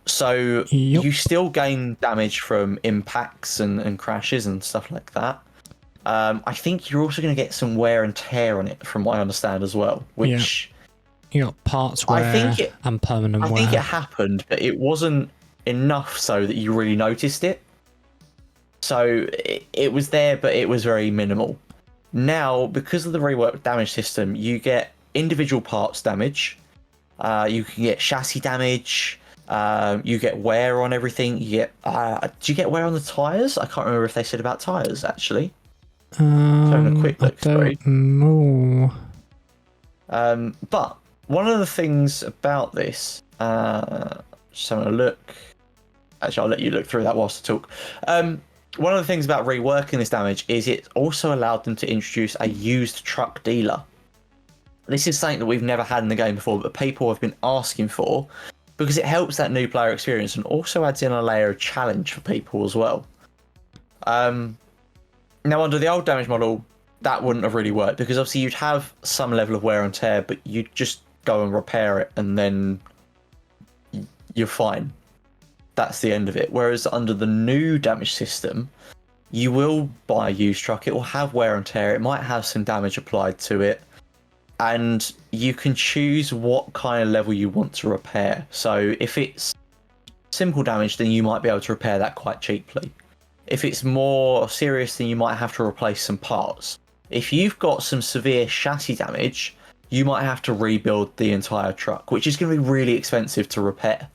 [SPEAKER 1] So you still gain damage from impacts and crashes and stuff like that. I think you're also going to get some wear and tear on it, from what I understand as well. Which
[SPEAKER 2] you got parts wear and permanent wear.
[SPEAKER 1] I think it happened, but it wasn't enough so that you really noticed it. So it was there, but it was very minimal. Now, because of the reworked damage system, you get individual parts damage. You can get chassis damage. You get wear on everything. Do you get wear on the tyres? I can't remember if they said about tyres, actually. Having a quick look through.
[SPEAKER 2] No.
[SPEAKER 1] But one of the things about this, just having a look. Actually, I'll let you look through that whilst I talk. One of the things about reworking this damage is it also allowed them to introduce a used truck dealer. This is something that we've never had in the game before, but people have been asking for, because it helps that new player experience and also adds in a layer of challenge for people as well. Now, under the old damage model, that wouldn't have really worked, because obviously you'd have some level of wear and tear, but you'd just go and repair it and then you're fine. That's the end of it. Whereas under the new damage system, you will buy a used truck. It will have wear and tear. It might have some damage applied to it. And you can choose what kind of level you want to repair. So if it's simple damage, then you might be able to repair that quite cheaply. If it's more serious, then you might have to replace some parts. If you've got some severe chassis damage, you might have to rebuild the entire truck, which is going to be really expensive to repair.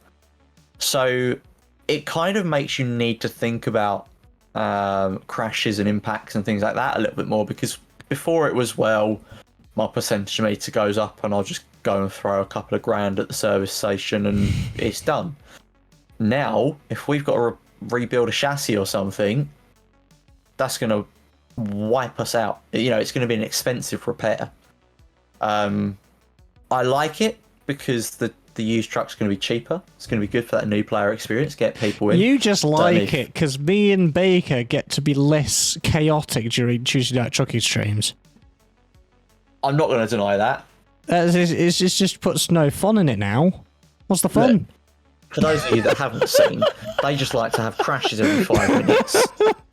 [SPEAKER 1] So it kind of makes you need to think about crashes and impacts and things like that a little bit more, because before it was, well, my percentage meter goes up and I'll just go and throw a couple of grand at the service station and it's done. Now, if we've got to rebuild a chassis or something, that's going to wipe us out. It's going to be an expensive repair. I like it because the used truck's going to be cheaper. It's going to be good for that new player experience, get people in.
[SPEAKER 2] You just like it because me and Baker get to be less chaotic during Tuesday night trucking streams.
[SPEAKER 1] I'm not going to deny that.
[SPEAKER 2] It just puts no fun in it now. What's the fun?
[SPEAKER 1] for those of you that haven't seen, they just like to have crashes every 5 minutes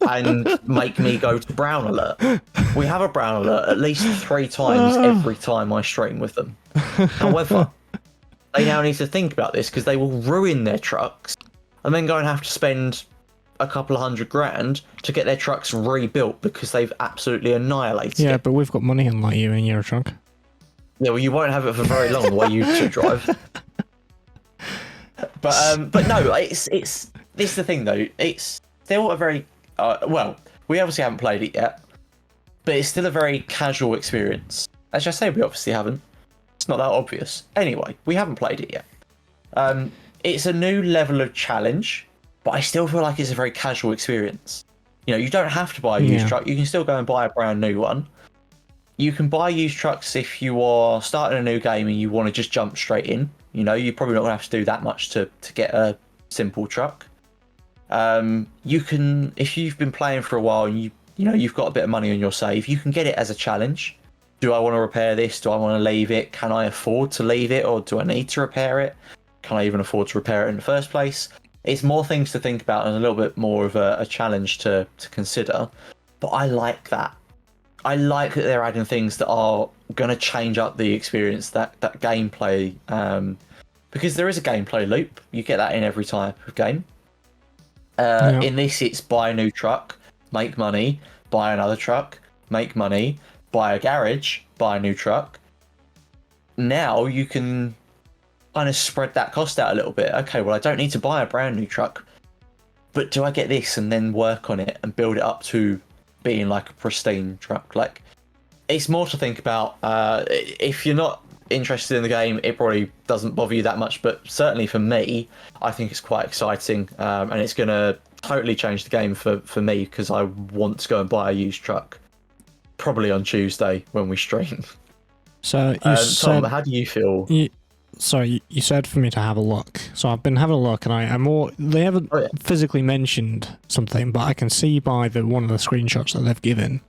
[SPEAKER 1] and make me go to brown alert. We have a brown alert at least 3 times every time I stream with them. However, they now need to think about this because they will ruin their trucks and then go and have to spend a couple of $100,000 to get their trucks rebuilt because they've absolutely annihilated it.
[SPEAKER 2] Yeah, but we've got money unlike you in your truck.
[SPEAKER 1] Yeah, well, you won't have it for very long the way you two drive. But no, it's this is the thing though. It's still a very well. We obviously haven't played it yet, but it's still a very casual experience. As I say, we obviously haven't. It's not that obvious. Anyway, we haven't played it yet. It's a new level of challenge, but I still feel like it's a very casual experience. You know, you don't have to buy a used truck. You can still go and buy a brand new one. You can buy used trucks if you are starting a new game and you want to just jump straight in. You know, you're probably not going to have to do that much to get a simple truck. You can, if you've been playing for a while and you know you've got a bit of money on your save, you can get it as a challenge. Do I want to repair this? Do I want to leave it? Can I afford to leave it, or do I need to repair it? Can I even afford to repair it in the first place? It's more things to think about and a little bit more of a challenge to consider. But I like that. I like that they're adding things that are going to change up the experience, that gameplay, because there is a gameplay loop. You get that in every type of game. In this, it's buy a new truck, make money, buy another truck, make money, buy a garage, buy a new truck. Now you can kind of spread that cost out a little bit. Okay, well, I don't need to buy a brand new truck, but do I get this and then work on it and build it up to being like a pristine truck? Like, it's more to think about. If you're not interested in the game, it probably doesn't bother you that much, but certainly for me, I think it's quite exciting, and it's going to totally change the game for me because I want to go and buy a used truck probably on Tuesday when we stream.
[SPEAKER 2] So you said,
[SPEAKER 1] Tom, how do you feel?
[SPEAKER 2] You said for me to have a look. So I've been having a look, and they haven't physically mentioned something, but I can see by one of the screenshots that they've given.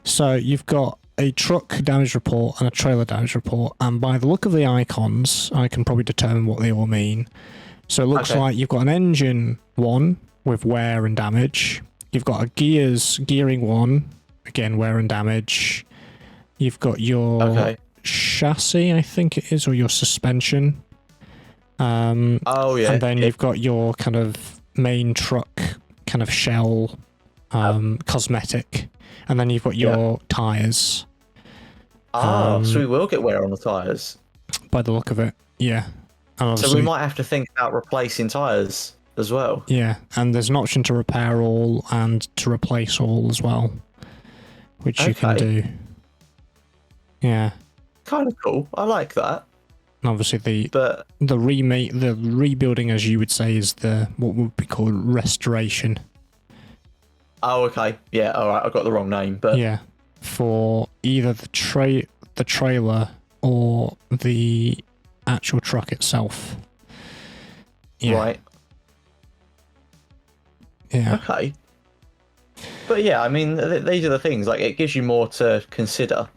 [SPEAKER 2] So you've got a truck damage report and a trailer damage report, and by the look of the icons, I can probably determine what they all mean. So it looks like you've got an engine one with wear and damage. You've got a gearing one, again, wear and damage. You've got your chassis, I think it is, or your suspension. And then you've got your kind of main truck kind of shell cosmetic. And then you've got your tyres.
[SPEAKER 1] So we will get wear on the tyres.
[SPEAKER 2] By the look of it, yeah. And
[SPEAKER 1] so we might have to think about replacing tyres as well.
[SPEAKER 2] Yeah, and there's an option to repair all and to replace all as well, which you can do. Yeah.
[SPEAKER 1] Kind of cool. I like that.
[SPEAKER 2] And obviously the rebuilding, as you would say, is what would be called restoration.
[SPEAKER 1] Oh, okay. Yeah, all right. I got the wrong name, but
[SPEAKER 2] yeah, for either the trailer or the actual truck itself. Yeah.
[SPEAKER 1] Right.
[SPEAKER 2] Yeah.
[SPEAKER 1] Okay. But yeah, I mean, these are the things. Like, it gives you more to consider.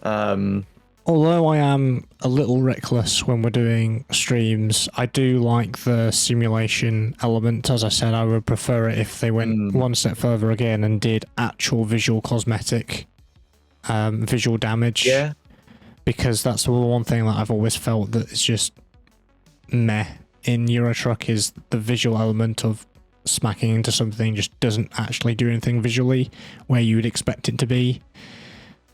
[SPEAKER 2] Although I am a little reckless when we're doing streams, I do like the simulation element. As I said, I would prefer it if they went one step further again and did actual visual cosmetic, visual damage. Yeah. Because that's the one thing that I've always felt that is just meh in Euro Truck is the visual element of smacking into something just doesn't actually do anything visually where you would expect it to be.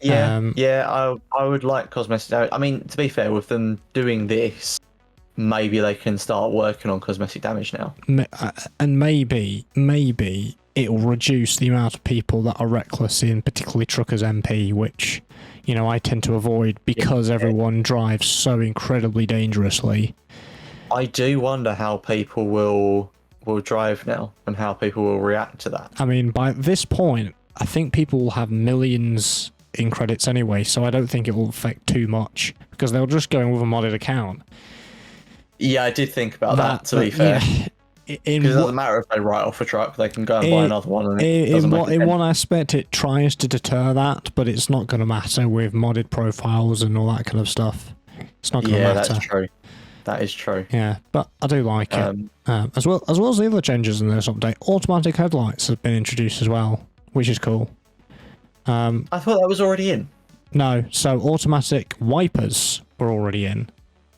[SPEAKER 1] Yeah, I would like cosmetic damage. I mean, to be fair, with them doing this, maybe they can start working on cosmetic damage now.
[SPEAKER 2] And maybe it'll reduce the amount of people that are reckless in particularly Truckers MP, which, you know, I tend to avoid because everyone drives so incredibly dangerously.
[SPEAKER 1] I do wonder how people will drive now and how people will react to that.
[SPEAKER 2] I mean, by this point, I think people will have millions in credits anyway, so I don't think it will affect too much because they'll just go in with a modded account.
[SPEAKER 1] Yeah, I did think about that, to be fair. Because it doesn't matter if they write off a truck, they can go and buy another one. And in
[SPEAKER 2] one aspect, it tries to deter that, but it's not going to matter with modded profiles and all that kind of stuff. It's not going to matter.
[SPEAKER 1] Yeah, that's true. that is true.
[SPEAKER 2] Yeah, but I do like it. As well as the other changes in this update, automatic headlights have been introduced as well, which is cool.
[SPEAKER 1] I thought that was already in.
[SPEAKER 2] No, so automatic wipers were already in.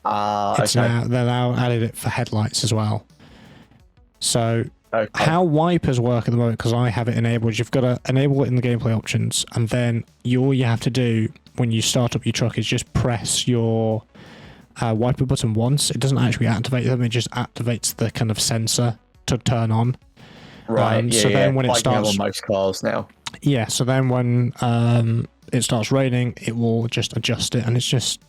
[SPEAKER 1] Okay.
[SPEAKER 2] They're now added it for headlights as well. So
[SPEAKER 1] Okay.
[SPEAKER 2] how wipers work at the moment, because I have it enabled, you've got to enable it in the gameplay options, and then all you have to do when you start up your truck is just press your wiper button once. It doesn't actually activate them, it just activates the kind of sensor to turn on.
[SPEAKER 1] Right,
[SPEAKER 2] so then when it
[SPEAKER 1] like you have
[SPEAKER 2] starts...
[SPEAKER 1] on most cars now.
[SPEAKER 2] Yeah, so then when it starts raining, it will just adjust it, and it's just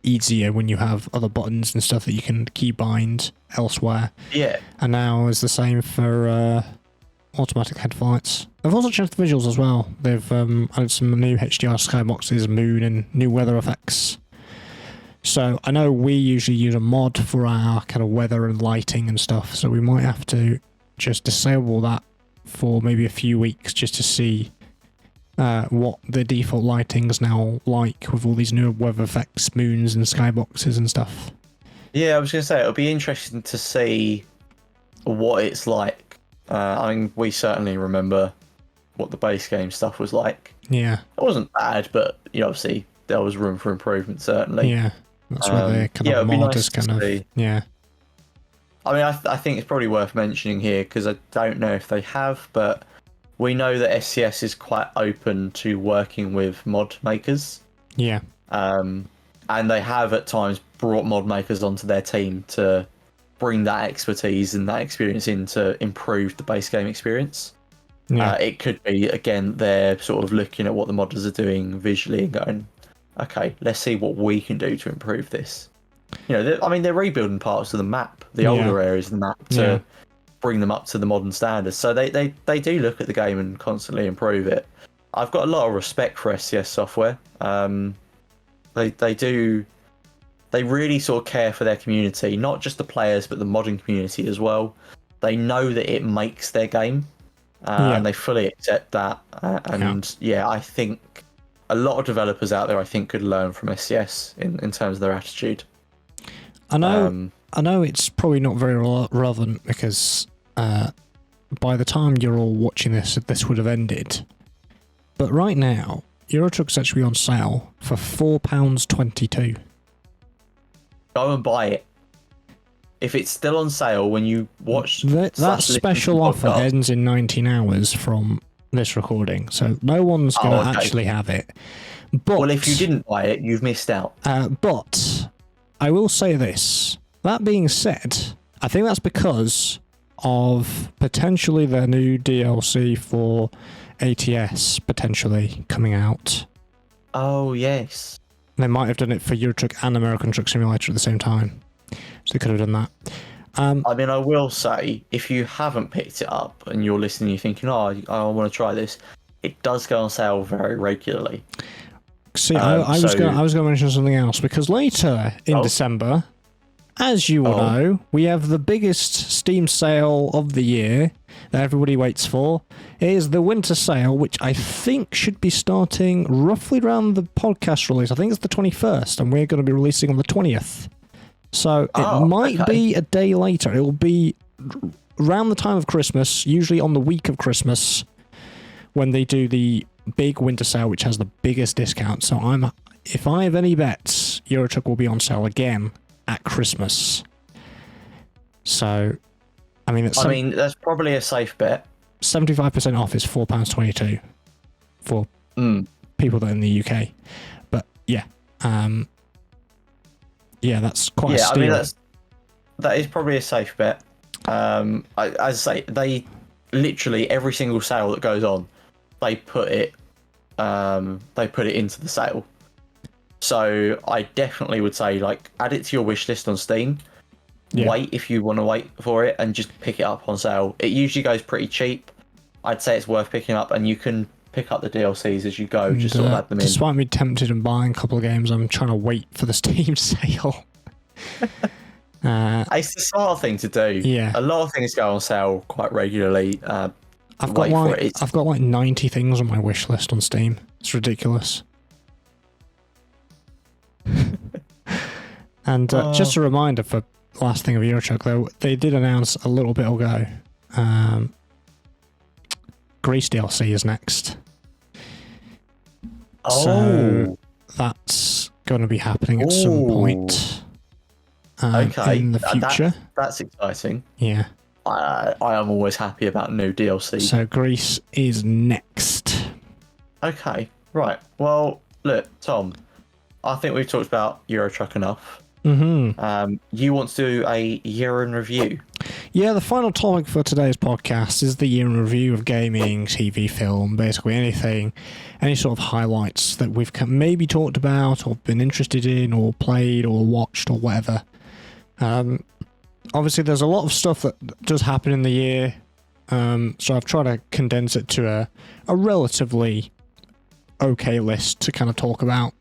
[SPEAKER 2] easier when you have other buttons and stuff that you can keybind elsewhere.
[SPEAKER 1] Yeah.
[SPEAKER 2] And now is the same for automatic headlights. They've also changed the visuals as well. They've added some new HDR skyboxes, moon, and new weather effects. So I know we usually use a mod for our kind of weather and lighting and stuff, so we might have to just disable that for maybe a few weeks just to see what the default lighting's now like with all these new weather effects, moons and skyboxes and stuff.
[SPEAKER 1] Yeah, I was going to say, it'll be interesting to see what it's like. I mean, we certainly remember what the base game stuff was like.
[SPEAKER 2] Yeah.
[SPEAKER 1] It wasn't bad, but obviously there was room for improvement, certainly.
[SPEAKER 2] Yeah, that's where the kind of mod is kind of... Yeah.
[SPEAKER 1] I mean, I think it's probably worth mentioning here, because I don't know if they have, but we know that SCS is quite open to working with mod makers.
[SPEAKER 2] Yeah.
[SPEAKER 1] And they have at times brought mod makers onto their team to bring that expertise and that experience in to improve the base game experience. Yeah. It could be, again, they're sort of looking at what the modders are doing visually and going, okay, let's see what we can do to improve this. They're rebuilding parts of the map, the older areas of the map, to bring them up to the modern standards. So they do look at the game and constantly improve it. I've got a lot of respect for SCS software. They really sort of care for their community, not just the players, but the modding community as well. They know that it makes their game, and they fully accept that. I think a lot of developers out there, I think, could learn from SCS in terms of their attitude.
[SPEAKER 2] I know it's probably not very relevant because by the time you're all watching this would have ended. But right now, Euro Truck's actually on sale for £4.22.
[SPEAKER 1] Go and buy it. If it's still on sale when you watch...
[SPEAKER 2] That special offer ends in 19 hours from this recording, so no one's going to actually have it. But,
[SPEAKER 1] well, if you didn't buy it, you've missed out.
[SPEAKER 2] But I will say this. That being said, I think that's because of potentially their new DLC for ATS potentially coming out.
[SPEAKER 1] Oh, yes.
[SPEAKER 2] They might have done it for Euro Truck and American Truck Simulator at the same time. So they could have done that.
[SPEAKER 1] I will say, if you haven't picked it up and you're listening, you're thinking, I want to try this, it does go on sale very regularly.
[SPEAKER 2] See, I was going to mention something else, because later in December, as you will know, we have the biggest Steam sale of the year that everybody waits for. It is the winter sale, which I think should be starting roughly around the podcast release. I think it's the 21st, and we're going to be releasing on the 20th. So it might be a day later. It will be around the time of Christmas, usually on the week of Christmas, when they do the big winter sale, which has the biggest discount. So if I have any bets, Euro Truck will be on sale again at Christmas. So, that's
[SPEAKER 1] probably a safe bet.
[SPEAKER 2] 75% off is £4.22 for people that are in the UK. But yeah, that's quite a steal.
[SPEAKER 1] That is probably a safe bet. As I say, they literally every single sale that goes on, they put it into the sale. So I definitely would say, add it to your wish list on Steam. Yeah. Wait if you want to wait for it, and just pick it up on sale. It usually goes pretty cheap. I'd say it's worth picking up, and you can pick up the DLCs as you go. Just sort of add them in.
[SPEAKER 2] Despite me tempted and buying a couple of games, I'm trying to wait for the Steam sale.
[SPEAKER 1] It's the smart thing to do.
[SPEAKER 2] Yeah.
[SPEAKER 1] A lot of things go on sale quite regularly.
[SPEAKER 2] I've got 90 things on my wish list on And just a reminder for last thing of Eurotruck, though, they did announce a little bit ago. Greece DLC is next.
[SPEAKER 1] Oh.
[SPEAKER 2] So that's going to be happening at some point in the future.
[SPEAKER 1] That's exciting.
[SPEAKER 2] Yeah.
[SPEAKER 1] I am always happy about new DLC.
[SPEAKER 2] So Greece is next.
[SPEAKER 1] Okay, right. Well, look, Tom, I think we've talked about Eurotruck enough.
[SPEAKER 2] Mm-hmm.
[SPEAKER 1] You want to do a year in review?
[SPEAKER 2] Yeah, the final topic for today's podcast is the year in review of gaming, TV, film, basically anything, any sort of highlights that we've maybe talked about or been interested in or played or watched or whatever. Obviously, there's a lot of stuff that does happen in the year, so I've tried to condense it to a relatively okay list to kind of talk about.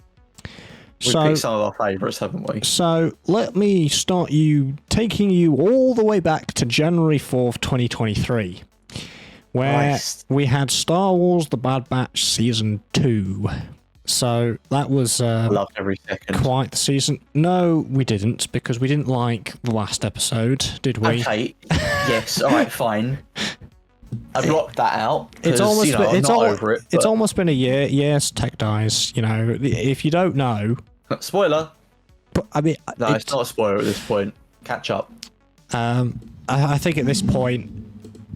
[SPEAKER 1] We've picked some of our favourites, haven't we?
[SPEAKER 2] So let me start taking you all the way back to January 4th, 2023, where we had Star Wars The Bad Batch Season 2. So that was
[SPEAKER 1] loved every second.
[SPEAKER 2] Quite the season. No, we didn't, because we didn't like the last episode, did we?
[SPEAKER 1] Okay, yes, alright, fine. I blocked that out.
[SPEAKER 2] It's almost
[SPEAKER 1] over it.
[SPEAKER 2] It's almost been a year. Yes, tech dies. You know, if you don't know,
[SPEAKER 1] spoiler.
[SPEAKER 2] But I mean,
[SPEAKER 1] no, it's not a spoiler at this point. Catch up.
[SPEAKER 2] I think at this point,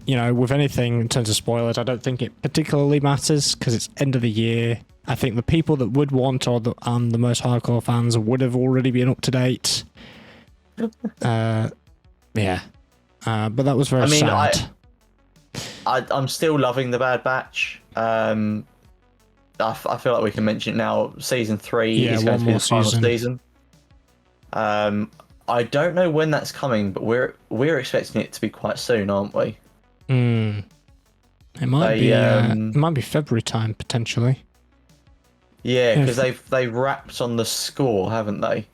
[SPEAKER 2] you know, with anything in terms of spoilers, I don't think it particularly matters because it's end of the year. I think the people that would want and the most hardcore fans would have already been up to date. Yeah. But that was very sad.
[SPEAKER 1] I'm still loving The Bad Batch. I feel like we can mention it now. Season 3 is going to be the final season. I don't know when that's coming, but we're expecting it to be quite soon, aren't we?
[SPEAKER 2] It might be February time potentially.
[SPEAKER 1] Yeah, because they wrapped on the score, haven't they?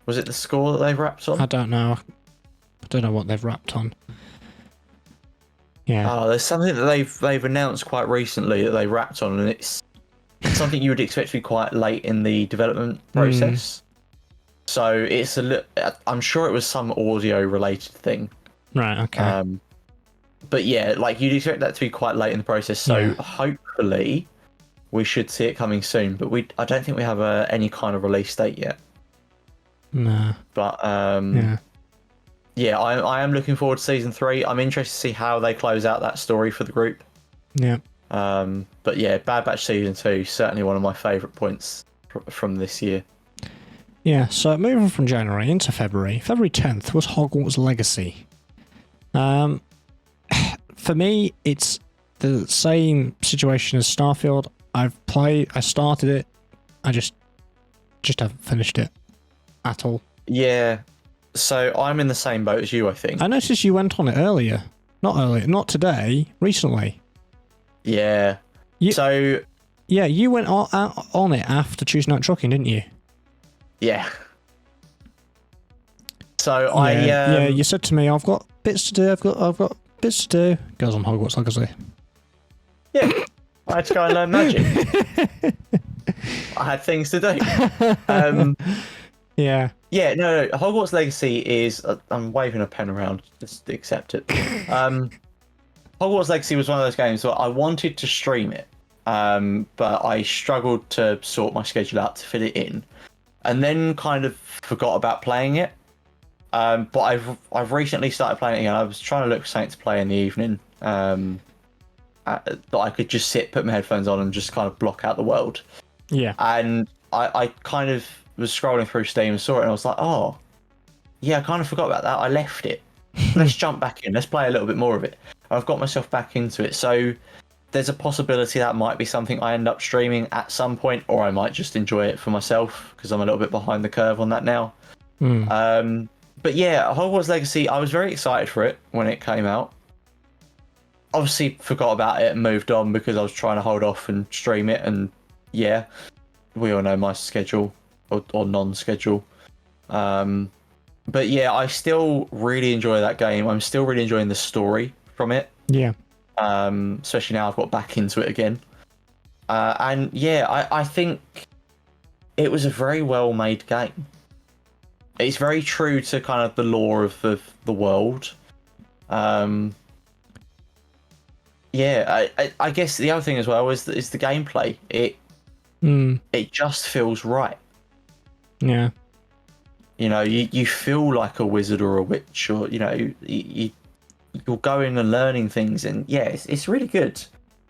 [SPEAKER 1] Was it the score that they've wrapped on?
[SPEAKER 2] I don't know. I don't know what they've wrapped on. Yeah.
[SPEAKER 1] Oh, there's something that they've announced quite recently that they wrapped on, and it's something you would expect to be quite late in the development process. So it's I'm sure it was some audio related thing.
[SPEAKER 2] Right. Okay.
[SPEAKER 1] But yeah, like you'd expect that to be quite late in the process. So hopefully we should see it coming soon. But I don't think we have any kind of release date yet.
[SPEAKER 2] No.
[SPEAKER 1] But yeah, I am looking forward to season 3. I'm interested to see how they close out that story for the group.
[SPEAKER 2] Yeah.
[SPEAKER 1] But yeah, Bad Batch season 2 certainly one of my favourite points from this year.
[SPEAKER 2] Yeah. So moving from January into February. February 10th was Hogwarts Legacy. For me, it's the same situation as Starfield. I started it. I just haven't finished it at all. Yeah.
[SPEAKER 1] So I'm in the same boat as you, I think.
[SPEAKER 2] I noticed you went on it earlier. Not today, recently.
[SPEAKER 1] Yeah.
[SPEAKER 2] Yeah, you went on it after Tuesday Night Trucking, didn't you?
[SPEAKER 1] Yeah. So
[SPEAKER 2] yeah, you said to me, I've got bits to do, I've got bits to do. Goes on Hogwarts Legacy.
[SPEAKER 1] Yeah. I had to go and learn magic. I had things to do.
[SPEAKER 2] Yeah.
[SPEAKER 1] Yeah, no, Hogwarts Legacy is... I'm waving a pen around, just accept it. Hogwarts Legacy was one of those games where I wanted to stream it, but I struggled to sort my schedule out to fit it in, and then kind of forgot about playing it. But I've recently started playing it again. I was trying to look for something to play in the evening, that I could just put my headphones on and just kind of block out the world.
[SPEAKER 2] Yeah.
[SPEAKER 1] And I kind of was scrolling through Steam and saw it, and I was like, oh, yeah, I kind of forgot about that. I left it. Let's jump back in. Let's play a little bit more of it. I've got myself back into it. So there's a possibility that might be something I end up streaming at some point, or I might just enjoy it for myself because I'm a little bit behind the curve on that now. But yeah, Hogwarts Legacy, I was very excited for it when it came out. Obviously forgot about it and moved on because I was trying to hold off and stream it, and yeah, we all know my schedule or non-schedule. But yeah, I still really enjoy that game. I'm still really enjoying the story from it.
[SPEAKER 2] Yeah.
[SPEAKER 1] Especially now I've got back into it again. And yeah, I think it was a very well-made game. it's very true to kind of the lore of the world. Yeah, I guess the other thing as well is the gameplay. It just feels right.
[SPEAKER 2] Yeah.
[SPEAKER 1] You know, you feel like a wizard or a witch, or you know, you're going and learning things, and yeah, it's really good.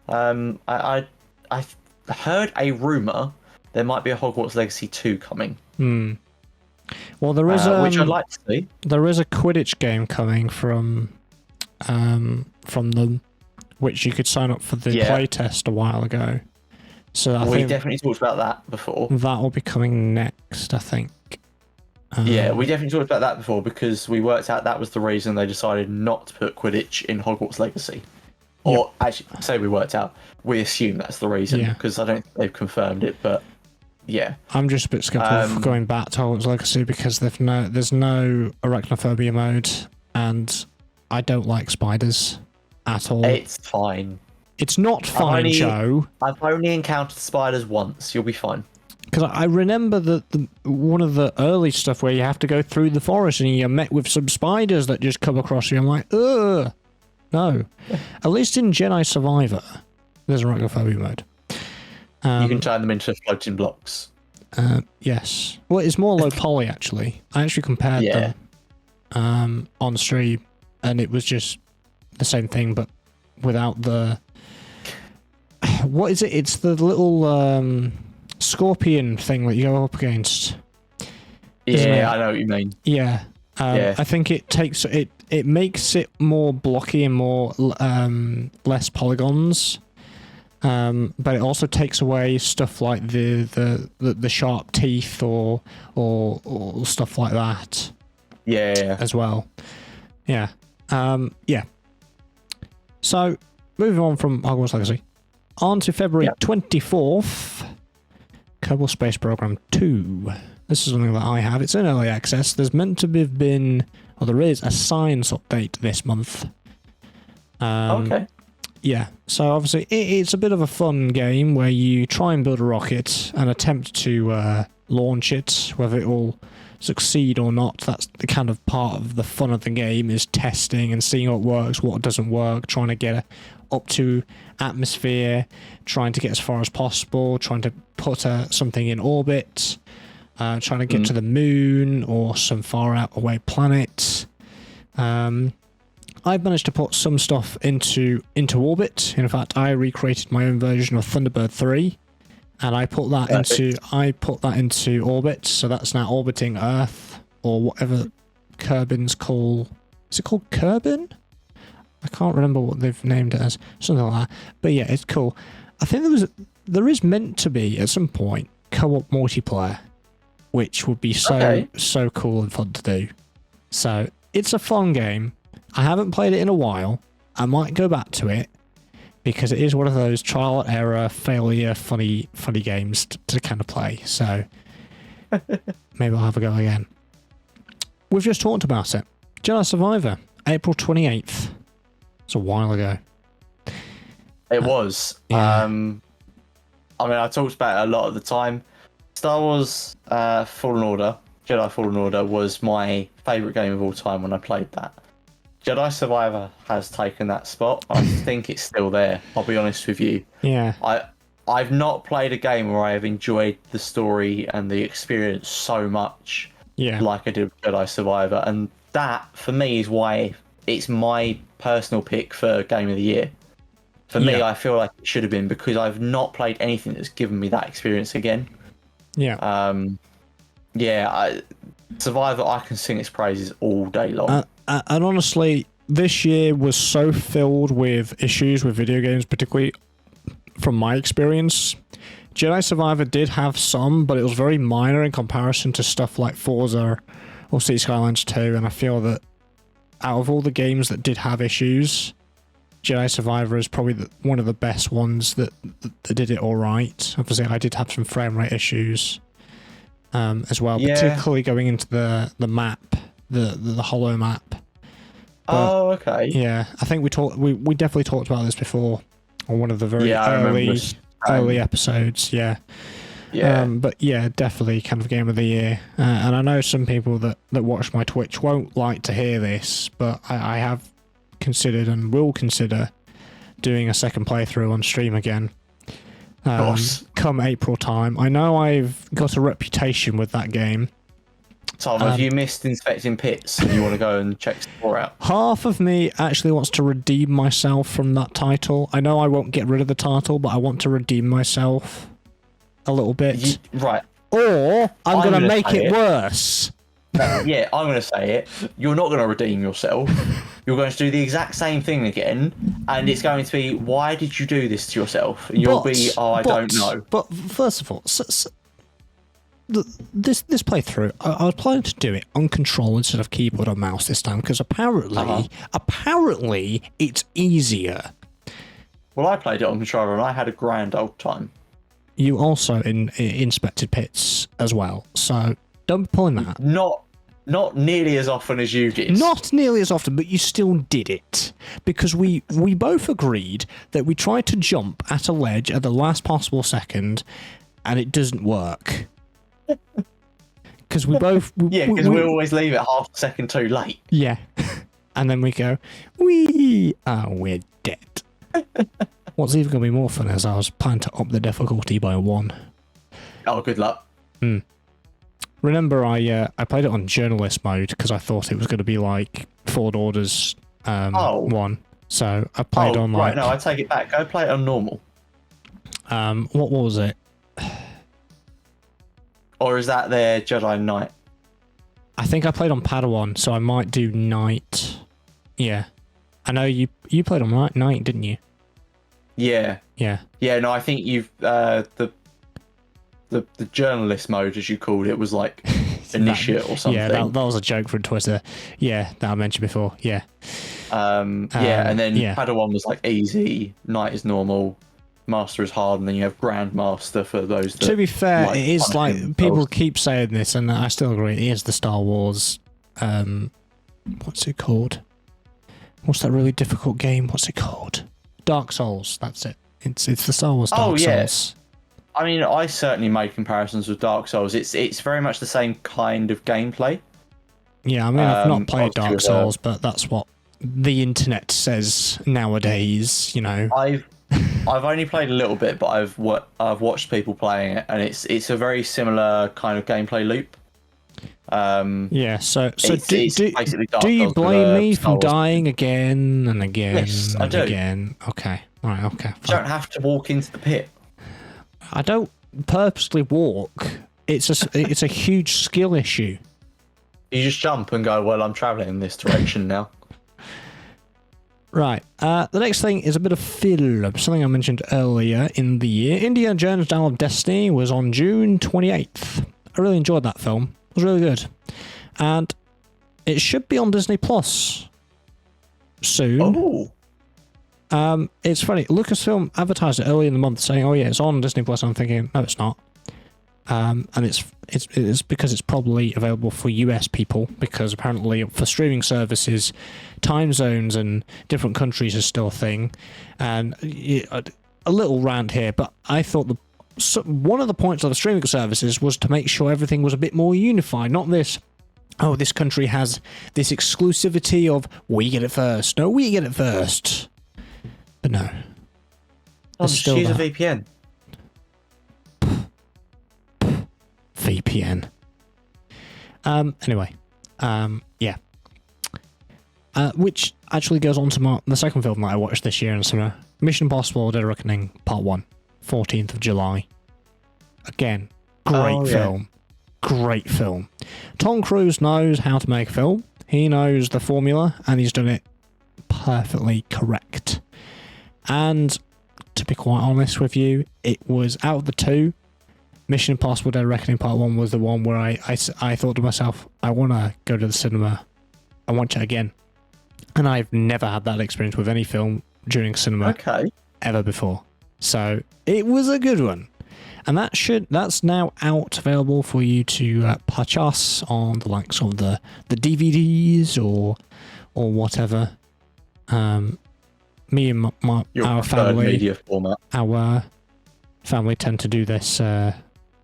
[SPEAKER 1] I heard a rumor there might be a Hogwarts Legacy 2 coming.
[SPEAKER 2] Well, there is
[SPEAKER 1] which I'd like to see.
[SPEAKER 2] There is a Quidditch game coming from them, which you could sign up for the playtest a while ago. So I think
[SPEAKER 1] definitely talked about that before.
[SPEAKER 2] That will be coming next, I think.
[SPEAKER 1] Yeah, we definitely talked about that before because we worked out that was the reason they decided not to put Quidditch in Hogwarts Legacy. Or actually, say we worked out, we assume that's the reason because I don't think they've confirmed it, but yeah.
[SPEAKER 2] I'm just a bit skeptical of going back to Hogwarts Legacy because there's no arachnophobia mode, and I don't like spiders at all.
[SPEAKER 1] It's fine.
[SPEAKER 2] It's not fine, Joe.
[SPEAKER 1] I've only encountered spiders once. You'll be fine.
[SPEAKER 2] Because I remember the one of the early stuff where you have to go through the forest and you're met with some spiders that just come across you. I'm like, ugh. No. At least in Jedi Survivor, there's arachnophobia mode.
[SPEAKER 1] You can turn them into floating blocks.
[SPEAKER 2] Yes. Well, it's more low poly, actually. I actually compared them on stream, and it was just the same thing, but without the... What is it? It's the little scorpion thing that you go up against.
[SPEAKER 1] Yeah, I know what you mean.
[SPEAKER 2] Yeah. I think it makes it more blocky and more less polygons. But it also takes away stuff like the sharp teeth or stuff like that.
[SPEAKER 1] Yeah.
[SPEAKER 2] As well. Yeah. Yeah. So moving on from Hogwarts Legacy, on to February 24th, Kerbal Space Program 2. This is something that I have. It's in early access. There's meant to have been, or there is a science update this month.
[SPEAKER 1] Okay.
[SPEAKER 2] Yeah, so obviously it's a bit of a fun game where you try and build a rocket and attempt to launch it. Whether it will succeed or not, that's the kind of part of the fun of the game, is testing and seeing what works, what doesn't work, trying to get up to atmosphere, trying to get as far as possible, trying to put something in orbit, trying to get to the moon or some far out away planet. I've managed to put some stuff into orbit. In fact, I recreated my own version of Thunderbird 3, and I put that into orbit. So that's now orbiting Earth, or whatever Kerbin's call. Is it called Kerbin? I can't remember what they've named it as. Something like that. But yeah, it's cool. I think there is meant to be at some point co-op multiplayer, which would be so cool and fun to do. So it's a fun game. I haven't played it in a while. I might go back to it because it is one of those trial and error, failure, funny games to kind of play. So maybe I'll have a go again. We've just talked about it. Jedi Survivor, April 28th. It's a while ago.
[SPEAKER 1] It was.
[SPEAKER 2] Yeah.
[SPEAKER 1] I mean, I talked about it a lot at the time. Star Wars Fallen Order, Jedi Fallen Order, was my favourite game of all time when I played that. Jedi Survivor has taken that spot. I think it's still there, I'll be honest with you.
[SPEAKER 2] Yeah.
[SPEAKER 1] I've not played a game where I have enjoyed the story and the experience so much like I did with Jedi Survivor. And that, for me, is why it's my personal pick for Game of the Year. For me, I feel like it should have been, because I've not played anything that's given me that experience again.
[SPEAKER 2] Yeah.
[SPEAKER 1] Survivor, I can sing its praises all day long.
[SPEAKER 2] And honestly, this year was so filled with issues with video games, particularly from my experience. Jedi Survivor did have some, but it was very minor in comparison to stuff like Forza or City Skylines 2, and I feel that out of all the games that did have issues, Jedi Survivor is probably one of the best ones that did it all right. Obviously, I did have some frame rate issues as well, particularly going into the map, the hollow map. But,
[SPEAKER 1] okay.
[SPEAKER 2] Yeah, I think we definitely talked about this before on one of the very early episodes. Yeah.
[SPEAKER 1] Yeah.
[SPEAKER 2] But yeah, definitely kind of game of the year. And I know some people that watch my Twitch won't like to hear this, but I have considered and will consider doing a second playthrough on stream again. Come April time. I know I've got a reputation with that game.
[SPEAKER 1] Tom, have you missed inspecting pits and you want to go and check score out?
[SPEAKER 2] Half of me actually wants to redeem myself from that title. I know I won't get rid of the title, but I want to redeem myself a little bit.
[SPEAKER 1] Right.
[SPEAKER 2] Or I'm going to make it worse.
[SPEAKER 1] Yeah, I'm going to say it. You're not going to redeem yourself. You're going to do the exact same thing again, and it's going to be, why did you do this to yourself? And you'll be, I don't know.
[SPEAKER 2] But first of all, this playthrough, I was planning to do it on control instead of keyboard or mouse this time, because apparently it's easier.
[SPEAKER 1] Well, I played it on controller and I had a grand old time.
[SPEAKER 2] You also inspected pits as well, so don't be pulling that.
[SPEAKER 1] Not nearly as often as you did.
[SPEAKER 2] Not nearly as often, but you still did it. Because we both agreed that we tried to jump at a ledge at the last possible second, and it doesn't work. Because we both...
[SPEAKER 1] because we always leave it half a second too late.
[SPEAKER 2] Yeah. And then we go, we're dead. What's even going to be more fun is I was planning to up the difficulty by 1.
[SPEAKER 1] Oh, good luck.
[SPEAKER 2] Remember, I played it on journalist mode because I thought it was going to be like Ford Orders 1. So I played on like...
[SPEAKER 1] Right, no, I take it back. Go play it on normal.
[SPEAKER 2] What was it?
[SPEAKER 1] Or is that their Jedi Knight?
[SPEAKER 2] I think I played on Padawan, so I might do Knight. Yeah. I know you played on Knight, didn't you?
[SPEAKER 1] Yeah.
[SPEAKER 2] Yeah.
[SPEAKER 1] Yeah, no, I think you've... the journalist mode, as you called it, was like Initiate or something.
[SPEAKER 2] Yeah, that was a joke from Twitter. Yeah, that I mentioned before. Yeah.
[SPEAKER 1] And then Padawan was like easy, Knight is normal, Master is hard, and then you have Grandmaster for those that...
[SPEAKER 2] To be fair,
[SPEAKER 1] like,
[SPEAKER 2] it is like... People keep saying this, and I still agree. It is the Star Wars... what's it called? What's that really difficult game? What's it called? Dark Souls, that's it. It's the Star Wars Dark Souls.
[SPEAKER 1] I mean, I certainly made comparisons with Dark Souls. It's very much the same kind of gameplay.
[SPEAKER 2] Yeah, I mean, I've not played Dark Souls, but that's what the internet says nowadays, you know.
[SPEAKER 1] I've only played a little bit, but I've watched people playing it, and it's a very similar kind of gameplay loop.
[SPEAKER 2] Yeah, so
[SPEAKER 1] it's
[SPEAKER 2] do you blame me for dying again and again
[SPEAKER 1] yes,
[SPEAKER 2] and
[SPEAKER 1] I do.
[SPEAKER 2] again? Okay, right, okay. Fine.
[SPEAKER 1] You don't have to walk into the pit.
[SPEAKER 2] I don't purposely walk. It's a huge skill issue.
[SPEAKER 1] You just jump and go, well, I'm travelling in this direction now.
[SPEAKER 2] Right. The next thing is a bit of film, something I mentioned earlier in the year. Indiana Jones Dial of Destiny was on June 28th. I really enjoyed that film. It was really good. And it should be on Disney Plus soon.
[SPEAKER 1] Oh.
[SPEAKER 2] It's funny. Lucasfilm advertised it early in the month saying, oh yeah, it's on Disney Plus. I'm thinking, no, it's not. And it's because it's probably available for US people, because apparently for streaming services, time zones and different countries is still a thing. And a little rant here, but I thought one of the points of the streaming services was to make sure everything was a bit more unified, not this, oh, this country has this exclusivity of we get it first. No, we get it first. But no.
[SPEAKER 1] Just use a VPN.
[SPEAKER 2] VPN. Anyway. Yeah. Which actually goes on to the second film that I watched this year in the cinema. Mission Impossible Dead Reckoning Part 1. 14th of July. Again, great film. Great film. Tom Cruise knows how to make a film. He knows the formula, and he's done it perfectly correct. And to be quite honest with you, it was out of the two, Mission Impossible Dead Reckoning Part 1 was the one where I thought to myself, I want to go to the cinema. I want it again. And I've never had that experience with any film during cinema ever before. So it was a good one. And that's now out, available for you to purchase on the likes of the DVDs or whatever. Me and our family,
[SPEAKER 1] media format.
[SPEAKER 2] our family tend to do this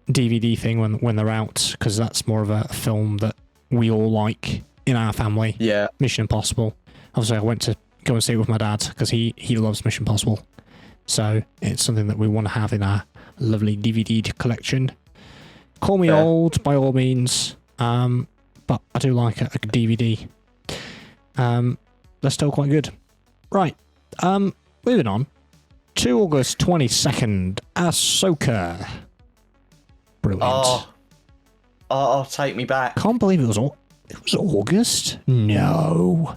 [SPEAKER 2] DVD thing when they're out, because that's more of a film that we all like in our family.
[SPEAKER 1] Yeah.
[SPEAKER 2] Mission Impossible. Obviously, I went to go and see it with my dad because he loves Mission Impossible. So it's something that we want to have in our lovely DVD collection. Call me old, by all means, but I do like a DVD. They're still quite good. Right, moving on. To August 22nd, Ahsoka. Brilliant.
[SPEAKER 1] Oh, take me back.
[SPEAKER 2] Can't believe it was August? No.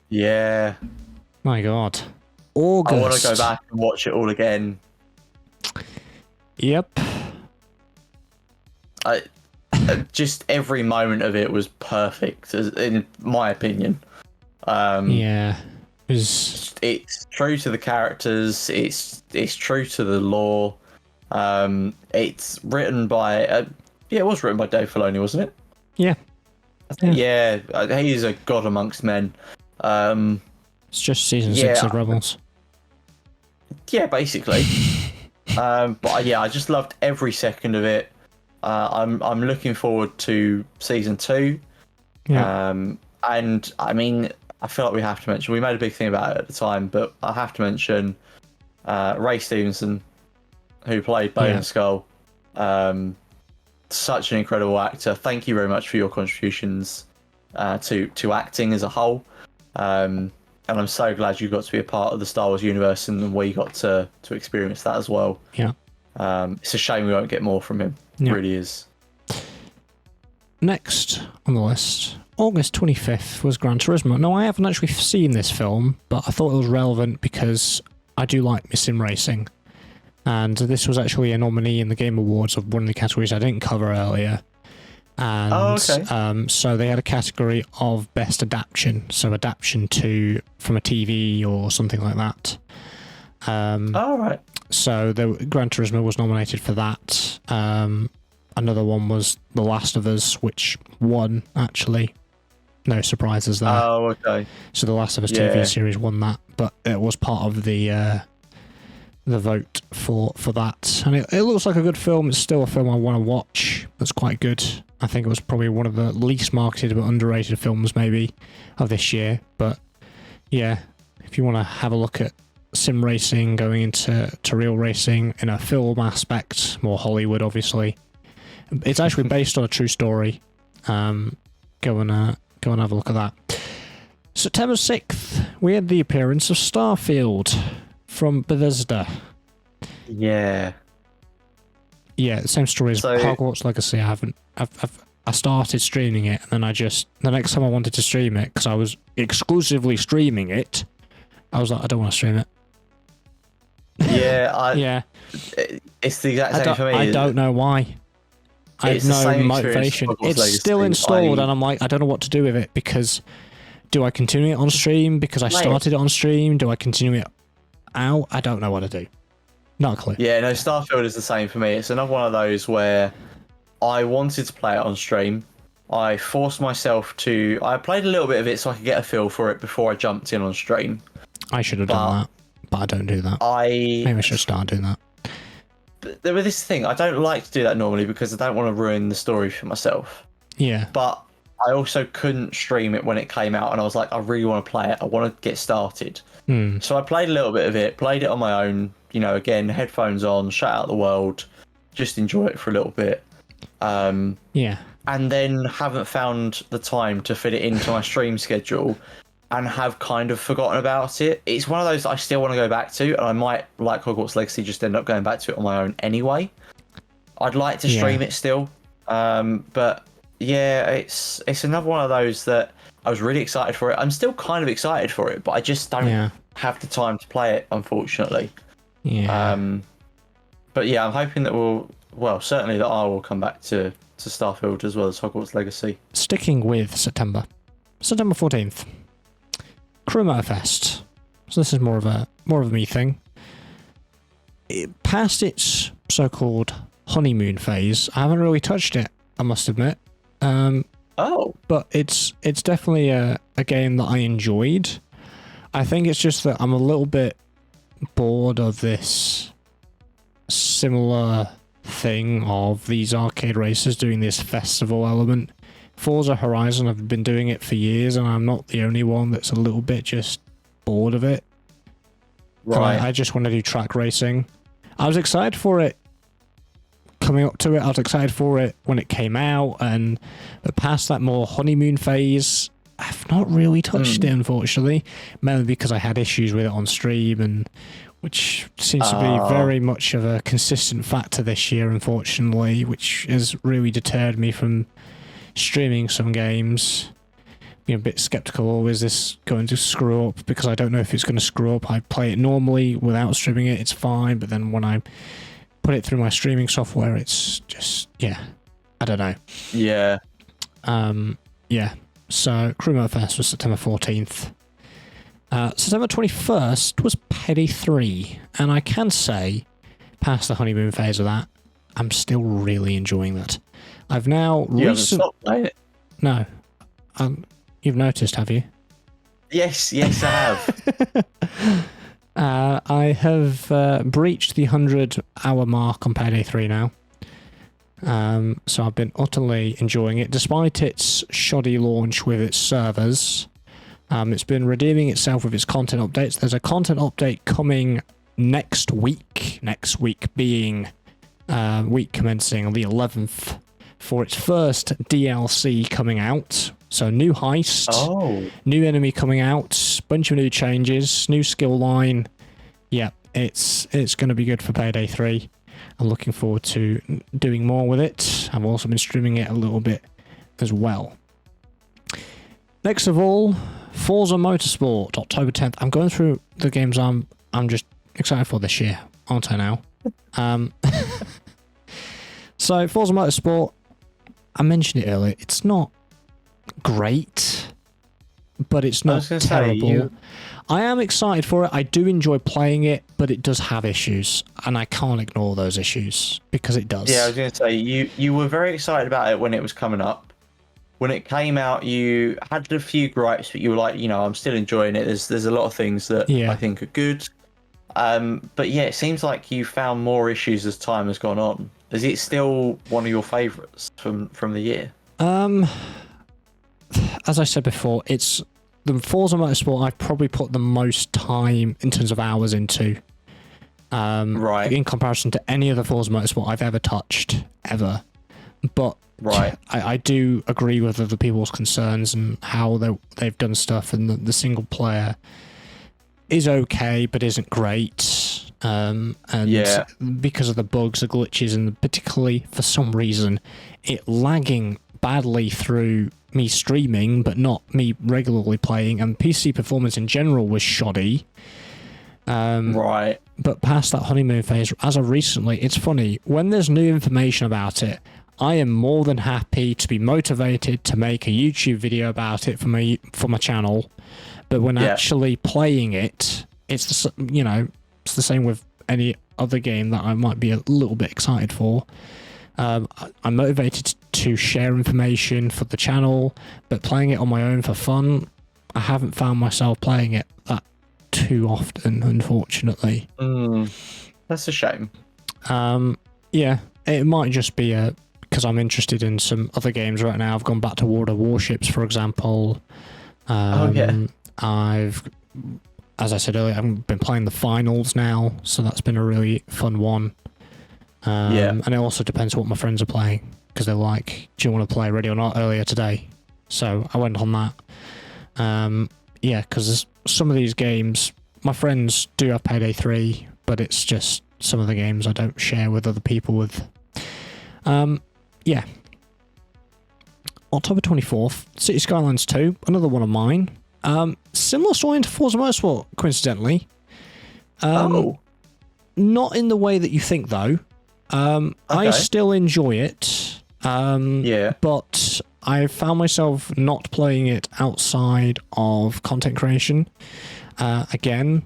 [SPEAKER 1] Yeah.
[SPEAKER 2] My God. August.
[SPEAKER 1] I want to go back and watch it all again.
[SPEAKER 2] Yep.
[SPEAKER 1] Just every moment of it was perfect, in my opinion.
[SPEAKER 2] Yeah.
[SPEAKER 1] It's true to the characters. It's true to the lore. It's written by it was written by Dave Filoni, wasn't it?
[SPEAKER 2] Yeah.
[SPEAKER 1] Yeah, he's a god amongst men.
[SPEAKER 2] It's just season 6 of Rebels.
[SPEAKER 1] Yeah, basically. But yeah, I just loved every second of it. I'm looking forward to season 2.
[SPEAKER 2] Yeah.
[SPEAKER 1] And I mean, I feel like we have to mention, we made a big thing about it at the time, but I have to mention Ray Stevenson, who played Bone and Skull. Such an incredible actor. Thank you very much for your contributions to acting as a whole. And I'm so glad you got to be a part of the Star Wars universe and we got to experience that as well.
[SPEAKER 2] Yeah.
[SPEAKER 1] It's a shame we won't get more from him.
[SPEAKER 2] Yeah.
[SPEAKER 1] It really is.
[SPEAKER 2] Next on the list, August 25th was Gran Turismo. No, I haven't actually seen this film, but I thought it was relevant because I do like sim racing. And this was actually a nominee in the Game Awards of one of the categories I didn't cover earlier. And so they had a category of best adaptation, so adaptation from a TV or something like that.
[SPEAKER 1] Right.
[SPEAKER 2] So Gran Turismo was nominated for that. Another one was The Last of Us, which won, actually. No surprises there.
[SPEAKER 1] Oh, okay.
[SPEAKER 2] So The Last of Us TV series won that, but it was part of the vote for that. And it looks like a good film. It's still a film I want to watch. That's quite good. I think it was probably one of the least marketed but underrated films maybe of this year. But yeah, if you want to have a look at sim racing going into real racing in a film aspect, more Hollywood obviously. It's actually based on a true story. Go and have a look at that. September 6th, we had the appearance of Starfield from Bethesda.
[SPEAKER 1] Yeah.
[SPEAKER 2] Yeah, the same story as Hogwarts Legacy. I started streaming it, and then the next time I wanted to stream it, because I was exclusively streaming it, I was like, I don't want to stream it.
[SPEAKER 1] Yeah, it's the exact same for me.
[SPEAKER 2] I don't know why. I have no motivation. It's still installed, and I'm like, I don't know what to do with it, because do I continue it on stream because I started it on stream? Do I continue it out? I don't know what to do. Not a clue.
[SPEAKER 1] Yeah, no, Starfield is the same for me. It's another one of those where I wanted to play it on stream. I forced myself to... I played a little bit of it so I could get a feel for it before I jumped in on stream.
[SPEAKER 2] I should have done that, but I don't do that. Maybe I should start doing that.
[SPEAKER 1] But there was this thing, I don't like to do that normally because I don't want to ruin the story for myself.
[SPEAKER 2] Yeah.
[SPEAKER 1] But I also couldn't stream it when it came out, and I was like, I really want to play it. I want to get started. So I played a little bit of it, played it on my own, again, headphones on, shut out the world, just enjoy it for a little bit.
[SPEAKER 2] Yeah.
[SPEAKER 1] And then haven't found the time to fit it into my stream schedule and have kind of forgotten about it. It's one of those that I still want to go back to, and I might, like Hogwarts Legacy, just end up going back to it on my own anyway. I'd like to stream it still, but yeah, it's another one of those that I was really excited for it. I'm still kind of excited for it, but I just don't have the time to play it, unfortunately.
[SPEAKER 2] Yeah.
[SPEAKER 1] But yeah, I'm hoping that certainly that I will come back to Starfield as well as Hogwarts Legacy.
[SPEAKER 2] Sticking with September 14th, Crew Motorfest. So this is more of a me thing. Past its so-called honeymoon phase, I haven't really touched it, I must admit. But it's definitely a game that I enjoyed. I think it's just that I'm a little bit bored of this similar thing of these arcade racers doing this festival element. Forza Horizon, I've been doing it for years, and I'm not the only one that's a little bit just bored of it.
[SPEAKER 1] Right.
[SPEAKER 2] I just want to do track racing. I was excited for it coming up to it. I was excited for it when it came out, but past that more honeymoon phase, I've not really touched it, unfortunately. Mainly because I had issues with it on stream, and which seems to be very much of a consistent factor this year, unfortunately, which has really deterred me from streaming some games. Being a bit skeptical, oh, is this going to screw up? Because I don't know if it's going to screw up. I play it normally without streaming it, it's fine, but then when I put it through my streaming software, it's just, yeah, I don't know.
[SPEAKER 1] Yeah.
[SPEAKER 2] Yeah. So, Crew Motor Fest was September 14th. September 21st was Payday 3, and I can say, past the honeymoon phase of that, I'm still really enjoying that. I've now
[SPEAKER 1] You haven't stopped playing it?
[SPEAKER 2] No. You've noticed, have you?
[SPEAKER 1] Yes, I have.
[SPEAKER 2] I have breached the 100-hour mark on Payday 3 now. So I've been utterly enjoying it, despite its shoddy launch with its servers. It's been redeeming itself with its content updates. There's a content update coming next week. Next week being week commencing on the 11th for its first DLC coming out. So new heist, new enemy coming out, bunch of new changes, new skill line. Yeah, it's going to be good for Payday 3. I'm looking forward to doing more with it. I've also been streaming it a little bit as well. Next of all, Forza Motorsport, October 10th. I'm going through the games I'm just excited for this year, aren't I now? So Forza Motorsport, I mentioned it earlier. It's not great, but it's not terrible. I am excited for it. I do enjoy playing it, but it does have issues, and I can't ignore those issues because it does.
[SPEAKER 1] Yeah, I was going to say, you were very excited about it when it was coming up. When it came out, you had a few gripes, but you were like, I'm still enjoying it. There's a lot of things that I think are good. But yeah, it seems like you found more issues as time has gone on. Is it still one of your favourites from the year?
[SPEAKER 2] As I said before, it's the Forza Motorsport I've probably put the most time in terms of hours into.
[SPEAKER 1] Right.
[SPEAKER 2] In comparison to any other Forza Motorsport I've ever touched, ever. But I do agree with other people's concerns and how they've done stuff, and the single player is okay, but isn't great. And because of the bugs, the glitches, and particularly for some reason, it lagging badly through me streaming, but not me regularly playing, and PC performance in general was shoddy. But past that honeymoon phase, as of recently, it's funny, when there's new information about it, I am more than happy to be motivated to make a YouTube video about it for my channel. But when actually playing it, it's the same with any other game that I might be a little bit excited for. I'm motivated to share information for the channel, but playing it on my own for fun, I haven't found myself playing it that too often, unfortunately.
[SPEAKER 1] That's a shame.
[SPEAKER 2] Yeah, it might just be because I'm interested in some other games right now. I've gone back to World of Warships, for example. As I said earlier, I've been playing the finals now, so that's been a really fun one. And it also depends what my friends are playing, because they're like, do you want to play Ready or Not earlier today? So I went on that. Because some of these games, my friends do have Payday 3, but it's just some of the games I don't share with other people with. October 24th, City Skylines 2, another one of mine. Similar story to Forza Motorsport, coincidentally. Not in the way that you think, though. I still enjoy it. But I found myself not playing it outside of content creation. Again.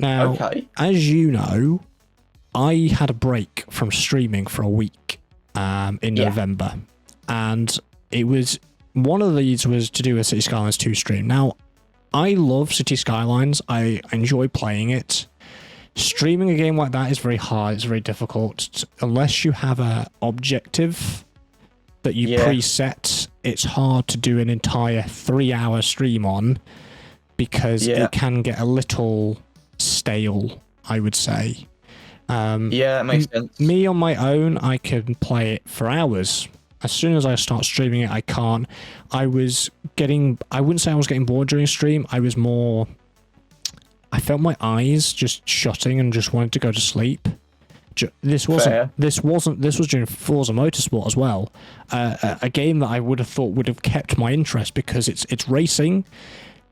[SPEAKER 2] Now, as you know, I had a break from streaming for a week in November. And it was one of these was to do a City Skylines 2 stream. Now, I love City Skylines. I enjoy playing it. Streaming a game like that is very hard. It's very difficult. Unless you have a objective that you preset, it's hard to do an entire 3-hour stream on, because it can get a little stale, I would say.
[SPEAKER 1] That makes sense.
[SPEAKER 2] Me on my own, I can play it for hours. As soon as I start streaming it, I can't. I wouldn't say I was getting bored during stream. I felt my eyes just shutting and just wanted to go to sleep. This was during Forza Motorsport as well. A game that I would have thought would have kept my interest, because it's racing,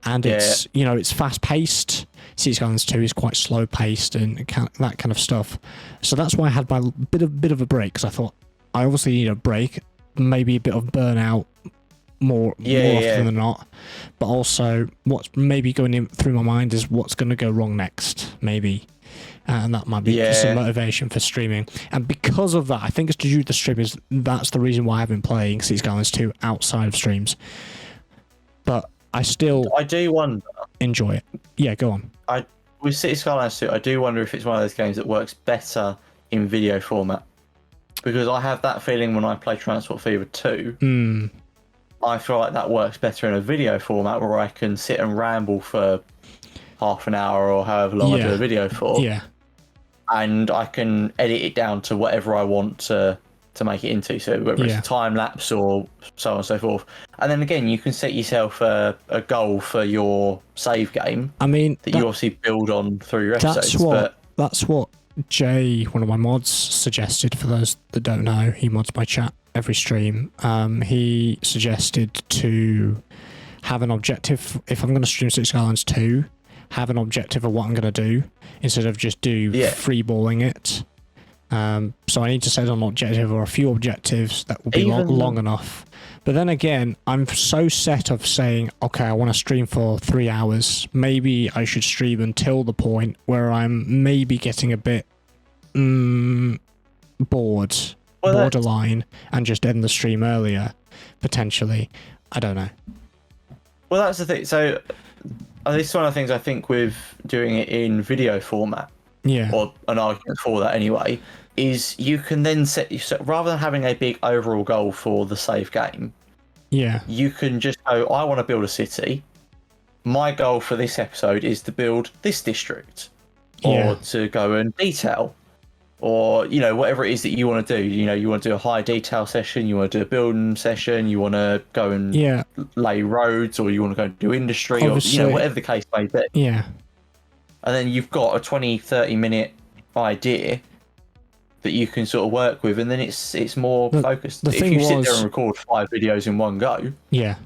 [SPEAKER 2] and it's fast paced. Cities Skylines 2 is quite slow paced and that kind of stuff. So that's why I had my bit of a break, because I thought I obviously need a break, maybe a bit of burnout more often than not. But also, what's maybe going in through my mind is what's going to go wrong next, maybe. And that might be some motivation for streaming. And because of that, I think it's due to the streamers. That's the reason why I've been playing Cities Skylines 2 outside of streams. But I do wonder. Enjoy it. Yeah, go on.
[SPEAKER 1] With Cities Skylines 2, I do wonder if it's one of those games that works better in video format. Because I have that feeling when I play Transport Fever 2. I feel like that works better in a video format, where I can sit and ramble for half an hour or however long I do a video for. Yeah. And I can edit it down to whatever I want to make it into. So whether it's a time lapse or so on and so forth. And then again, you can set yourself a goal for your save game. I mean, that you obviously build on through your episodes.
[SPEAKER 2] That's what Jay, one of my mods, suggested. For those that don't know, he mods my chat every stream. He suggested to have an objective. If I'm going to stream Cities Skylines 2, have an objective of what I'm going to do, instead of just freeballing it. So I need to set an objective or a few objectives that will be long enough. But then again, I'm so set of saying, okay, I want to stream for 3 hours. Maybe I should stream until the point where I'm maybe getting a bit borderline, and just end the stream earlier, potentially. I don't know.
[SPEAKER 1] Well, that's the thing. So this is one of the things I think with doing it in video format, or an argument for that anyway, is you can then rather than having a big overall goal for the save game, you can just go, I want to build a city. My goal for this episode is to build this district, or to go and detail, or whatever it is that you want to do. You want to do a high detail session, you want to do a building session, you want to go and lay roads, or you want to go and do industry, obviously, or whatever the case may be. And then you've got a 20-30 minute idea that you can sort of work with, and then it's more focused. If you sit there and record 5 videos in one go,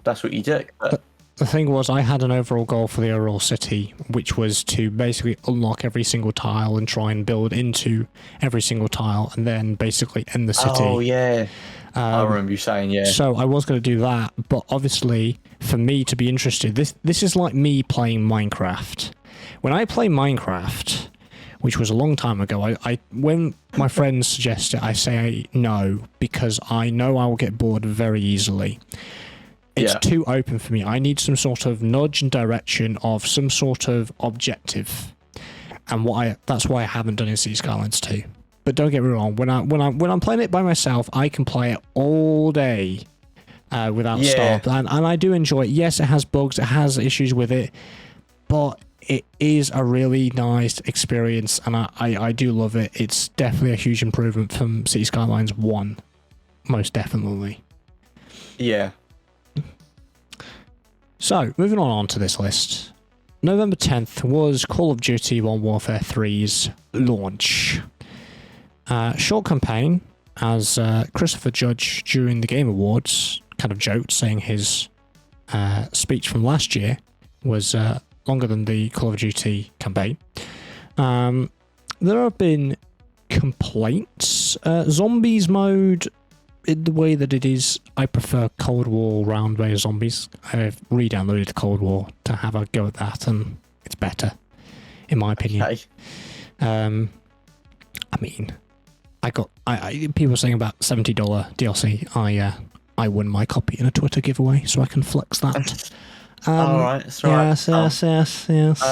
[SPEAKER 1] that's what you do. But
[SPEAKER 2] the thing was, I had an overall goal for the overall city, which was to basically unlock every single tile and try and build into every single tile, and then basically end the city.
[SPEAKER 1] Oh yeah, I remember you saying So
[SPEAKER 2] I was going to do that, but obviously, for me to be interested, this is like me playing Minecraft. When I play Minecraft, which was a long time ago, I when my friends suggest it, I say no, because I know I will get bored very easily. It's too open for me. I need some sort of nudge and direction of some sort of objective, and that's why I haven't done in Cities Skylines 2. But don't get me wrong, when I'm playing it by myself, I can play it all day without stop, and I do enjoy it. Yes, it has bugs, it has issues with it, but it is a really nice experience, and I do love it. It's definitely a huge improvement from Cities Skylines 1, most definitely.
[SPEAKER 1] Yeah.
[SPEAKER 2] So, moving on to this list. November 10th was Call of Duty Modern Warfare 3's launch. Short campaign, as Christopher Judge during the Game Awards kind of joked, saying his speech from last year was longer than the Call of Duty campaign. There have been complaints. Zombies mode, in the way that it is, I prefer Cold War round-based zombies. I've re-downloaded Cold War to have a go at that, and it's better, in my opinion.
[SPEAKER 1] Okay.
[SPEAKER 2] I mean, people were saying about $70 DLC. I won my copy in a Twitter giveaway, so I can flex that.
[SPEAKER 1] All right, that's right.
[SPEAKER 2] Yes.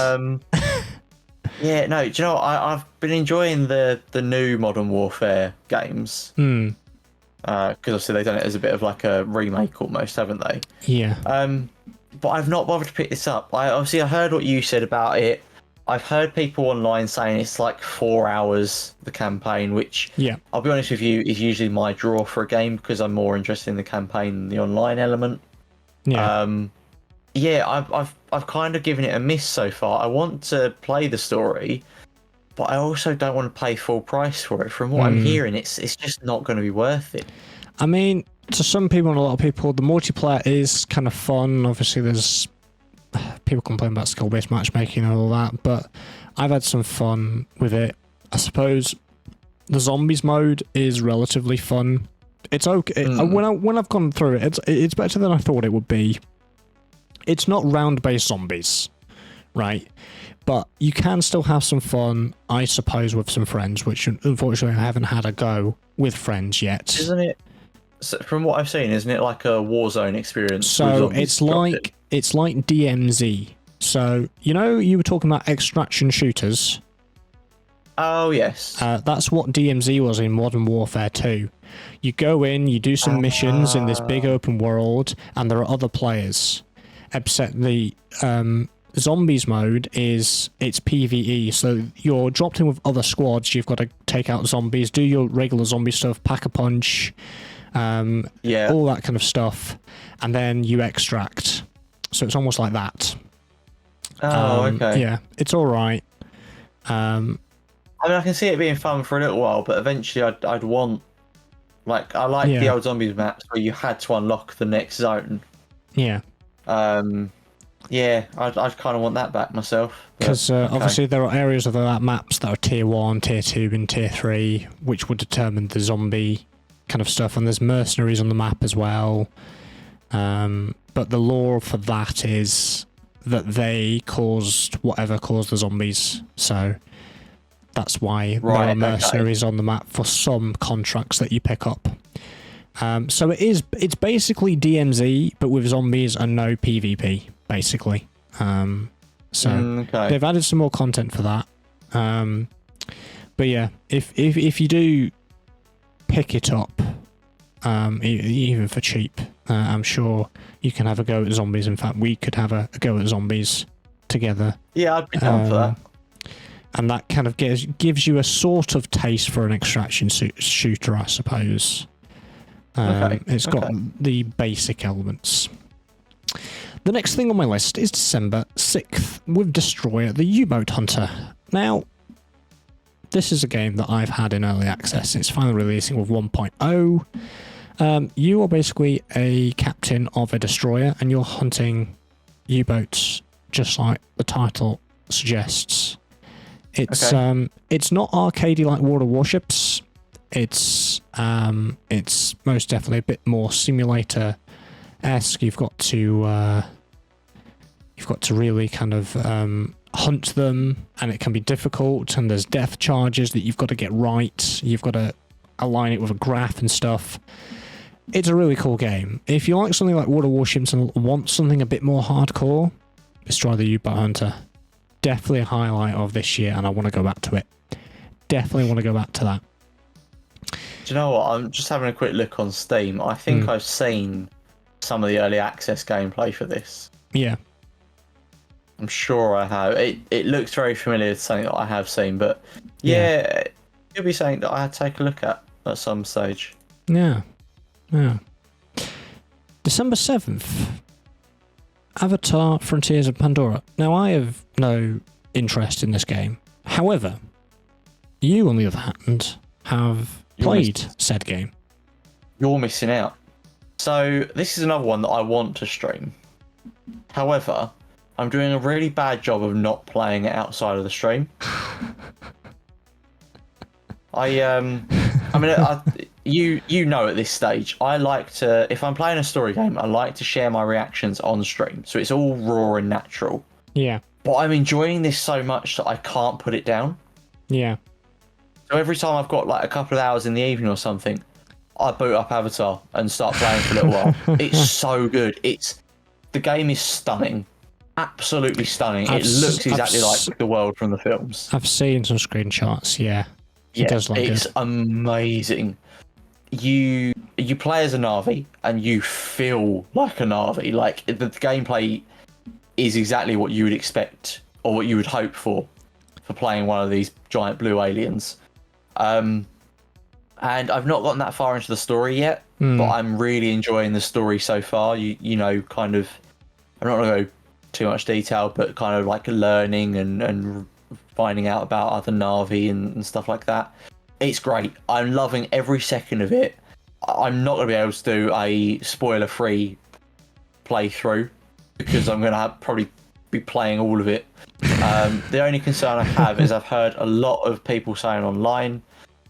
[SPEAKER 1] Yeah, no, do you know what? I've been enjoying the new Modern Warfare games. Because obviously they've done it as a bit of like a remake almost, haven't they?
[SPEAKER 2] Yeah.
[SPEAKER 1] But I've not bothered to pick this up. I heard what you said about it. I've heard people online saying it's like 4 hours the campaign, which I'll be honest with you is usually my draw for a game because I'm more interested in the campaign than the online element.
[SPEAKER 2] Yeah.
[SPEAKER 1] I've kind of given it a miss so far. I want to play the story, but I also don't want to pay full price for it. From what I'm hearing, it's just not going to be worth it.
[SPEAKER 2] I mean, to some people and a lot of people, the multiplayer is kind of fun. Obviously, there's people complain about skill-based matchmaking and all that, but I've had some fun with it. I suppose the zombies mode is relatively fun. It's okay. When I've gone through it, it's better than I thought it would be. It's not round-based zombies, right? But you can still have some fun, I suppose, with some friends, which unfortunately I haven't had a go with friends yet.
[SPEAKER 1] Isn't it? So from what I've seen, isn't it like a Warzone experience?
[SPEAKER 2] So it's like DMZ. So you were talking about extraction shooters.
[SPEAKER 1] Oh yes.
[SPEAKER 2] That's what DMZ was in Modern Warfare 2. You go in, you do some missions in this big open world, and there are other players. Except the zombies mode it's PvE, so you're dropped in with other squads. You've got to take out zombies, do your regular zombie stuff, pack a punch, all that kind of stuff, and then you extract. So it's almost like that.
[SPEAKER 1] Okay.
[SPEAKER 2] Yeah, it's all right.
[SPEAKER 1] I mean, I can see it being fun for a little while, but eventually I'd want, like, I like the old zombies maps where you had to unlock the next zone.
[SPEAKER 2] Yeah.
[SPEAKER 1] I'd kind of want that back myself.
[SPEAKER 2] Because obviously there are areas of that maps that are tier 1, tier 2 and tier 3, which would determine the zombie kind of stuff, and there's mercenaries on the map as well. But the lore for that is that they caused whatever caused the zombies, so that's why there are mercenaries on the map for some contracts that you pick up. So it's basically DMZ, but with zombies and no PvP, basically. They've added some more content for that. But yeah, if you do pick it up, even for cheap, I'm sure you can have a go at zombies. In fact, we could have a go at zombies together. Yeah,
[SPEAKER 1] I'd be down for that.
[SPEAKER 2] And that kind of gives you a sort of taste for an extraction shooter, I suppose. It's got the basic elements. The next thing on my list is December 6th with Destroyer the U-Boat Hunter. Now, this is a game that I've had in early access. It's finally releasing with 1.0. You are basically a captain of a destroyer and you're hunting U-boats, just like the title suggests. It's not arcadey like World of Warships. It's most definitely a bit more simulator-esque. You've got to really kind of hunt them, and it can be difficult. And there's death charges that you've got to get right. You've got to align it with a graph and stuff. It's a really cool game. If you like something like World of Warships and want something a bit more hardcore, Destroy the U-Boat Hunter. Definitely a highlight of this year, and I want to go back to it. Definitely want to go back to that.
[SPEAKER 1] Do you know what? I'm just having a quick look on Steam. I think I've seen some of the early access gameplay for this.
[SPEAKER 2] Yeah.
[SPEAKER 1] I'm sure I have. It looks very familiar to something that I have seen, but it could be something that I had to take a look at some stage.
[SPEAKER 2] Yeah. December 7th. Avatar Frontiers of Pandora. Now, I have no interest in this game. However, you, on the other hand, have played said game.
[SPEAKER 1] You're missing out. So, this is another one that I want to stream. However, I'm doing a really bad job of not playing it outside of the stream. You know at this stage, I like to, if I'm playing a story game, I like to share my reactions on stream. So it's all raw and natural.
[SPEAKER 2] Yeah.
[SPEAKER 1] But I'm enjoying this so much that I can't put it down.
[SPEAKER 2] Yeah.
[SPEAKER 1] So every time I've got like a couple of hours in the evening or something, I boot up Avatar and start playing for a little while. It's so good. The game is stunning. absolutely stunning.
[SPEAKER 2] I've
[SPEAKER 1] It looks exactly
[SPEAKER 2] s-
[SPEAKER 1] like the world from the films.
[SPEAKER 2] I've seen some screenshots. Yeah,
[SPEAKER 1] Yeah,
[SPEAKER 2] it does look
[SPEAKER 1] it's
[SPEAKER 2] good.
[SPEAKER 1] amazing. You play as a Na'vi and you feel like a Na'vi. Like the gameplay is exactly what you would expect or what you would hope for playing one of these giant blue aliens. And I've not gotten that far into the story yet, but I'm really enjoying the story so far. You know, kind of, I'm not going to go too much detail, but kind of like learning and finding out about other Na'vi and stuff like that. It's great. I'm loving every second of it. I'm not going to be able to do a spoiler-free playthrough because I'm going to probably be playing all of it. The only concern I have is I've heard a lot of people saying online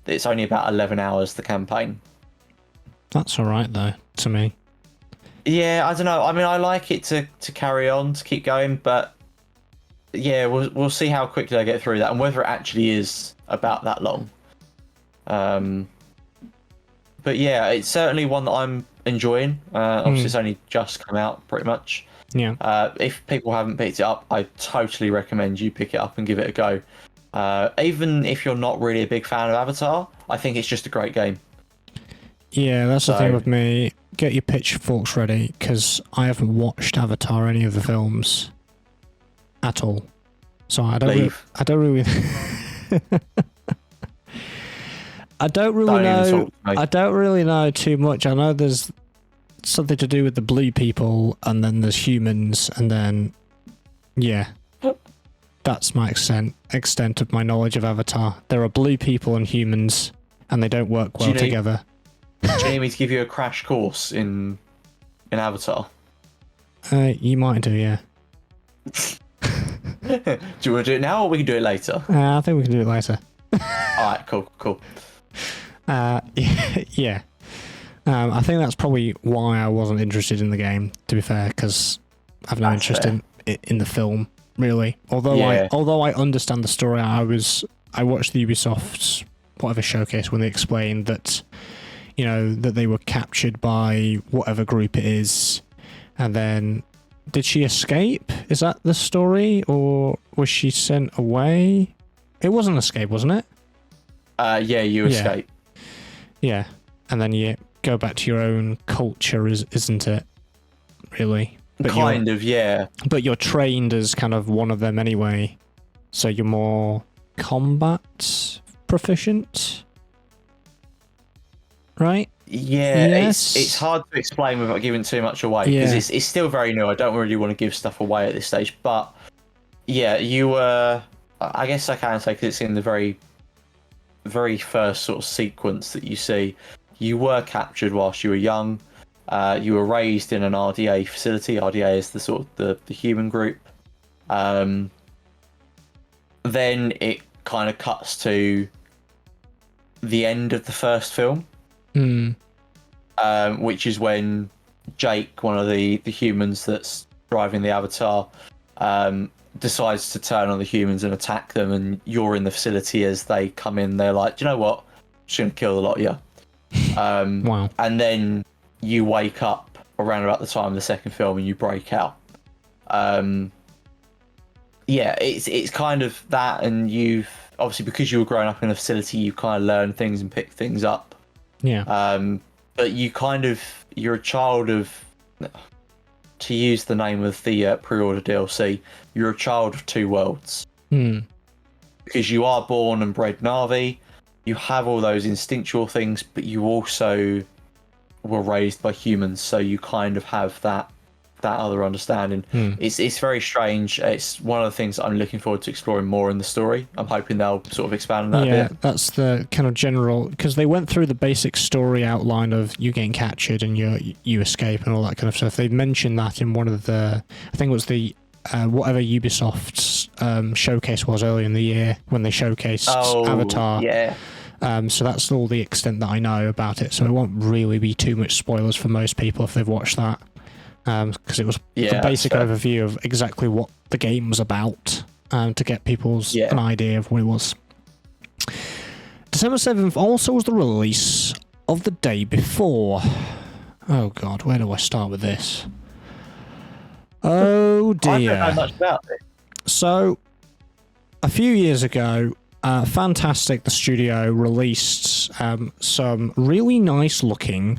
[SPEAKER 1] that it's only about 11 hours, the campaign.
[SPEAKER 2] That's all right though, to me.
[SPEAKER 1] Yeah, I don't know. I mean, I like it to carry on, to keep going, but yeah, we'll see how quickly I get through that and whether it actually is about that long. But yeah, it's certainly one that I'm enjoying. Obviously, it's only just come out, pretty much.
[SPEAKER 2] Yeah.
[SPEAKER 1] If people haven't picked it up, I totally recommend you pick it up and give it a go. Even if you're not really a big fan of Avatar, I think it's just a great game.
[SPEAKER 2] Yeah, that's the thing with me. Get your pitchforks ready, because I haven't watched Avatar, any of the films, at all. So I don't really I don't really know. I don't really know too much. I know there's something to do with the blue people, and then there's humans, and then yeah, that's my extent of my knowledge of Avatar. There are blue people and humans, and they don't work well together.
[SPEAKER 1] Do you need me to give you a crash course in Avatar?
[SPEAKER 2] You might do, yeah.
[SPEAKER 1] Do you want to do it now, or we can do it later?
[SPEAKER 2] I think we can do it later.
[SPEAKER 1] All right, cool.
[SPEAKER 2] Yeah. I think that's probably why I wasn't interested in the game, to be fair, because I've no interest in the film, really. Although I understand the story, I watched the Ubisoft's whatever showcase when they explained that, you know, that they were captured by whatever group it is, and then did she escape? Is that the story, or was she sent away? It wasn't escape, wasn't it?
[SPEAKER 1] Yeah, you escape.
[SPEAKER 2] Yeah, and then you go back to your own culture, isn't it? Really? But
[SPEAKER 1] kind of, yeah.
[SPEAKER 2] But you're trained as kind of one of them anyway, so you're more combat proficient, right?
[SPEAKER 1] Yeah,
[SPEAKER 2] yes.
[SPEAKER 1] it's hard to explain without giving too much away because it's still very new. I don't really want to give stuff away at this stage, but yeah, you were. I guess I can say because it's in the very first sort of sequence that you see. You were captured whilst you were young. You were raised in an RDA facility. RDA is the sort of the human group. Then it kind of cuts to the end of the first film. Which is when Jake, one of the humans that's driving the Avatar, decides to turn on the humans and attack them, and you're in the facility as they come in. They're like, do you know what? I'm just going to kill a lot of you.
[SPEAKER 2] Wow.
[SPEAKER 1] And then you wake up around about the time of the second film and you break out. Yeah, it's kind of that, and you've obviously, because you were growing up in a facility, you kind of learn things and pick things up.
[SPEAKER 2] Yeah.
[SPEAKER 1] But you're a child of, to use the name of the pre-order DLC, you're a child of two worlds. Because you are born and bred Na'vi, you have all those instinctual things, but you also were raised by humans, so you kind of have that other understanding. It's very strange. It's one of the things that I'm looking forward to exploring more in the story. I'm hoping they'll sort of expand on that a bit.
[SPEAKER 2] Yeah, that's the kind of general, because they went through the basic story outline of you getting captured and you escape and all that kind of stuff. They mentioned that in one of the, I think it was the whatever Ubisoft's showcase was earlier in the year when they showcased Avatar.
[SPEAKER 1] Yeah.
[SPEAKER 2] So that's all the extent that I know about it. So it won't really be too much spoilers for most people if they've watched that. Because it was a basic overview of exactly what the game was about, to get people's an idea of what it was. December 7th also was the release of the day before. Oh god, where do I start with this? Oh
[SPEAKER 1] I don't know
[SPEAKER 2] dear.
[SPEAKER 1] much about it.
[SPEAKER 2] So, a few years ago, Fantastic, the studio, released some really nice looking.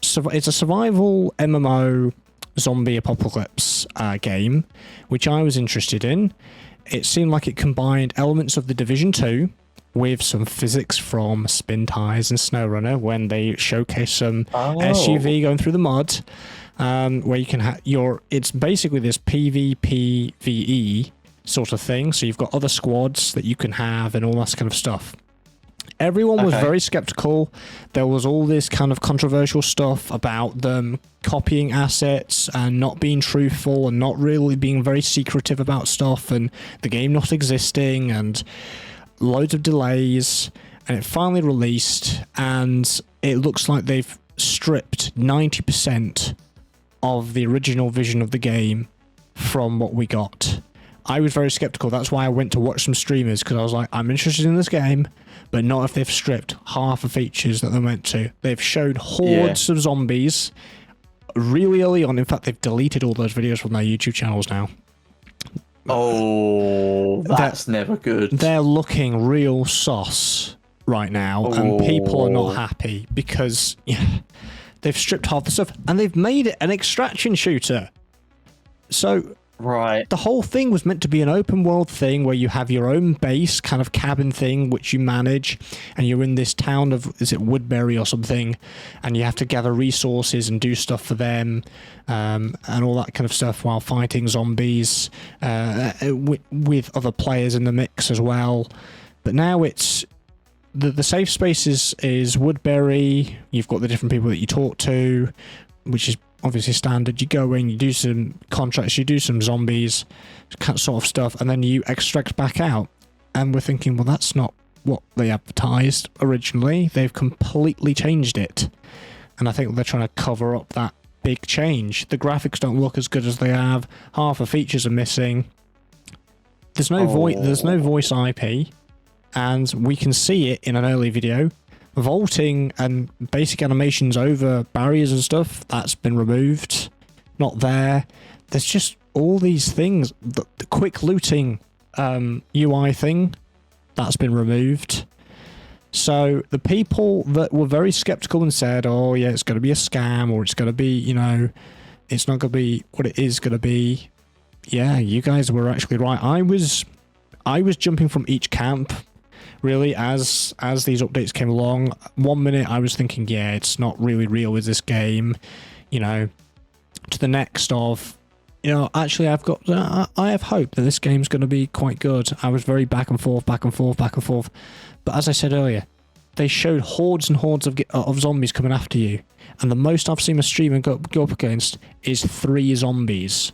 [SPEAKER 2] It's a survival MMO zombie apocalypse game, which I was interested in. It seemed like it combined elements of the Division 2 with some physics from Spin Tires and SnowRunner when they showcase some SUV going through the mud, where you can have it's basically this PvPvE sort of thing. So you've got other squads that you can have and all that kind of stuff. Everyone was very skeptical. There was all this kind of controversial stuff about them copying assets and not being truthful and not really being very secretive about stuff and the game not existing and loads of delays. And it finally released and it looks like they've stripped 90% of the original vision of the game from what we got. I was very skeptical. That's why I went to watch some streamers, because I was like, I'm interested in this game, but not if they've stripped half the features that they're meant to. They've showed hordes of zombies really early on. In fact, they've deleted all those videos from their YouTube channels now.
[SPEAKER 1] Oh, that's never good.
[SPEAKER 2] They're looking real sauce right now, and people are not happy because they've stripped half the stuff, and they've made it an extraction shooter. So the whole thing was meant to be an open world thing where you have your own base kind of cabin thing which you manage, and you're in this town of, is it Woodbury or something, and you have to gather resources and do stuff for them, and all that kind of stuff while fighting zombies with other players in the mix as well. But now it's the safe space is Woodbury. You've got the different people that you talk to, which is obviously standard. You go in, you do some contracts, you do some zombies, sort of stuff, and then you extract back out. And we're thinking, well, that's not what they advertised originally. They've completely changed it. And I think they're trying to cover up that big change. The graphics don't look as good as they have. Half the features are missing. There's no voice IP, and we can see it in an early video. Vaulting and basic animations over barriers and stuff, that's been removed. Not there. There's just all these things. The quick looting UI thing, that's been removed. So the people that were very skeptical and said, oh yeah, it's going to be a scam, or it's going to be, it's not going to be what it is going to be. Yeah, you guys were actually right. I was jumping from each camp. Really, as these updates came along, 1 minute I was thinking, yeah, it's not really real with this game, to the next of, actually I have hope that this game's going to be quite good. I was very back and forth, but as I said earlier, they showed hordes and hordes of zombies coming after you, and the most I've seen a streamer go up against is 3 zombies.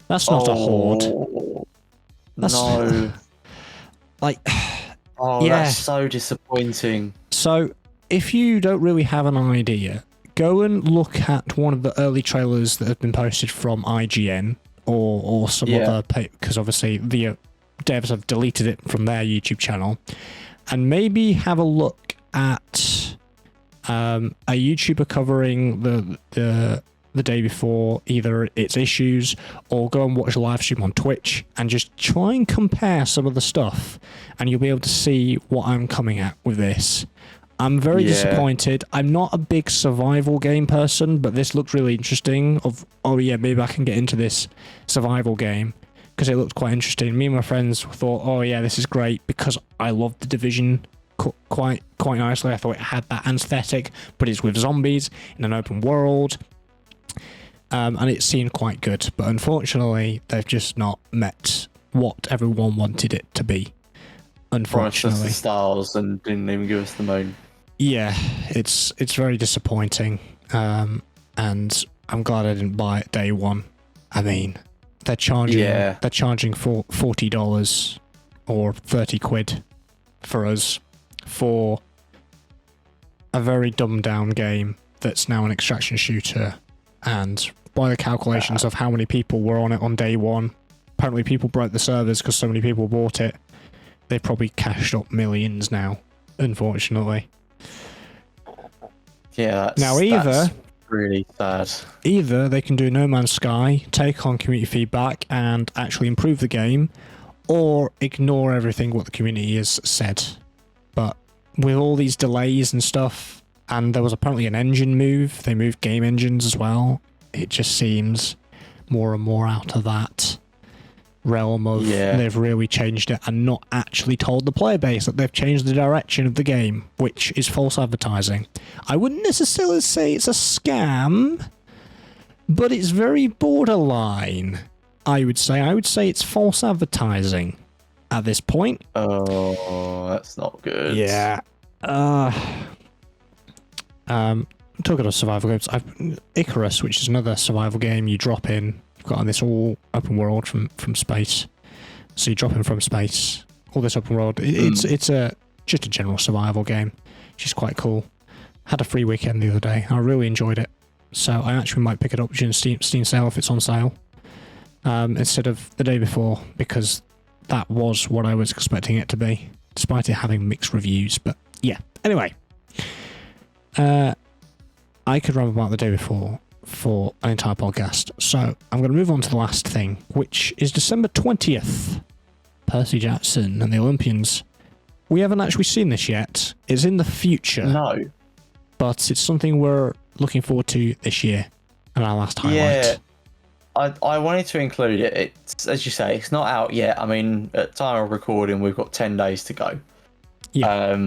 [SPEAKER 2] That's not a horde. That's
[SPEAKER 1] that's so disappointing.
[SPEAKER 2] So, if you don't really have an idea, go and look at one of the early trailers that have been posted from IGN or some other, because obviously the devs have deleted it from their YouTube channel, and maybe have a look at a YouTuber covering the day before either its issues, or go and watch a live stream on Twitch and just try and compare some of the stuff, and you'll be able to see what I'm coming at with this. I'm very disappointed. I'm not a big survival game person, but this looked really interesting. Maybe I can get into this survival game, because it looked quite interesting. Me and my friends thought, oh yeah, this is great, because I loved the Division quite nicely. I thought it had that aesthetic, but it's with zombies in an open world. And it seemed quite good, but unfortunately, they've just not met what everyone wanted it to be. Unfortunately,
[SPEAKER 1] the stars and didn't even give us the moon.
[SPEAKER 2] Yeah, it's very disappointing, and I'm glad I didn't buy it day one. I mean, they're charging for $40 or 30 quid for us for a very dumbed down game that's now an extraction shooter. And by the calculations of how many people were on it on day one, apparently people broke the servers because so many people bought it. They probably cashed up millions now, unfortunately.
[SPEAKER 1] Yeah.
[SPEAKER 2] Now either
[SPEAKER 1] really sad.
[SPEAKER 2] Either they can do No Man's Sky, take on community feedback, and actually improve the game, or ignore everything what the community has said. But with all these delays and stuff, and there was apparently an engine move, they moved game engines as well, it just seems more and more out of that realm of they've really changed it and not actually told the player base that they've changed the direction of the game, which is false advertising. I wouldn't necessarily say it's a scam, but it's very borderline, I would say. I would say it's false advertising at this point.
[SPEAKER 1] Oh, that's not good.
[SPEAKER 2] Yeah. Talking of survival games, Icarus, which is another survival game you drop in. You've got this all open world from space. So you drop in from space, all this open world. It's just a general survival game, which is quite cool. Had a free weekend the other day. I really enjoyed it. So I actually might pick it up during Steam sale if it's on sale. Instead of the day before, because that was what I was expecting it to be, despite it having mixed reviews. But yeah, anyway. I could ramble about the day before for an entire podcast. So I'm going to move on to the last thing, which is December 20th. Percy Jackson and the Olympians. We haven't actually seen this yet. It's in the future.
[SPEAKER 1] No.
[SPEAKER 2] But it's something we're looking forward to this year. And our last highlight.
[SPEAKER 1] Yeah. I wanted to include it. It's, as you say, it's not out yet. I mean, at time of recording, we've got 10 days to go.
[SPEAKER 2] Yeah.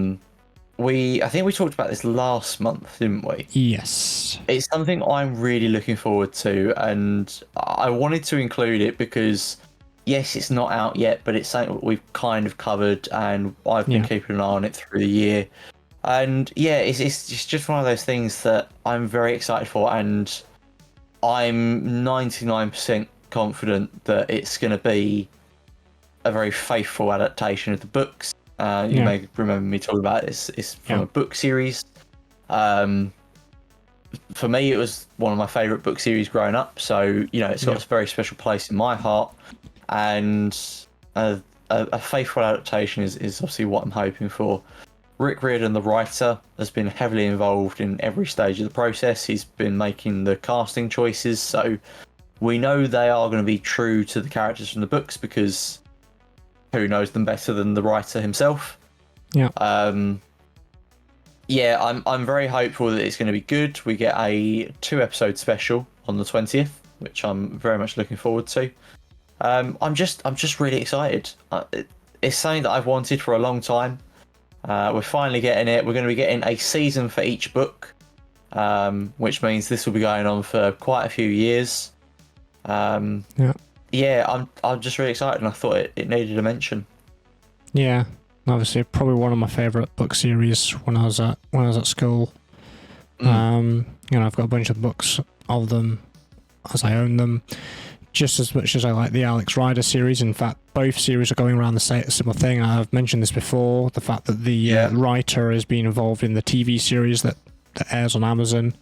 [SPEAKER 1] I think we talked about this last month, didn't we?
[SPEAKER 2] Yes.
[SPEAKER 1] It's something I'm really looking forward to, and I wanted to include it because, yes, it's not out yet, but it's something that we've kind of covered, and I've been keeping an eye on it through the year. And yeah, it's just one of those things that I'm very excited for, and I'm 99% confident that it's going to be a very faithful adaptation of the books. You may remember me talking about this. It's from a book series. For me, it was one of my favourite book series growing up. So, it's got a very special place in my heart. And a faithful adaptation is obviously what I'm hoping for. Rick Riordan, the writer, has been heavily involved in every stage of the process. He's been making the casting choices. So we know they are going to be true to the characters from the books because who knows them better than the writer himself?
[SPEAKER 2] Yeah.
[SPEAKER 1] I'm very hopeful that it's going to be good. We get a 2-episode special on the 20th, which I'm very much looking forward to. I'm just really excited. It's something that I've wanted for a long time. We're finally getting it. We're going to be getting a season for each book, which means this will be going on for quite a few years. Yeah, I'm just really excited, and I thought it needed a mention.
[SPEAKER 2] Yeah, obviously, probably one of my favourite book series when I was at school. I've got a bunch of books of them as I own them, just as much as I like the Alex Rider series. In fact, both series are going around the similar thing. I've mentioned this before, the fact that the writer has been involved in the TV series that airs on Amazon.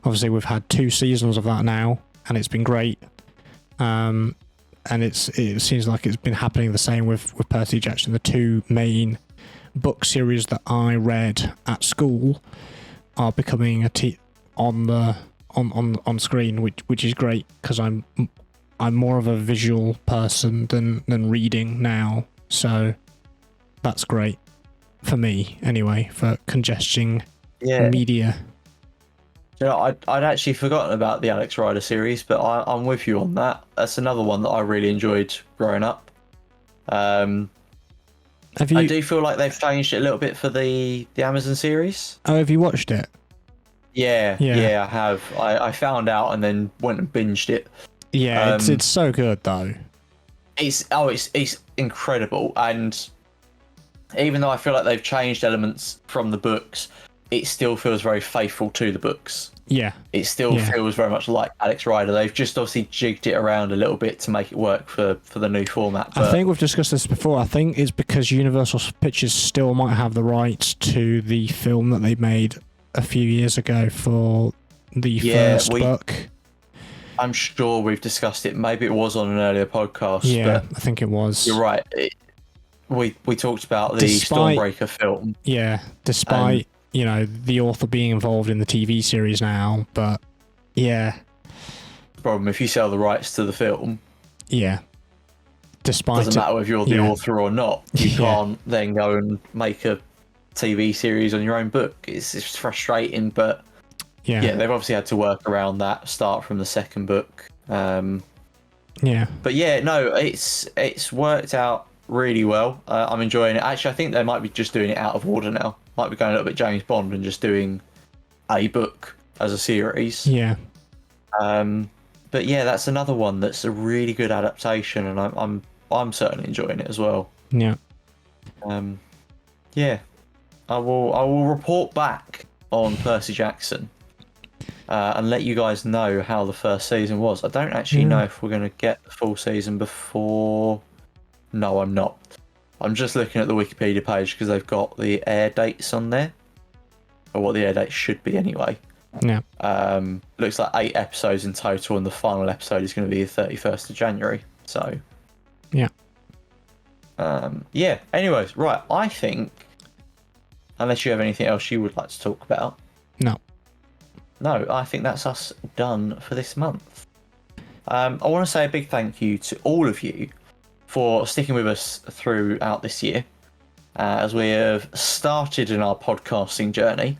[SPEAKER 2] Obviously, we've had 2 seasons of that now, and it's been great. And it seems like it's been happening the same with Percy Jackson. The 2 main book series that I read at school are becoming on screen, which is great because I'm more of a visual person than reading now. So that's great for me anyway, for congesting media.
[SPEAKER 1] I'd actually forgotten about the Alex Rider series, but I'm with you on that. That's another one that I really enjoyed growing up. I do feel like they've changed it a little bit for the Amazon series.
[SPEAKER 2] Oh, have you watched it?
[SPEAKER 1] Yeah, I have. I found out and then went and binged it.
[SPEAKER 2] Yeah, it's so good though.
[SPEAKER 1] It's incredible, and even though I feel like they've changed elements from the books, it still feels very faithful to the books.
[SPEAKER 2] Yeah.
[SPEAKER 1] It still feels very much like Alex Rider. They've just obviously jigged it around a little bit to make it work for the new format. But I
[SPEAKER 2] think we've discussed this before. I think it's because Universal Pictures still might have the rights to the film that they made a few years ago for the first book.
[SPEAKER 1] I'm sure we've discussed it. Maybe it was on an earlier podcast.
[SPEAKER 2] Yeah,
[SPEAKER 1] but
[SPEAKER 2] I think it was.
[SPEAKER 1] You're right. We talked about the Stormbreaker film.
[SPEAKER 2] Yeah, despite... the author being involved in the TV series now, but Yeah.
[SPEAKER 1] Problem if you sell the rights to the film,
[SPEAKER 2] Yeah. Despite
[SPEAKER 1] doesn't matter if you're the author or not. You
[SPEAKER 2] Yeah.
[SPEAKER 1] can't then go and make a TV series on your own book. It's frustrating, but yeah, they've obviously had to work around that. Start from the second book.
[SPEAKER 2] Yeah.
[SPEAKER 1] But yeah, no, it's worked out really well. I'm enjoying it. Actually, I think they might be just doing it out of order now. Might be going a little bit James Bond and just doing a book as a series.
[SPEAKER 2] Yeah.
[SPEAKER 1] But yeah, that's another one that's a really good adaptation, and I'm certainly enjoying it as well.
[SPEAKER 2] Yeah.
[SPEAKER 1] Yeah, I will report back on Percy Jackson and let you guys know how the first season was. I don't actually know if we're going to get the full season before. No, I'm not. I'm just looking at the Wikipedia page because they've got the air dates on there, or what the air dates should be anyway.
[SPEAKER 2] Yeah.
[SPEAKER 1] Looks like 8 episodes in total, and the final episode is going to be the 31st of January. So,
[SPEAKER 2] yeah.
[SPEAKER 1] Yeah. Anyways, right. I think, unless you have anything else you would like to talk about. No, I think that's us done for this month. I want to say a big thank you to all of you for sticking with us throughout this year, as we have started in our podcasting journey.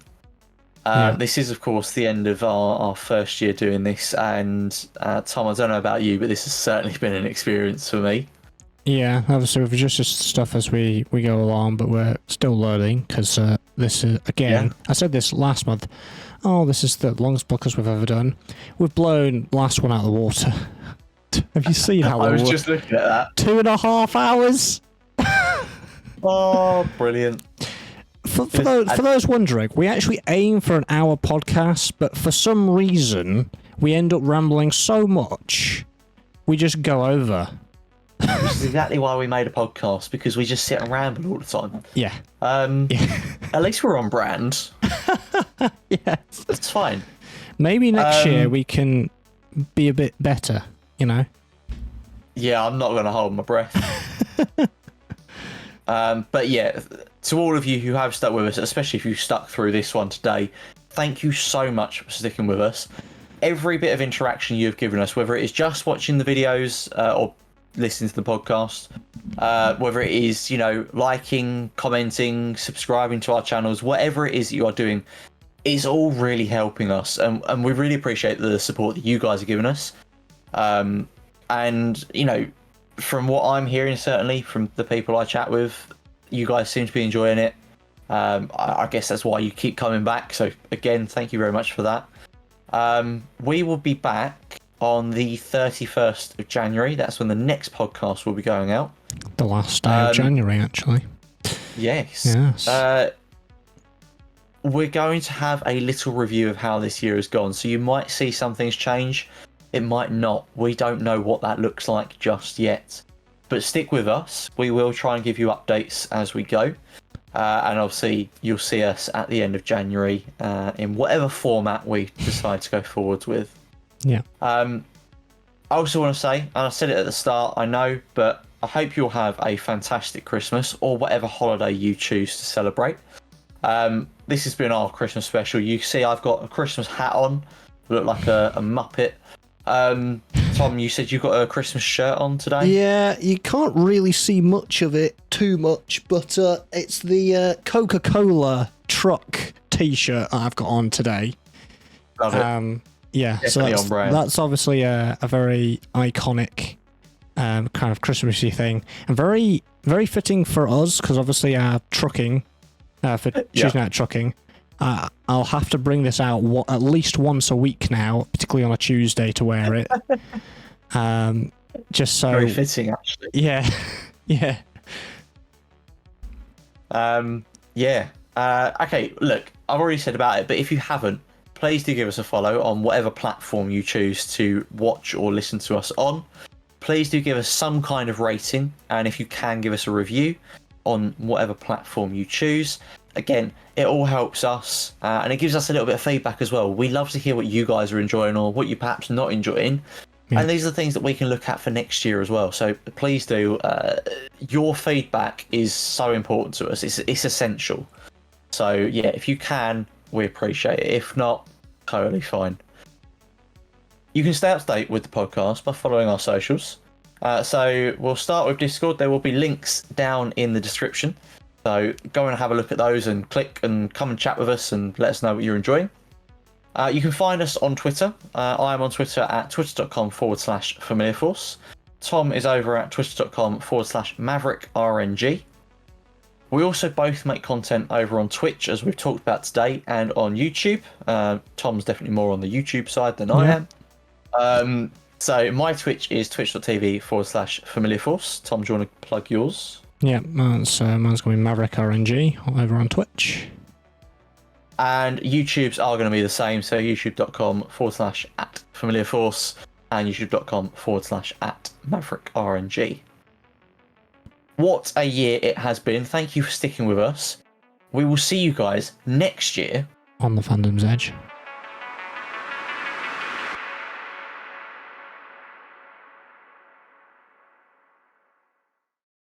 [SPEAKER 1] This is, of course, the end of our first year doing this, and Tom, I don't know about you, but this has certainly been an experience for me.
[SPEAKER 2] Yeah, obviously we've adjusted stuff as we go along, but we're still learning because this is, again, I said this last month, this is the longest podcast we've ever done. We've blown last one out of the water. Have you seen how
[SPEAKER 1] I was just looking at that.
[SPEAKER 2] 2.5 hours?
[SPEAKER 1] Oh, brilliant.
[SPEAKER 2] For those wondering, we actually aim for an hour podcast, but for some reason, we end up rambling so much, we just go over.
[SPEAKER 1] Which is exactly why we made a podcast, because we just sit and ramble all the time.
[SPEAKER 2] Yeah.
[SPEAKER 1] At least we're on brand.
[SPEAKER 2] Yes.
[SPEAKER 1] It's fine.
[SPEAKER 2] Maybe next year we can be a bit better, you know?
[SPEAKER 1] Yeah, I'm not going to hold my breath. But yeah, to all of you who have stuck with us, especially if you stuck through this one today, thank you so much for sticking with us. Every bit of interaction you've given us, whether it is just watching the videos or listening to the podcast, whether it is, liking, commenting, subscribing to our channels, whatever it is that you are doing, is all really helping us. And we really appreciate the support that you guys are giving us. And, from what I'm hearing, certainly from the people I chat with, you guys seem to be enjoying it. I guess that's why you keep coming back. So again, thank you very much for that. We will be back on the 31st of January. That's when the next podcast will be going out.
[SPEAKER 2] The last day of January, actually.
[SPEAKER 1] Yes. We're going to have a little review of how this year has gone. So you might see some things change. It might not. We don't know what that looks like just yet. But stick with us. We will try and give you updates as we go. And obviously, you'll see us at the end of January in whatever format we decide to go forwards with.
[SPEAKER 2] Yeah.
[SPEAKER 1] I also want to say, and I said it at the start, I know, but I hope you'll have a fantastic Christmas or whatever holiday you choose to celebrate. This has been our Christmas special. You see I've got a Christmas hat on. Look like a Muppet. Tom, you said you got a Christmas shirt on today?
[SPEAKER 2] Yeah, you can't really see much of it, too much, but it's the Coca-Cola truck t-shirt I've got on today.
[SPEAKER 1] Love it.
[SPEAKER 2] Yeah,
[SPEAKER 1] definitely
[SPEAKER 2] so that's obviously a very iconic kind of Christmassy thing, and very, very fitting for us, because obviously our trucking, for choosing out trucking, I'll have to bring this out at least once a week now, particularly on a Tuesday, to wear it. Just so
[SPEAKER 1] very fitting, actually.
[SPEAKER 2] Yeah, yeah.
[SPEAKER 1] Okay, look, I've already said about it, but if you haven't, please do give us a follow on whatever platform you choose to watch or listen to us on. Please do give us some kind of rating, and if you can, give us a review on whatever platform you choose. Again, it all helps us, and it gives us a little bit of feedback as well. We love to hear what you guys are enjoying or what you're perhaps not enjoying. Yeah. And these are the things that we can look at for next year as well. So please do. Your feedback is so important to us. It's essential. So yeah, if you can, we appreciate it. If not, totally fine. You can stay up to date with the podcast by following our socials. So we'll start with Discord. There will be links down in the description. So go and have a look at those and click and come and chat with us and let us know what you're enjoying. You can find us on Twitter. I am on Twitter at twitter.com/FamiliarForce. Tom is over at twitter.com/MaverickRNG. We also both make content over on Twitch, as we've talked about today, and on YouTube. Tom's definitely more on the YouTube side than I am. So my Twitch is twitch.tv/FamiliarForce. Tom, do you want to plug yours?
[SPEAKER 2] Yeah, mine's going to be Maverick RNG over on Twitch.
[SPEAKER 1] And YouTube's are going to be the same, so youtube.com/@FamiliarForce and youtube.com/@MaverickRNG. What a year it has been. Thank you for sticking with us. We will see you guys next year
[SPEAKER 2] on the Fandom's Edge.